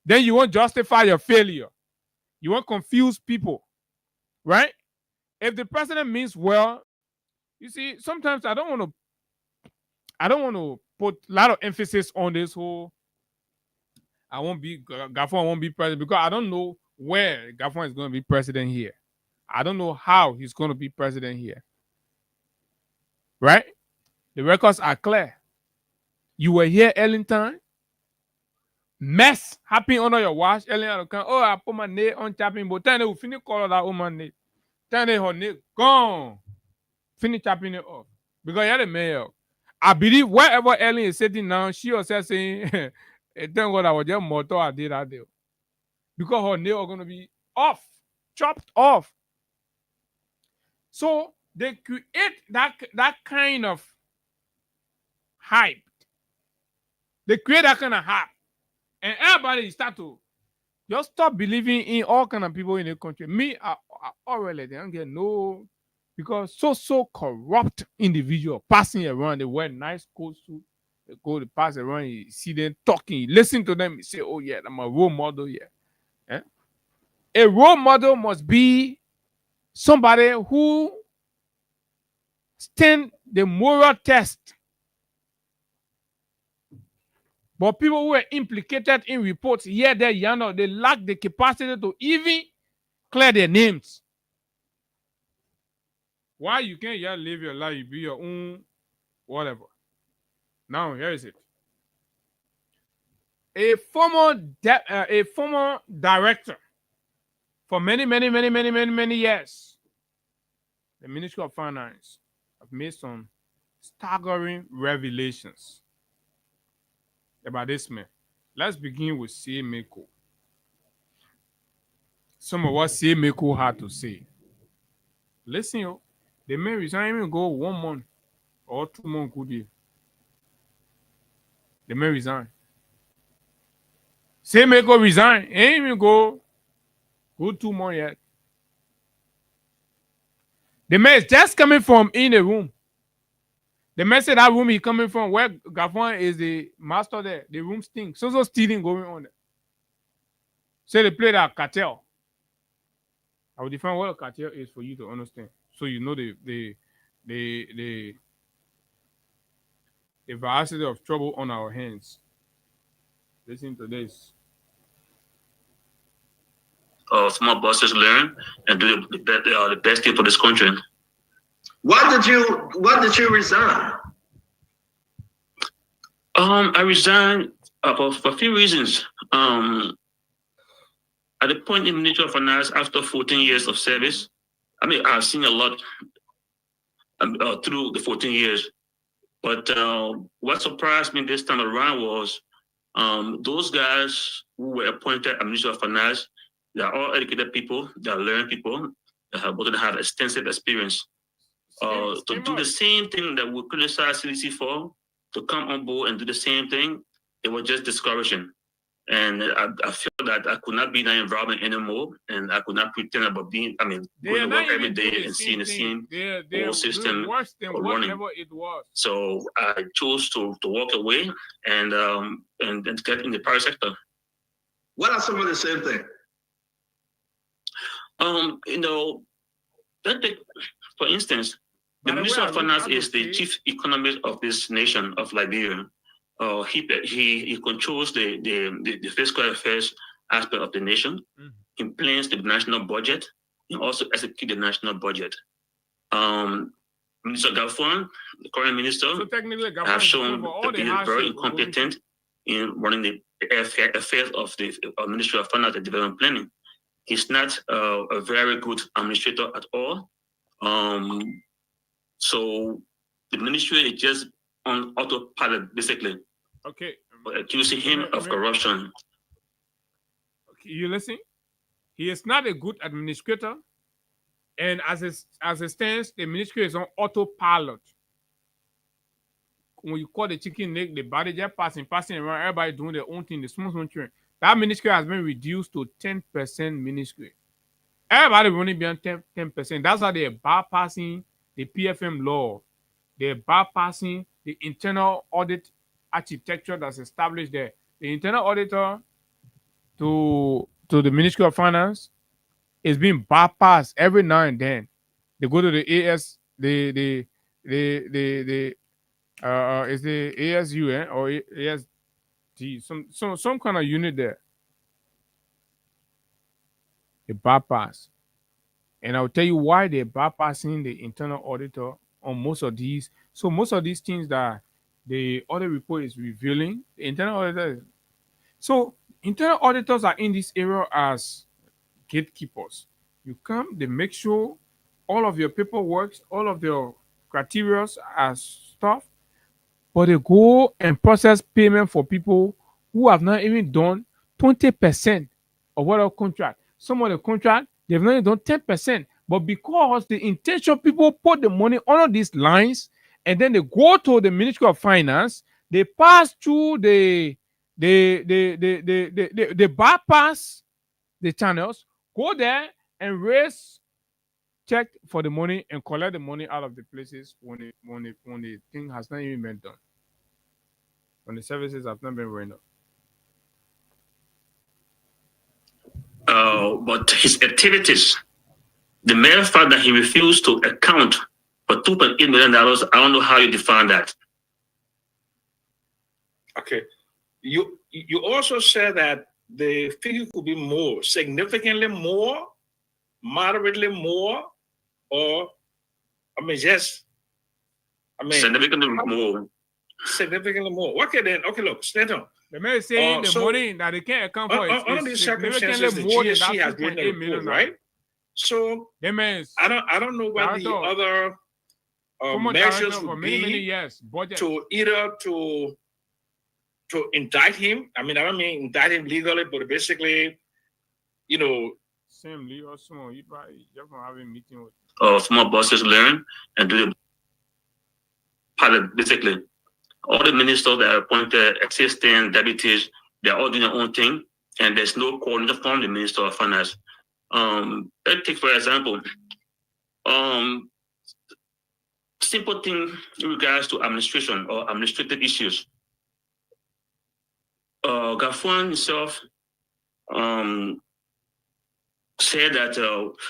Then you won't justify your failure. You won't confuse people, right? If the president means well, you see, sometimes I don't want to put a lot of emphasis on this whole Gafwan won't be president, because I don't know where Gafwan is going to be president here. I don't know how he's going to be president here. Right? The records are clear. You were here early time. Mess happened under your watch early on. Oh, I put my nail on chopping board. Then they will finish calling that woman name. Then they her nail gone. Finish chopping it off. Because you're the mayor. I believe wherever Ellen is sitting now, she was saying, thank God I was just motor I did that deal. Because her nail are going to be off, chopped off. So they create that kind of hype. They create that kind of hype. And everybody start to just stop believing in all kind of people in the country. Me, I already don't get no, because so corrupt individual passing around, they wear nice coat suit, they go to pass around, you see them talking, you listen to them, you say, oh yeah, I'm a role model here. Eh? A role model must be somebody who stand the moral test. But people who are implicated in reports here, there, they lack the capacity to even clear their names. Why you can't just live your life, you be your own whatever. Now, here is it. A former director for many years, the Ministry of Finance have made some staggering revelations about this man. Let's begin with C. Meko. Some of what C. Meko had to say. Listen, yo, the man resign even go 1 month or 2 months good year. The man resign. C. Meko resign, ain't even go 2 months yet. The man is just coming from in the room. The man said that room he coming from, where Gafwan is the master there, the room stinks. So stealing going on there. So they play that cartel. I will define what a cartel is for you to understand. So you know the variety of trouble on our hands. Listen to this. Small bosses learn and do the best thing for this country. Why did you resign? I resigned for a few reasons. At the point in the Ministry of Finance, after 14 years of service, I mean, I've seen a lot through the 14 years. But what surprised me this time around was those guys who were appointed at Ministry of Finance, they are all educated people, they are learned people, they have extensive experience. To do the same thing that we criticize CDC for, to come on board and do the same thing, it was just discouraging. And I feel that I could not be in that environment anymore, and I could not pretend about going to work every day and seeing the same whole system running. It was. So I chose to walk away and get in the private sector. What are some of the same things? For instance, the Minister of Finance is the chief economist of this nation of Liberia. He controls the fiscal affairs aspect of the nation. Mm-hmm. He plans the national budget. He also executes the national budget. Minister Gafwan, the current minister, have shown to be very incompetent in running the affairs of the Ministry of Finance and Development Planning. He's not a very good administrator at all. So the ministry is just on autopilot, basically. Okay. Accusing him of corruption. Okay, you listen? He is not a good administrator. And as it stands, the ministry is on autopilot. when you call the chicken neck, the body just passing around, everybody doing their own thing, the small train. That minuscule has been reduced to 10% minuscule. Everybody running beyond 10%. That's how they're bypassing the PFM law. They're bypassing the internal audit architecture that's established there. The internal auditor to the Ministry of Finance is being bypassed every now and then. They go to the AS, is the ASU or ASD, some kind of unit there. They bypass. And I'll tell you why they're bypassing the internal auditor on most of these. So most of these things that the audit report is revealing, the internal auditor. So internal auditors are in this area as gatekeepers. You come, they make sure all of your paperwork, all of your criteria are stuff, but they go and process payment for people who have not even done 20% of what our contract. Some of the contract, they've not even done 10%. But because the intention people put the money on these lines and then they go to the Ministry of Finance, they pass through they bypass the channels, go there and raise check for the money and collect the money out of the places when the thing has not even been done. When the services have not been rendered. But his activities, the mere fact that he refused to account for $2.8 million, I don't know how you define that. Okay. You also said that the figure could be more, significantly more, moderately more, or significantly more. Significantly more. Okay, then. Okay, look, Stanton. The man is saying the money that they can't account for under these circumstances, the GSC has written a report, right? So I don't know what the other measures would be many years, to either to indict him. I mean, I don't mean indict him legally, but basically, same legal small. You probably just have a meeting with small bosses learn and do the pilot. Basically, all the ministers that are appointed, assistant, deputies, they're all doing their own thing, and there's no coordinator from the Minister of Finance. Let's take, for example, simple thing in regards to administration or administrative issues. Gafuan himself said that,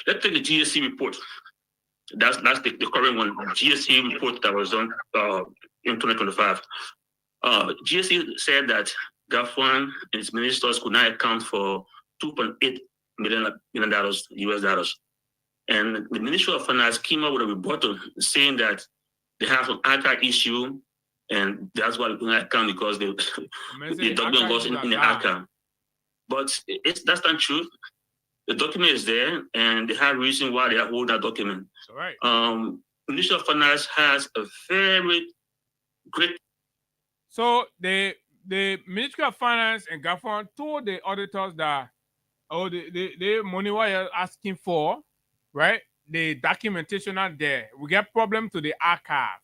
let's take the GSC report. That's the current one, GSC report that was done in 2025. GSC said that Gafuan and his ministers could not account for $2.8 million US dollars. And the Ministry of Finance came up with a rebuttal saying that they have an archive issue, and that's why they could not account because the document was in the archive. But that's not true. The document is there, and they have reason why they are holding that document. All right. Ministry of Finance has a very great. So the Ministry of Finance and Gafuan told the auditors that the money what you're asking for, right? The documentation not there. We get problem to the archive.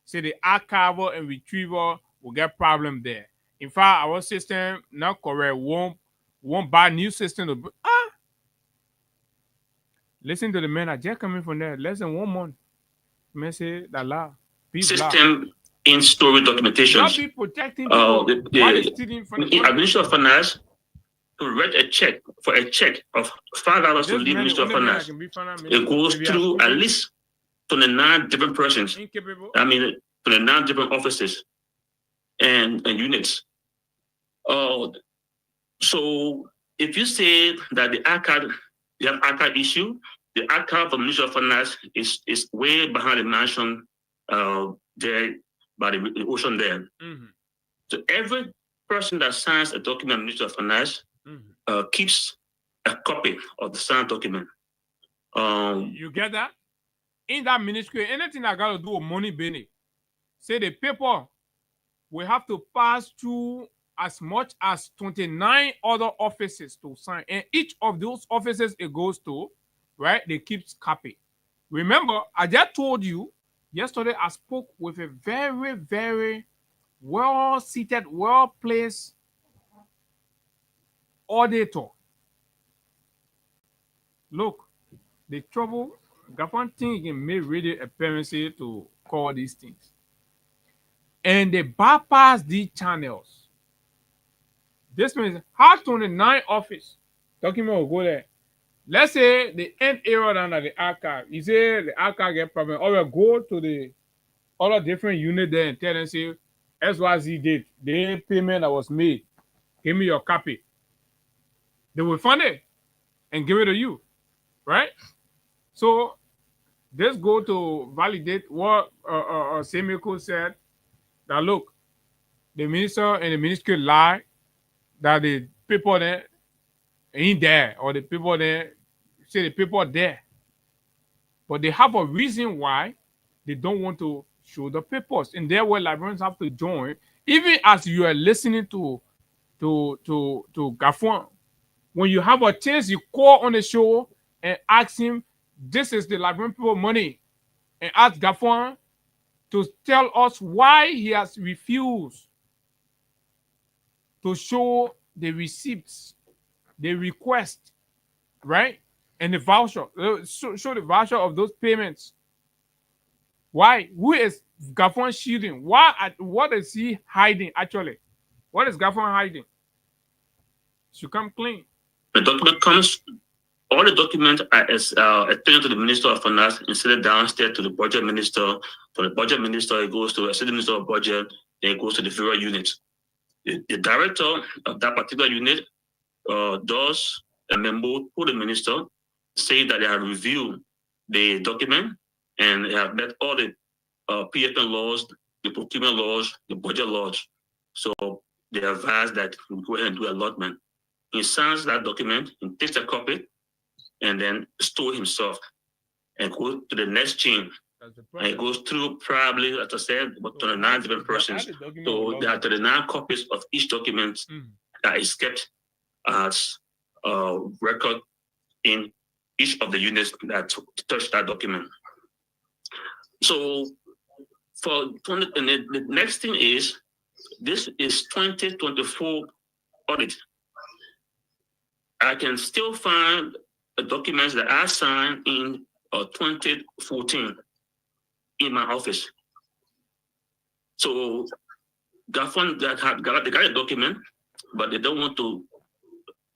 So the archival and retrieval will get problem there. In fact, our system not correct. Won't buy new system to listen to the men that just coming from there less than 1 month. Man say that law. System in story documentation. Not be protecting people. The Ministry of Finance to write a check for a check of $5 to leave Ministry of Finance. It goes through at least 29 different persons. I mean, 29 different offices and units. So if you say that the archive, you have archive issue, the archive for Ministry of Finance is way behind the mansion there by the ocean there. Mm-hmm. So every person that signs a document in Ministry of Finance keeps a copy of the signed document. You get that? In that ministry, anything that got to do with money business, say the paper will have to pass through as much as 29 other offices to sign. And each of those offices it goes to, right, they keep copy. Remember, I just told you Yesterday, I spoke with a very, very well-seated, well-placed auditor. Look, the trouble, government thing can make radio appearances to call these things. And they bypass these channels. This means how 29 office document will go there. Let's say the end error under the archive. You say the archive get problem, or we go to the other different unit there and tell them say XYZ date, the payment that was made. Give me your copy. They will fund it and give it to you, right? So this go to validate what Semiko said, that look, the minister and the ministry lie, that the people there ain't there, or the people there say the people are there. But they have a reason why they don't want to show the papers. And there where librarians have to join, even as you are listening to Gafon, when you have a chance, you call on the show and ask him, this is the librarian people money, and ask Gafon to tell us why he has refused to show the receipts, the request, right? And the voucher, show the voucher of those payments. Why? Who is Gafon shielding? What is he hiding actually? What is Gafon hiding? Should come clean. The document comes, all the documents are attended to the Minister of Finance and sent downstairs to the Budget Minister. From the Budget Minister, it goes to the Assistant Minister of Budget, then it goes to the various units. The director of that particular unit does a memo to the minister, say that they have reviewed the document and they have met all the PFN laws, the procurement laws, the budget laws. So they advise that we go ahead and do allotment. He signs that document, he takes a copy, and then store himself and go to the next chain. And it goes through probably, as I said, about 29 different persons. So there are 39 copies of each document that is kept as a record in each of the units that touch that document. So the next thing is, this is 2024 audit. I can still find documents that I signed in 2014 in my office. So Gafon that they got a document, but they don't want to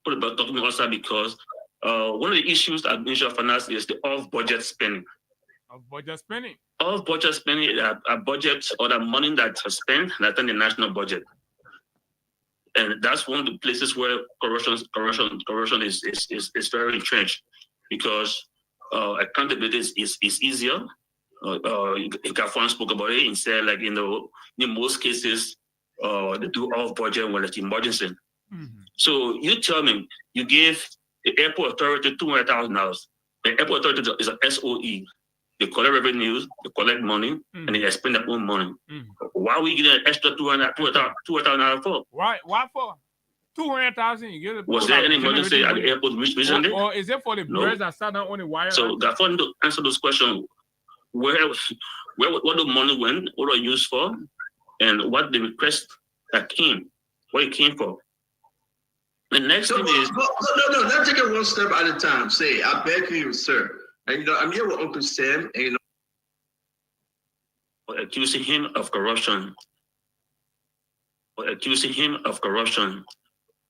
put a document outside because one of the issues at Ministry of Finance is the off-budget spending. Off-budget spending? Off-budget spending, a budget or the money that's spent that's in the national budget. And that's one of the places where corruption is very entrenched, because accountability is easier. Gafon spoke about it and said, like, in most cases, they do off budget when it's emergency. So you tell me, you give the airport authority $200,000. The airport authority is an SOE. They collect revenues, they collect money, and they spend their own money. Why are we getting an extra $200,000 for? Why for? 200,000. You get it. Was there any emergency at the airport recently? Or is it for the birds that sat down on the wire? So Gafon to answer those questions. What the money went, what it used for, and what the request that came, what it came for. The next thing is no. Let's take it one step at a time. Say, I beg you, sir. And I'm here with Uncle Sam, and accusing him of corruption.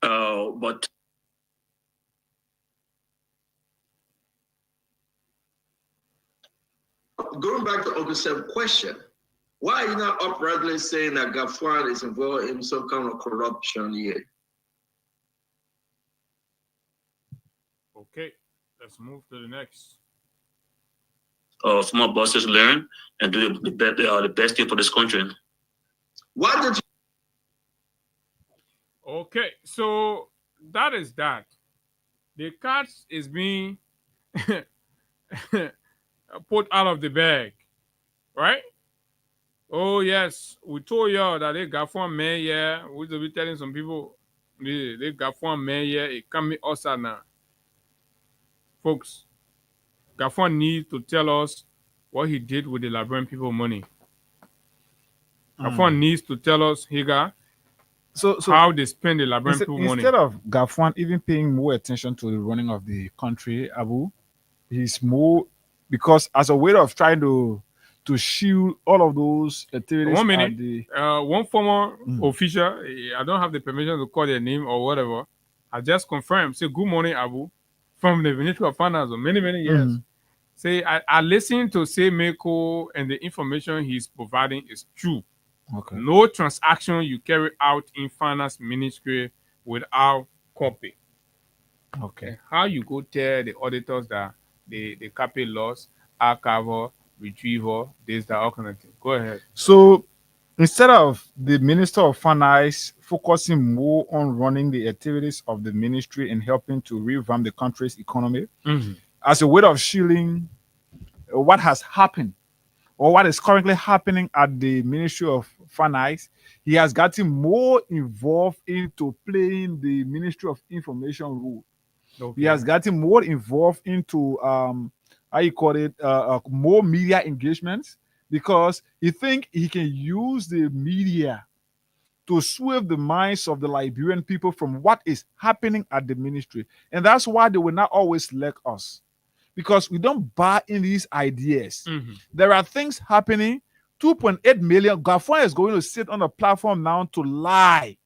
But going back to Uncle Sam's question, why are you not uprightly saying that Gafon is involved in some kind of corruption here? Okay, let's move to the next. Small bosses learn and do the best thing for this country. Why did you? Okay, so that is that. The cat is being put out of the bag, right? Oh yes, we told y'all that they got one man here. We will be telling some people they got one man here. It coming outside now, folks. Gafon needs to tell us what he did with the Liberian people money. Gafwan needs to tell us, Higa, So how they spend the Liberian people money. instead of Gafwan even paying more attention to the running of the country, Abu, he's more, because as a way of trying to shield all of those activities. 1 minute. One former official, I don't have the permission to call their name or whatever, I just confirmed, say, good morning, Abu, from the Ministry of Finance of many, many years. Say, I listened to say Meko, and the information he's providing is true. Okay. No transaction you carry out in finance ministry without copy. Okay. And how you go tell the auditors that the copy loss, archival, retrieval, this, that, all kind of thing. Go ahead. So instead of the Minister of Finance focusing more on running the activities of the ministry and helping to revamp the country's economy, as a way of shielding what has happened or what is currently happening at the Ministry of Finance, he has gotten more involved into playing the Ministry of Information role. Okay. He has gotten more involved into more media engagements, because he think he can use the media to swerve the minds of the Liberian people from what is happening at the ministry. And that's why they will not always select us, because we don't buy in these ideas. There are things happening. 2.8 million. Gafwan is going to sit on the platform now to lie,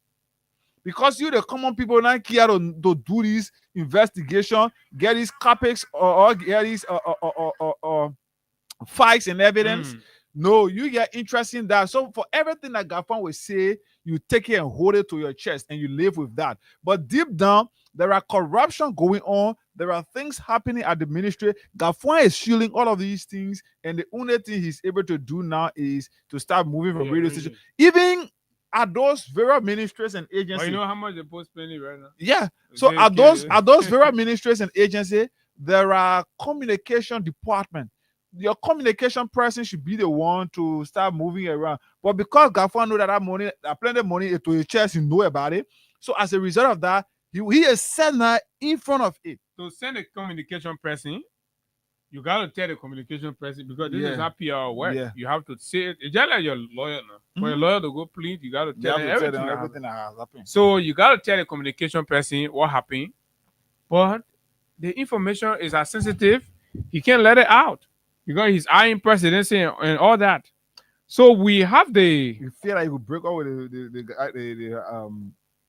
because you, the common people, not care to do this investigation, get these topics or get these facts and evidence. No, you get interested in that. So for everything that Gafwan will say, you take it and hold it to your chest and you live with that. But deep down, there are corruption going on. There are things happening at the ministry. Gafwan is shielding all of these things, and the only thing he's able to do now is to start moving from radio station. Even at those very ministries and agencies. But you know how much they post spending right now? Yeah. So at those very ministries and agencies, there are communication department. Your communication person should be the one to start moving around. But because Gafwan know that money, plenty of money to his chest, you know about it. So as a result of that, he is sending in front of it. To send a communication person, you gotta tell the communication person, because this is how PR work. Yeah. You have to say it. It's just like your lawyer now. For a lawyer to go plead, you gotta tell them everything that has happened. So you gotta tell the communication person what happened, but the information is as sensitive, he can't let it out because he's eyeing presidency and all that. So we have the. You feel like you could break out with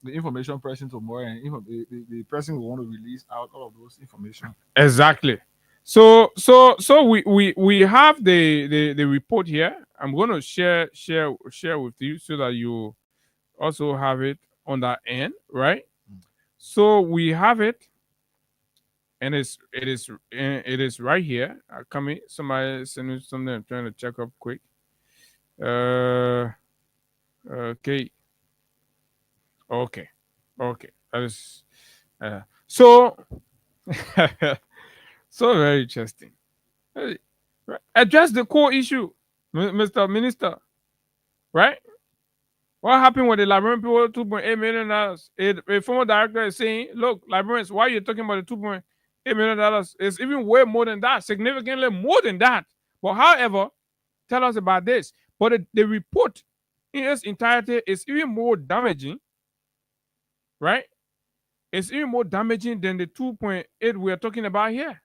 the information person tomorrow, and the person will want to release out all of those information. Exactly. So we have the report here. I'm going to share with you so that you also have it on that end, right? So we have it, and it is right here. Coming, somebody send me something. I'm trying to check up quick. Okay. That is so. So very interesting. Address the core issue, Mr. Minister. Right? What happened with the Liberian people? $2.8 million. A former director is saying, "Look, Liberians, why are you talking about the $2.8 million? It's even way more than that, significantly more than that." But however, tell us about this. But the report in its entirety is even more damaging, right? It's even more damaging than the 2.8 we are talking about here.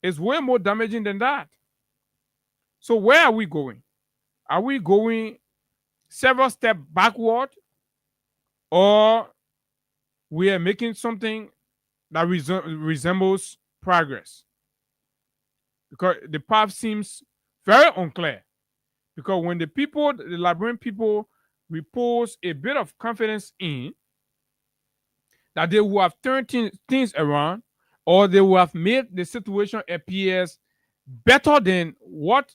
It's way more damaging than that. So where are we going? Are we going several steps backward, or we are making something that resembles progress? Because the path seems very unclear. Because when the Liberian people repose a bit of confidence in that they will have turned things around, or they will have made the situation appears better than what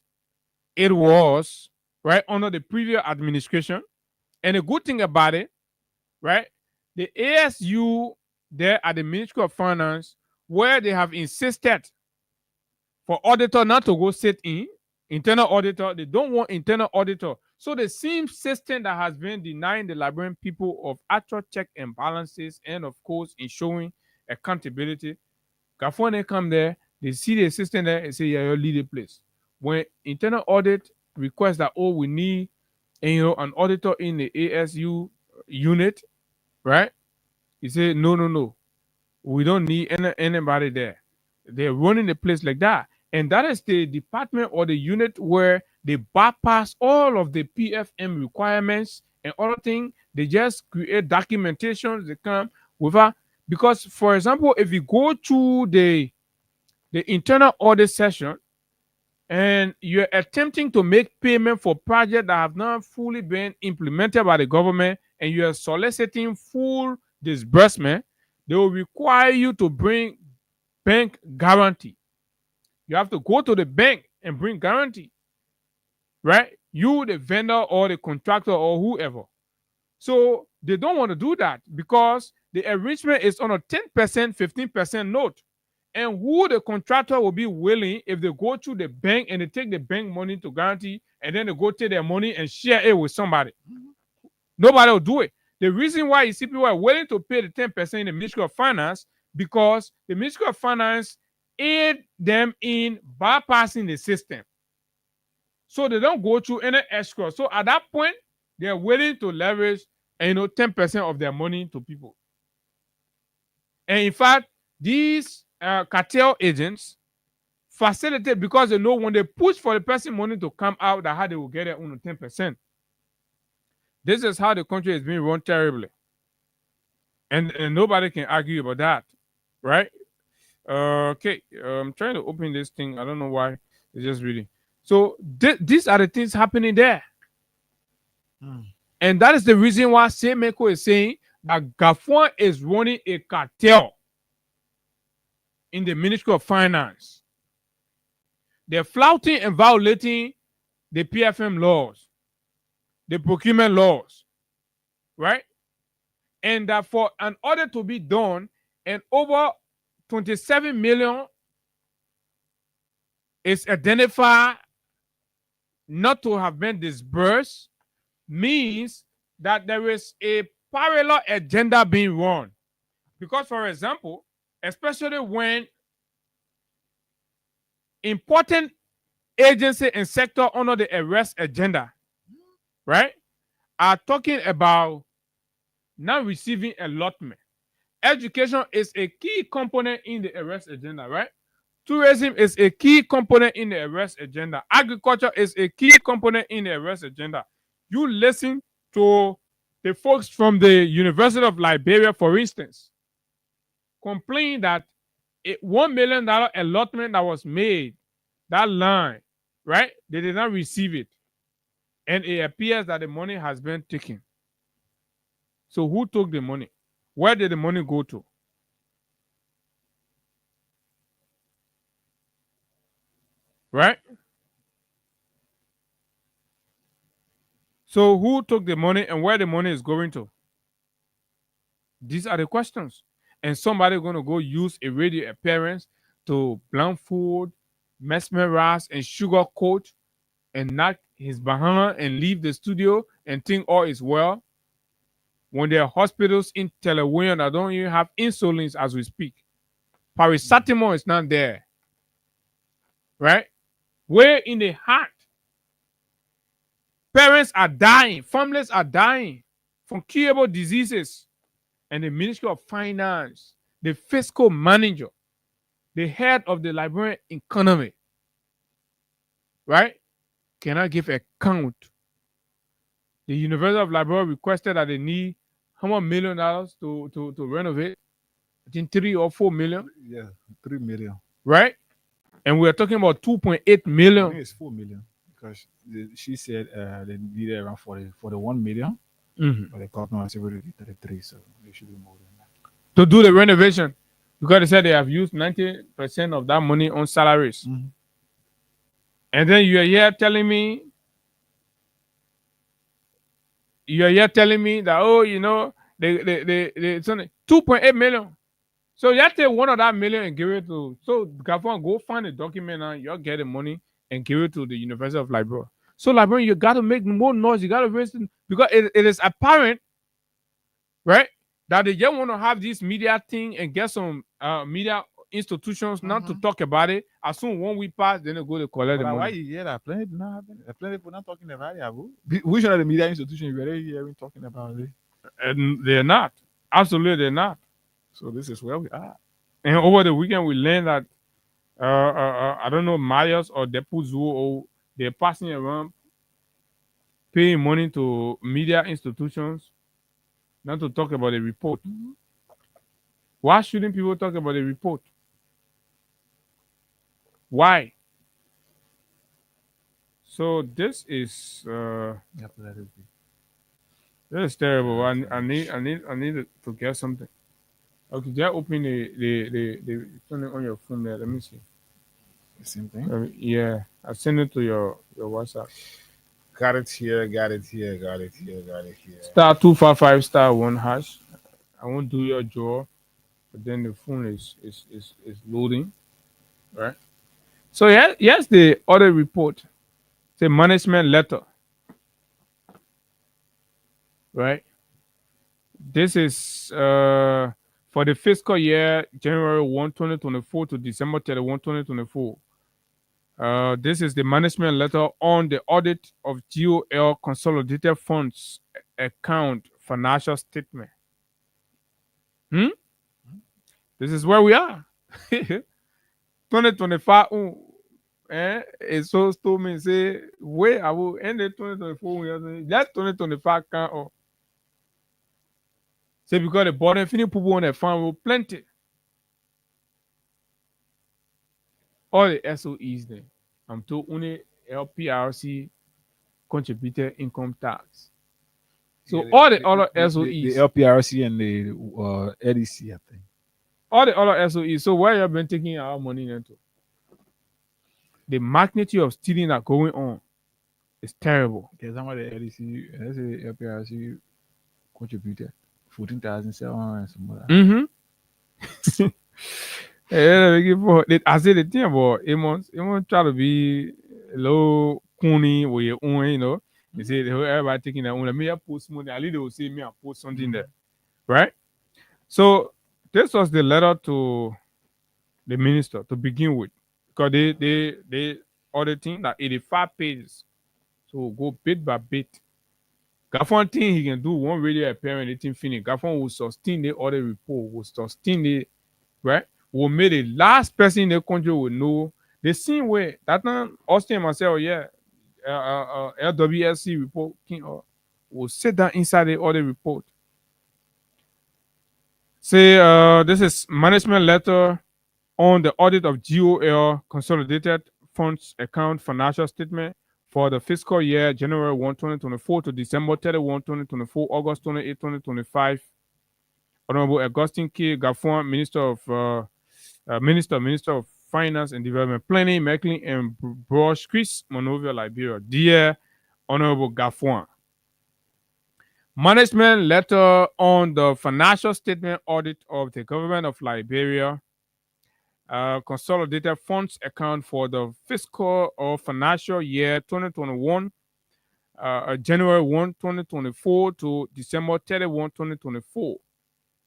it was, right, under the previous administration. And the good thing about it, right, the ASU there at the Ministry of Finance, where they have insisted for auditor not to go sit in, internal auditor, they don't want internal auditor. So the same system that has been denying the Liberian people of actual check and balances, and of course ensuring accountability, Gafwan, they come there, they see the system there and say, "Yeah, you lead the place." when internal audit requests that, oh, we need, an auditor in the ASU unit, right? He said, no, we don't need anybody there. They're running the place like that. And that is the department or the unit where they bypass all of the PFM requirements and other things. They just create documentation. They come without, because, for example, if you go to the internal audit session and you're attempting to make payment for projects that have not fully been implemented by the government and you're soliciting full disbursement, they will require you to bring bank guarantee. You have to go to the bank and bring guarantee, right? You, the vendor or the contractor or whoever. So they don't want to do that because the arrangement is on a 10%, 15% note. And who the contractor will be willing, if they go to the bank and they take the bank money to guarantee and then they go take their money and share it with somebody? Nobody will do it. The reason why you see people are willing to pay the 10% in the Ministry of Finance, because the Ministry of Finance aid them in bypassing the system. So they don't go through any escrow. So at that point, they're willing to leverage 10% of their money to people. And in fact, these cartel agents facilitate, because they know when they push for the person money to come out, that how they will get their own 10%. This is how the country is being run terribly. And nobody can argue about that, right? Okay, I'm trying to open this thing. I don't know why. It's just reading. So these are the things happening there. And that is the reason why Semeko is saying that Gafwan is running a cartel in the Ministry of Finance. They're flouting and violating the PFM laws, the procurement laws, right? And that for an audit to be done and over 27 million is identified not to have been disbursed, means that there is a parallel agenda being run. Because, for example, especially when important agency and sector under the arrest agenda, right, are talking about not receiving allotment. Education is a key component in the arrest agenda, right? Tourism is a key component in the arrest agenda. Agriculture is a key component in the arrest agenda. You listen to the folks from the University of Liberia, for instance, complain that a $1 million allotment that was made, that line, right? They did not receive it. And it appears that the money has been taken. So who took the money? Where did the money go to? Right? So who took the money and where the money is going to? These are the questions. And somebody going to go use a radio appearance to blindfold, mesmerize, and sugarcoat and knock his bahana and leave the studio and think all is well, when there are hospitals in Telewian that don't even have insulins as we speak. Paracetamol is not there. Right? Where in the heart, parents are dying, families are dying from curable diseases, and the Ministry of Finance, the fiscal manager, the head of the Liberian economy, right, cannot give account. The University of Liberia requested that they need how much $1 million to renovate? I think 3 or 4 million. Yeah, 3 million. Right? And we're talking about 2.8 million. I think it's 4 million because she said they needed around 41 million. But the government was able to do 33, so they should do more than that. To do the renovation, because they said they have used 90% of that money on salaries. And then you're here telling me that, oh, they 2.8 million. So you have to take one of that million and give it to. So Gafon, go find a document and you'll get the money and give it to the University of Liberia. So Liberia, you got to make more noise. You got to raise it, because it is apparent, right, that they just want to have this media thing and get some media institutions not to talk about it. As soon one week pass, then they go to collect the But why money. you hear that? Plenty not happening. Plenty people not talking about it, Abu. Which one of the media institutions you already hearing talking about it? And they're not. Absolutely, they're not. So this is where we are. And over the weekend, we learned that I don't know, Mayors or Depuzu, or they're passing around paying money to media institutions not to talk about the report. Why shouldn't people talk about the report? Why? So this is this is terrible. I need to get something. Okay, just open the turn it on your phone there. Let me see. The same thing. Yeah, I send it to your WhatsApp. Got it here. Got it here. Star 255 star 1 hash. I won't do your draw, but then the phone is loading, right? So yes, the audit report. It's a management letter, right? This is for the fiscal year January 1, 2024 to December 31, 2024. This is the management letter on the audit of GOL consolidated funds account financial statement. This is where we are. 2025. It's so to me say where I will end the 2024. That 2025 can say because the bottom finish people on the farm will plenty. All the SOEs then. I'm told only LPRC contributed income tax. So all the other SOEs, the LPRC and the LEC, I think. All the other SOEs. So where you have been taking our money into? The magnitude of stealing that going on is terrible. There's some of the LEC, let's say LPRC contributed 14,700 some of that. I said the thing about it try to be a little corny with your own, you know. They say everybody taking their own. Let me post money. At least they will say me I post something there, right? So this was the letter to the minister to begin with, because they auditing that 85 pages. So go bit by bit. Gafon thing he can do one radio appearance, anything finish. Gafon will sustain the audit report, will sustain the right. Will make the last person in the country will know the same way that time Austin myself, LWSC report will sit down inside the audit report. Say this is management letter on the audit of GOL consolidated funds account financial statement for the fiscal year January 1, 2024 to December 31, 2024, August 28, 2025. Honorable Augustine K. Gafon, Minister of Finance and Development Planning, Mecklin and Brush, Chris, Monrovia, Liberia. Dear Honorable Gafon, management letter on the financial statement audit of the government of Liberia, consolidated funds account for the fiscal or financial year 2021, January 1, 2024 to December 31, 2024.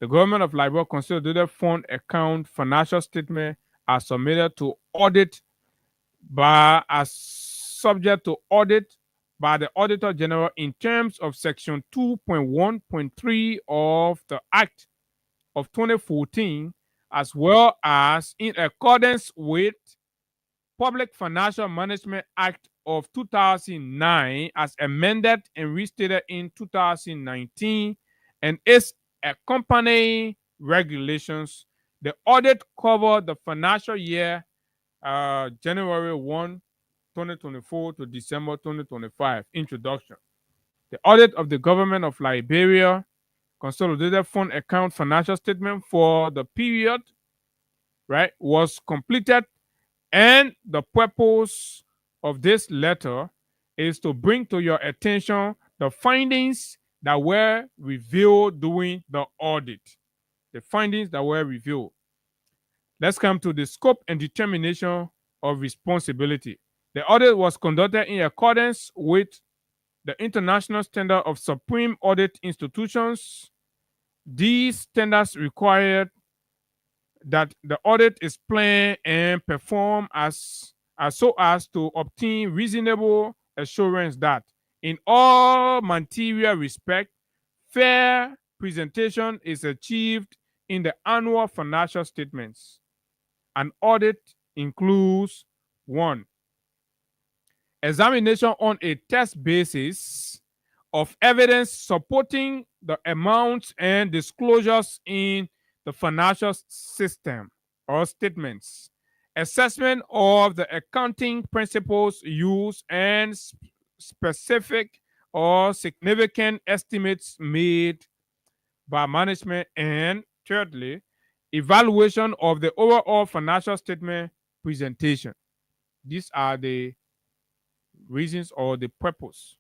The government of Liberia consolidated fund account financial statement are submitted to audit subject to audit by the Auditor General in terms of Section 2.1.3 of the Act of 2014, as well as in accordance with Public Financial Management Act of 2009 as amended and restated in 2019 and its accompanying regulations. The audit covered the financial year January 1, 2024 to December 2025. Introduction. The audit of the government of Liberia consolidated fund account financial statement for the period, right, was completed, and the purpose of this letter is to bring to your attention the findings that were revealed during the audit. The findings that were revealed. Let's come to the scope and determination of responsibility. The audit was conducted in accordance with the International Standard of Supreme Audit Institutions. These standards required that the audit is planned and performed as so as to obtain reasonable assurance that in all material respect, fair presentation is achieved in the annual financial statements. An audit includes: one, examination on a test basis of evidence supporting the amounts and disclosures in the financial system or statements, assessment of the accounting principles used, and specific or significant estimates made by management, and thirdly, evaluation of the overall financial statement presentation. These are the reasons or the purpose.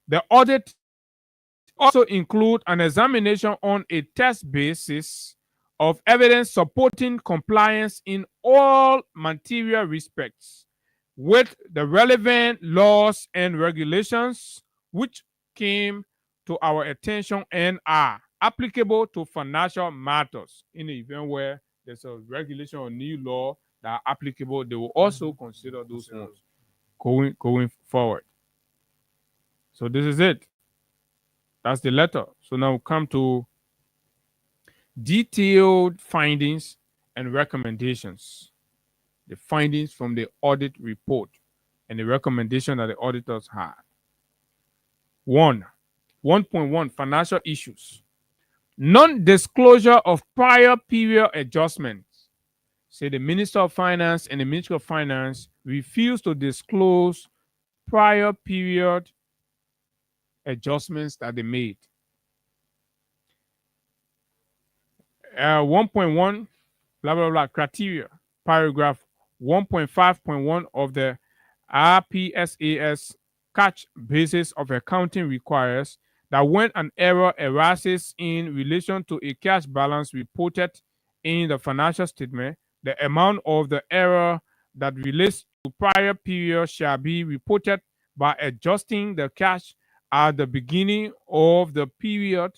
The audit also include an examination on a test basis of evidence supporting compliance in all material respects with the relevant laws and regulations which came to our attention and are applicable to financial matters. In the event where there's a regulation or new law that are applicable, they will also consider those ones going forward. So this is it. That's the letter. So now we come to detailed findings and recommendations. The findings from the audit report and the recommendation that the auditors had. 1.1 financial issues. Non-disclosure of prior period adjustments. Say the Minister of Finance and the Ministry of Finance refused to disclose prior period adjustments that they made. 1.1 blah blah blah criteria, paragraph 1.5.1 of the RPSAS catch basis of accounting requires that when an error arises in relation to a cash balance reported in the financial statement, the amount of the error that relates to prior period shall be reported by adjusting the cash at the beginning of the period.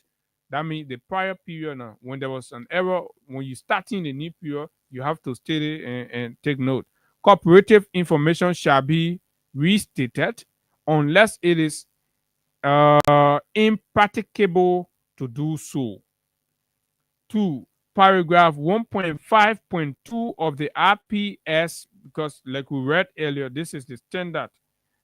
That means the prior period now, when there was an error, when you starting the new period, you have to state it and take note. Cooperative information shall be restated unless it is impracticable to do so. 2. Paragraph 1.5.2 of the RPS, because like we read earlier, this is the standard,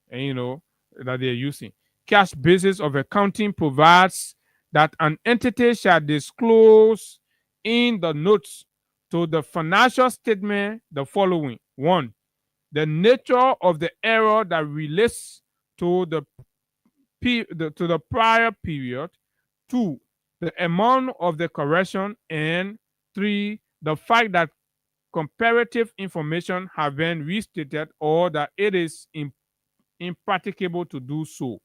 and that they're using. Cash basis of accounting provides that an entity shall disclose in the notes to the financial statement the following: 1. The nature of the error that relates to the prior period. 2. The amount of the correction. And 3. The fact that comparative information have been restated or that it is impracticable to do so.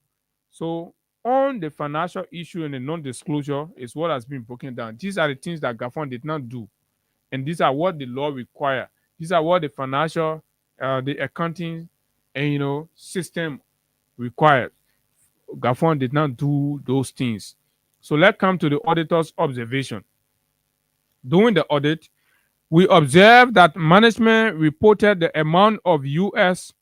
So on the financial issue and the non-disclosure is what has been broken down. These are the things that GAFON did not do. And these are what the law requires. These are what the financial, the accounting, system requires. GAFON did not do those things. So let's come to the auditor's observation. During the audit, we observed that management reported the amount of US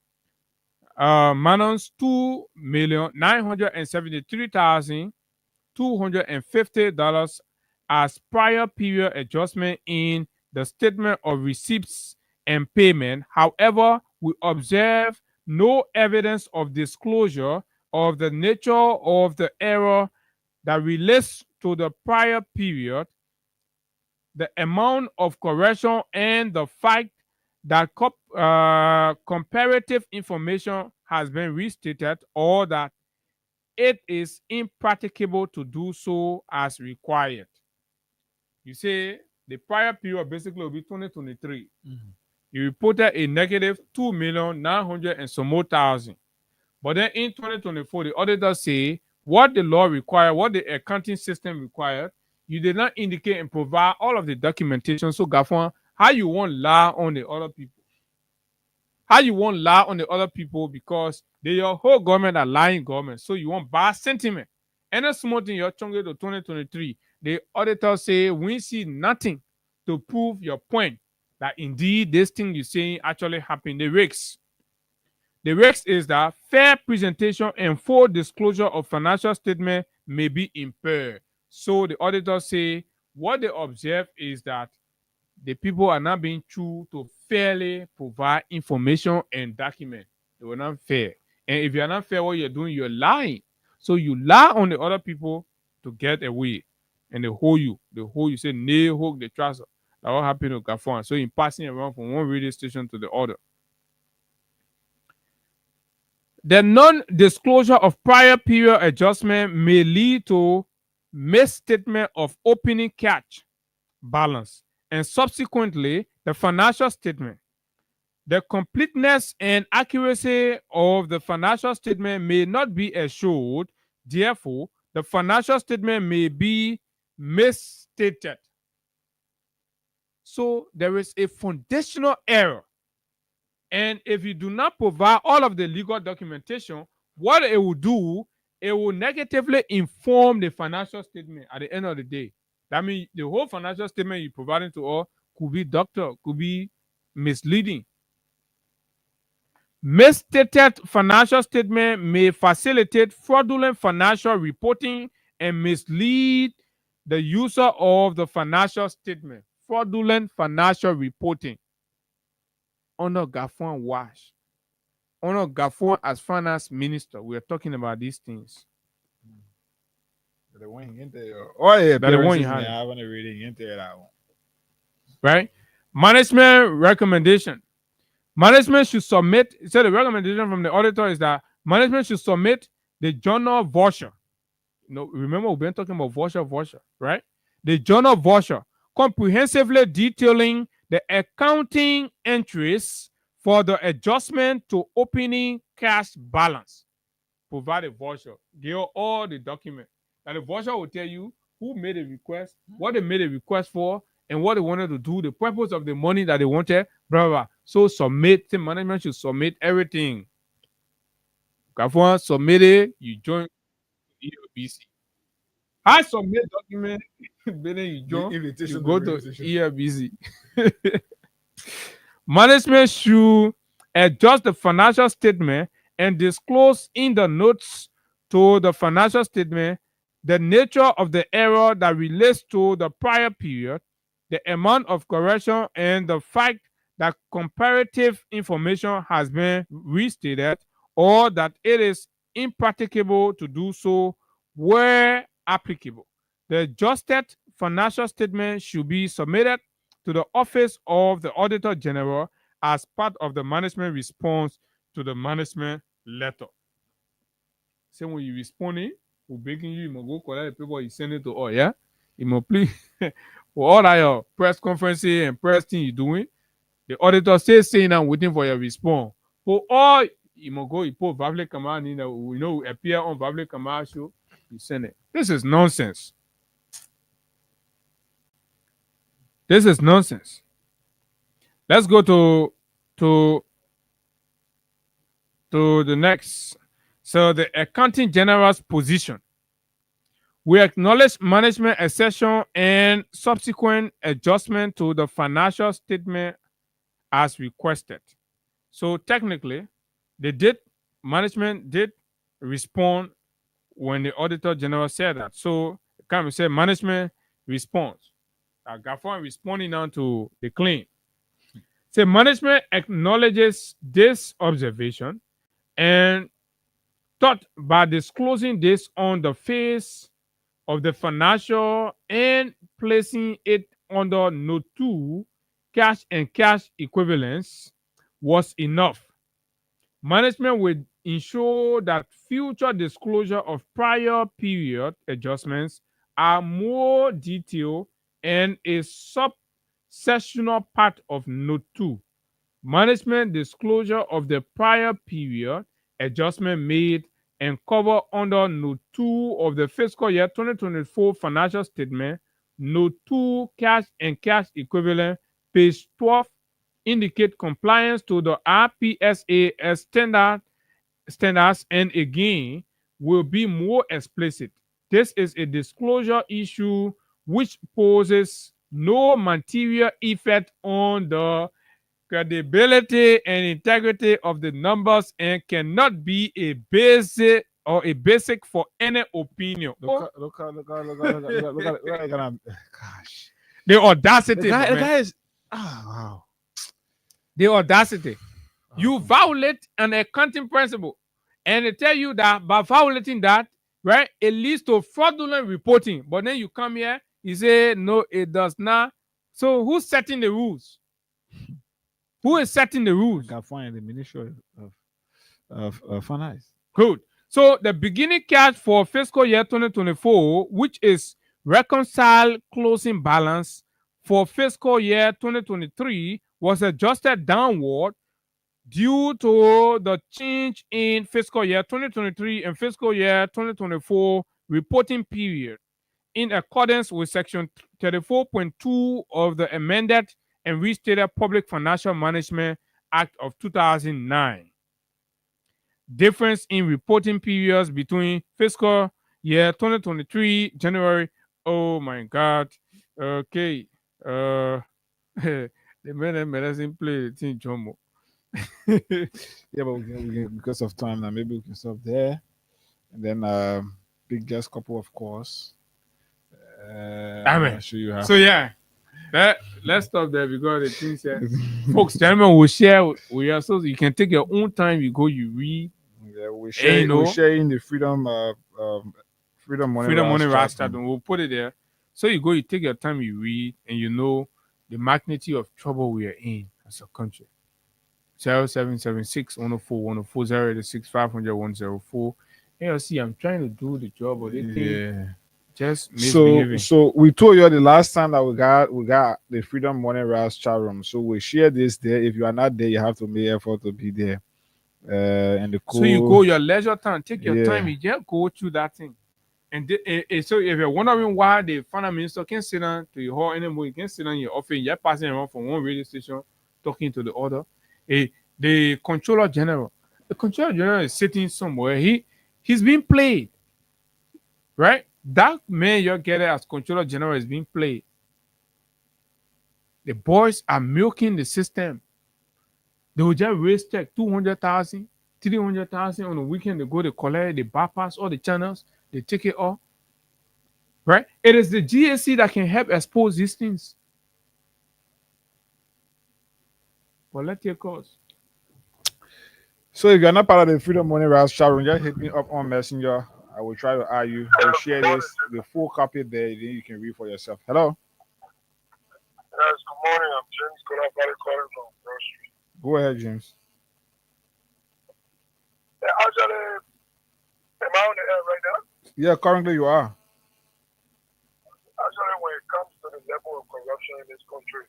minus $2,973,250 as prior period adjustment in the statement of receipts and payment. However, we observe no evidence of disclosure of the nature of the error that relates to the prior period, the amount of correction, and the fact that comparative information has been restated or that it is impracticable to do so as required. You say the prior period basically will be 2023. You reported a negative 2,900,000 and some more thousand. But then in 2024, the auditors say what the law required, what the accounting system required, you did not indicate and provide all of the documentation. So, GAFON, how you want lie on the other people? How you want lie on the other people because they your whole government are lying government. So you want bad sentiment. Any small thing you're chunking to 2023, the auditor say we see nothing to prove your point that indeed this thing you're saying actually happened. The risks. The risk is that fair presentation and full disclosure of financial statement may be impaired. So the auditor say what they observe is that the people are not being true to fairly provide information and document. They were not fair. And if you're not fair, what you're doing, you're lying. So you lie on the other people to get away. And they hold you. They hold you. Say, nail hook the trouser. That what happened to Gafon. So in passing around from one radio station to the other. The non-disclosure of prior period adjustment may lead to misstatement of opening cash balance and subsequently the financial statement. The completeness and accuracy of the financial statement may not be assured. Therefore, the financial statement may be misstated. So there is a foundational error. And if you do not provide all of the legal documentation, what it will do, it will negatively inform the financial statement at the end of the day. That means the whole financial statement you're providing to all could be doctor, could be misleading. Misstated financial statement may facilitate fraudulent financial reporting and mislead the user of the financial statement. Fraudulent financial reporting. Honor Gafon Wash. Honor Gafon as finance minister. We are talking about these things. The one into oh yeah, That the one you I had. want to read into that one. Right? Management recommendation. Management should submit. So the recommendation from the auditor is that management should submit the journal voucher. Remember we've been talking about voucher, right? The journal voucher comprehensively detailing the accounting entries for the adjustment to opening cash balance. Provide a voucher. Give all the documents. And the voucher will tell you who made a request, what they made a request for, and what they wanted to do, the purpose of the money that they wanted, blah, blah, blah. So submit, the management should submit everything. Kafua submit it, you join ELBC. I submit document, then you join, you go to ELBC. Management should adjust the financial statement and disclose in the notes to the financial statement the nature of the error that relates to the prior period, the amount of correction, and the fact that comparative information has been restated or that it is impracticable to do so where applicable. The adjusted financial statement should be submitted to the Office of the Auditor General as part of the management response to the management letter. So when you respond, we're begging you, you must go collect the paper you send it to us, yeah? You must please, for all that your press conferences and press thing you're doing, the auditor says saying I'm waiting for your response. For all, you must go, you put Vavle Kamal, we know appear on Vavle Kamal show, you send it. This is nonsense. This is nonsense. Let's go to the next. So the accounting general's position. We acknowledge management accession and subsequent adjustment to the financial statement as requested. So technically, management did respond when the auditor general said that. So can we say management response? Gafon responding now to the claim. Say management acknowledges this observation and thought by disclosing this on the face of the financial and placing it under note 2, cash and cash equivalents, was enough. Management will ensure that future disclosure of prior period adjustments are more detailed and a subsessional part of note 2. Management disclosure of the prior period adjustment made and covered under Note 2 of the fiscal year 2024 financial statement, Note 2 cash and cash equivalent, page 12, indicate compliance to the RPSA standards and again will be more explicit. This is a disclosure issue which poses no material effect on the credibility and integrity of the numbers and cannot be a basic for any opinion. Look at gosh. The audacity, The man. guy is wow. The audacity. You violate an accounting principle, and they tell you that by violating that, right, it leads to fraudulent reporting. But then you come here, you say no, it does not. So who's setting the rules? Who is setting the rules? Got find the Ministry of Finance. Good. So the beginning cash for fiscal year 2024, which is reconciled closing balance for fiscal year 2023, was adjusted downward due to the change in fiscal year 2023 and fiscal year 2024 reporting period in accordance with section 34.2 of the amended and restated Public Financial Management Act of 2009. Difference in reporting periods between fiscal year 2023 January. Oh my God. Okay. The medicine play the thing, Jomo. Yeah, but we can, because of time now, maybe we can stop there, and then big just couple of course. Amen. Show you how. So yeah, let's stop there because the thing said, folks, gentlemen, will share with you, so you can take your own time. You go, you read. Yeah, we're sharing the Freedom Money Rise chat room. We'll put it there. So you go, you take your time, you read, and you know the magnitude of trouble we are in as a country. 0776 104 104 086 500 104. ALC, I'm trying to do the job, but they think just misbehaving. So we told you the last time that we got the Freedom Money Rise chat room. So we share this there. If you are not there, you have to make effort to be there. And the code, so you go your leisure time, take your time, you just go through that thing. And so if you're wondering why the finance minister can't sit down to your hall anymore, you can sit down in your office, you're passing around from one radio station talking to the other. The controller general is sitting somewhere. He's being played, right? That man you're getting as controller general is being played. The boys are milking the system. They will just raise check 200,000, 300,000 on the weekend. They go to collect, they bypass all the channels, they take it off, right? It is the GSC that can help expose these things. But let's take calls. So if you're not part of the Freedom Money Rise chat room, just hit me up on Messenger. I will try to add you. We'll share this, the full copy there, then you can read for yourself. Hello? Yes, good morning. I'm James calling from Grove Street. Go ahead, James. Yeah, actually, am I on the air right now? Yeah, currently you are. Actually, when it comes to the level of corruption in this country,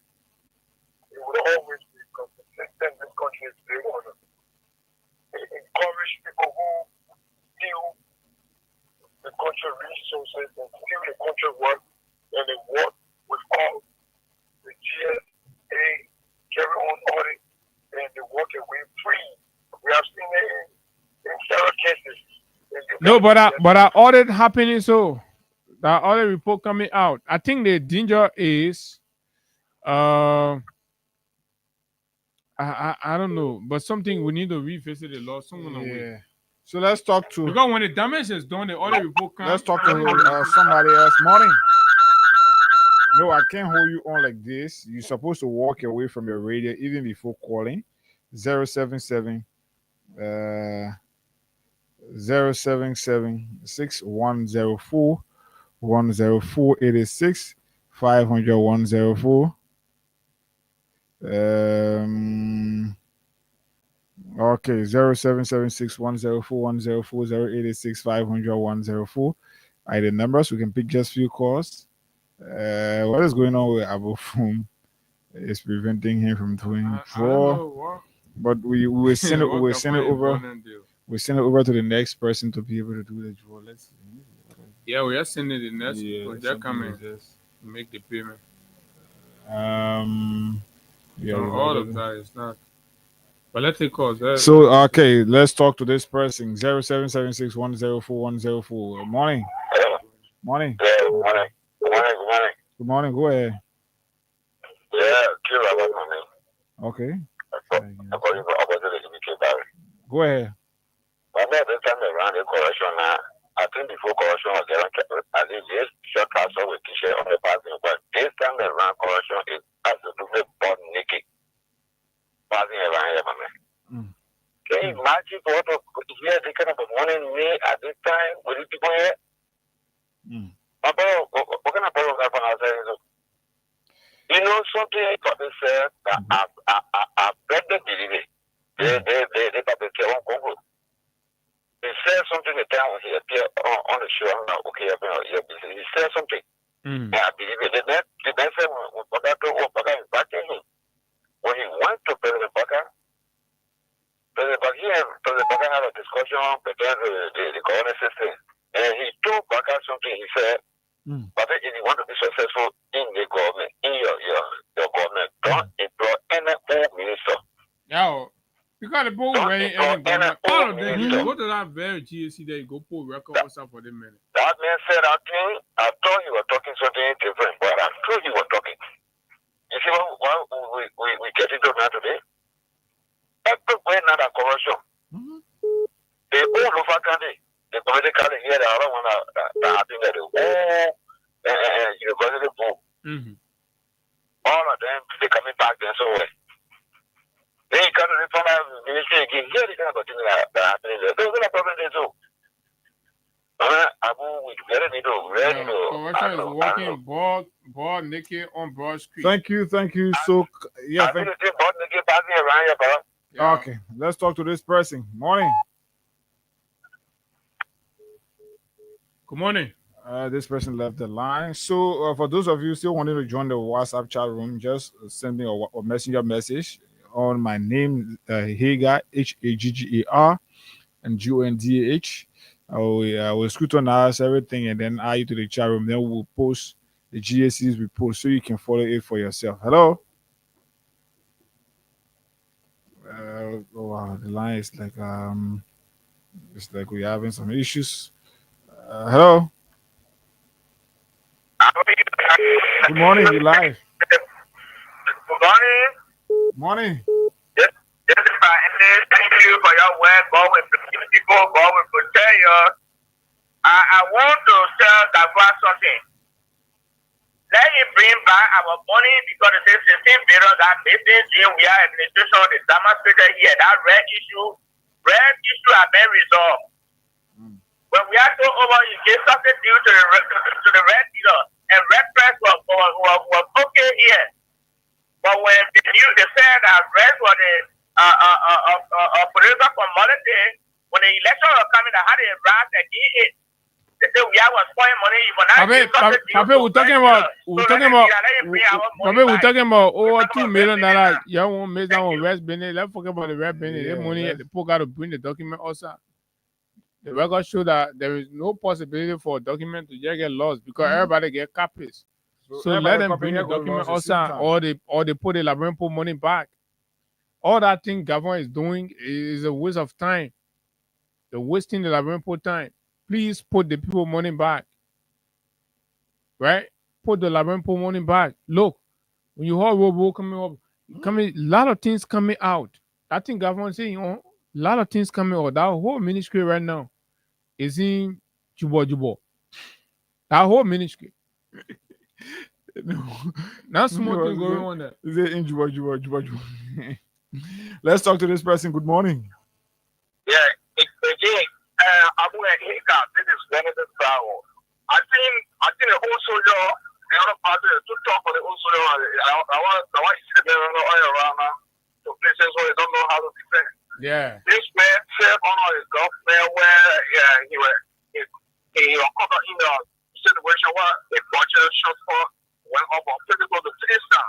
it would always be consistent in this country if they want to encourage people who steal the country resources and steal the country work, and they work with all the GSA, carry on audit, and they walk away free. We have seen it in several cases. No, but our audit happening, so that audit report coming out. I think the danger is, I don't know, but something we need to revisit the law. Yeah. So let's talk to. Because when the damage is done, the audit report comes. Let's talk to somebody else. Morning. No, I can't hold you on like this. You're supposed to walk away from your radio even before calling. 077 077 6104 104 86 500 104. Okay, 0776 104 104 086 500 104. Are the numbers? We can pick just few calls. What is going on with Abu Fum? It's preventing him from doing four. But we will send it. We send it over. We send it over to the next person to be able to do the draw. Let's see. Yeah, we are sending the next. Yeah, they're coming. Just make the payment. Yeah, all of that is not. But let's take calls. So okay, let's talk to this person. 0776 104 104. Morning. Morning. Yeah, morning. morning. Good morning. Go ahead. Yeah, kill about money. Okay. I call you for opportunity to be killed by. Go ahead. But now this time around the correction now, I think before correction was there, I think this short castle with t-shirt on the passing, but this time around correction is absolutely born naked. Passing around here, man. Can you imagine what here they kind of morning me at this time with the people here? What kind of problem have I said? You know something they said that I bet they believe it. They probably care on Congo. He said something the time he appeared on the show. I'm like, okay, he said something. I believe it. The next time when Baka is backing him, when he went to President Baka had a discussion between the government system, and he told Baka something. He said, but if you want to be successful in the government, in your government, don't employ any old minister. Yo, you got to put ready in the government. All of them, you go to that very GSC there, you go put record or something for them minute. That man said that thing. I thought you were talking something different, but I thought you were talking. You see what we get into now today? Everywhere now that corruption. The old local country, the political here, the other one that happened at the whole university boom. All of them, they coming back there somewhere. Then you come to the former ministry again. Here, they can't continue that happening there. There's no problem there too. Correction is walking broad naked on Broad Street. Thank you. So, yeah. Okay, let's talk to this person. Morning. Good morning. This person left the line. So, for those of you still wanting to join the WhatsApp chat room, just send me a messenger message on my name, Hagar, Haggar, and Gondah. I will scrutinize everything and then add you to the chat room. Then we'll post the GSCs we post so you can follow it for yourself. Hello. Wow, the line is like it's like we're having some issues. Hello. Good morning, you live. Good morning. Morning. Yes, thank you for your work. God will protect people. God will protect you. I want to tell Gabba something. Let him bring back our money because it says 16 billion that business in we are administration is demonstrated here. That red issue have been resolved. When we are so over, you gave something due to the red dealer, and red press was okay here. But when they said that red was a political commodity, when the election was coming, I had a rat again it. They said we are spoiling money. We're talking about over $2 million. Y'all won't miss that one red business. Let's forget about the red business. The money the poor got to bring the document also. The record show that there is no possibility for a document to just get lost because everybody get copies. So let them bring the document outside, or they put the labyrinth money back. All that thing government is doing is a waste of time. They're wasting the labyrinth time. Please put the people money back. Right? Put the labyrinth money back. Look, when you hear robo coming up, a lot of things coming out. I think government saying, a lot of things coming out. That whole ministry right now is in Juba. That whole ministry. Not small thing going on there. Is it in Juba? Let's talk to this person. Good morning. Yeah, again, I'm going to hit out. This is one of the power. I think also the other party to talk for the also I want to see the oil around to places where they don't know how to defend. Yeah. This man said on his government where he was caught in the situation where the budget shortfall went up on critical to citizen.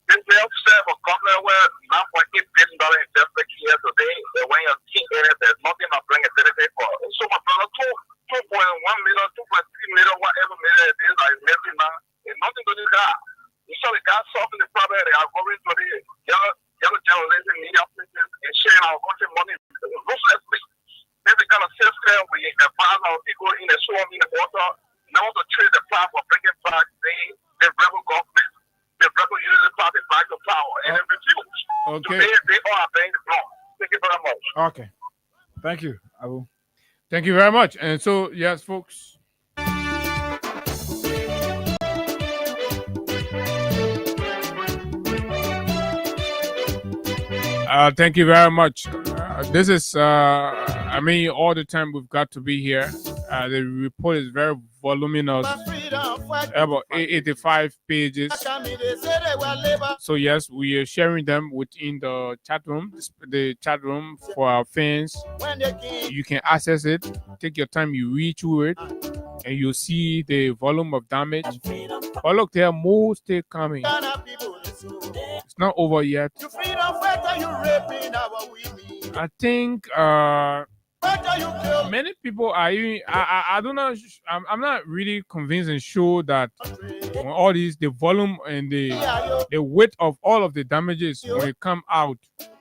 This man said for government where $9.8 billion investment here today, when you're seeing it, there's nothing to bring a benefit for. So my brother, 2.1 million, 2.3 million, whatever million it is, is missing now. It's nothing to do that. You saw the guys solving the problem, they are going to the young journalists and media places and sharing our country money ruthlessly. There's the kind of system we advise our people in the swamp, in the water, Now to trade the power for bringing back the rebel government, the rebel unity party back to power, and they refuse. Okay. So they all are paying the block. Thank you very much. Okay. Thank you, Abu. Thank you very much. And so, yes, folks. Thank you very much. This is, I mean, all the time we've got to be here. The report is very voluminous, about 85 pages. So yes, we are sharing them within the chat room, for our fans. You can access it. Take your time, you read through it, and you'll see the volume of damage. But look, there are more still coming. It's not over yet. I think many people are even, I don't know, I'm not really convinced and sure that when all these, the volume and the weight of all of the damages when it come out,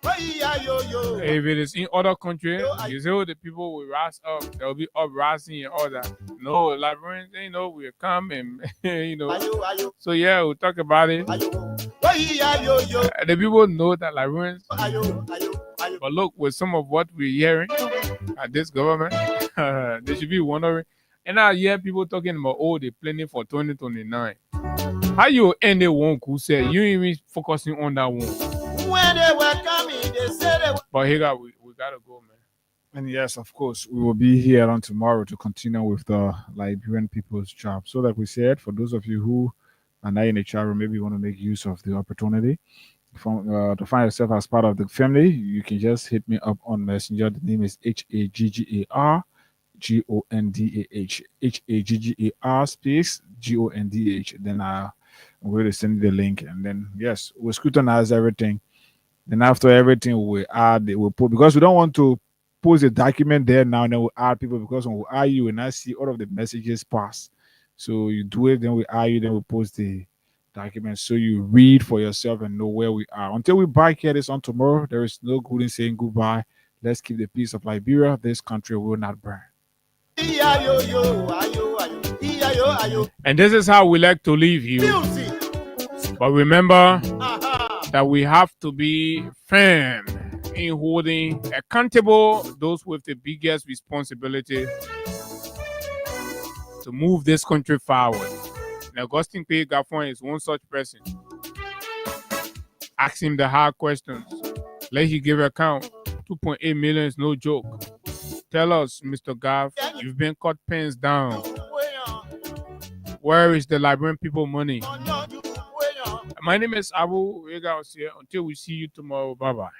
if it is in other countries, you say, oh, the people will rise up, they'll be uprising and all that. No, Liberians, we'll come and, So yeah, we'll talk about it. The people know that Liberians, but look, with some of what we're hearing at this government, they should be wondering. And I hear people talking about, oh, they're planning for 2029. How you end the one who said you ain't even focusing on that one? When they were coming, they said but here we gotta go, man. And yes, of course, we will be here on tomorrow to continue with the Liberian people's job. So, like we said, for those of you who are not in the chat room, maybe you want to make use of the opportunity to find yourself as part of the family, you can just hit me up on Messenger. The name is HAGGAR space GONDH. Then I'm going to send you the link, and then yes, we'll scrutinize everything. Then after everything, we'll add, we'll put, because we don't want to post a document there now, and then we'll add people, because when we add you, and I see all of the messages pass. So you do it, then we add you, then we post the document so you read for yourself and know where we are. Until we back here this on tomorrow, there is no good in saying goodbye. Let's keep the peace of Liberia. This country will not burn. And this is how we like to leave you. But remember that we have to be firm in holding accountable those with the biggest responsibility to move this country forward. And Augustine P. Gaffon is one such person. Ask him the hard questions. Let him give account. 2.8 million is no joke. Tell us, Mr. Gaff, you've been cut pens down. Where is the Liberian people money? My name is Abu Regaos here. Until we see you tomorrow, bye-bye.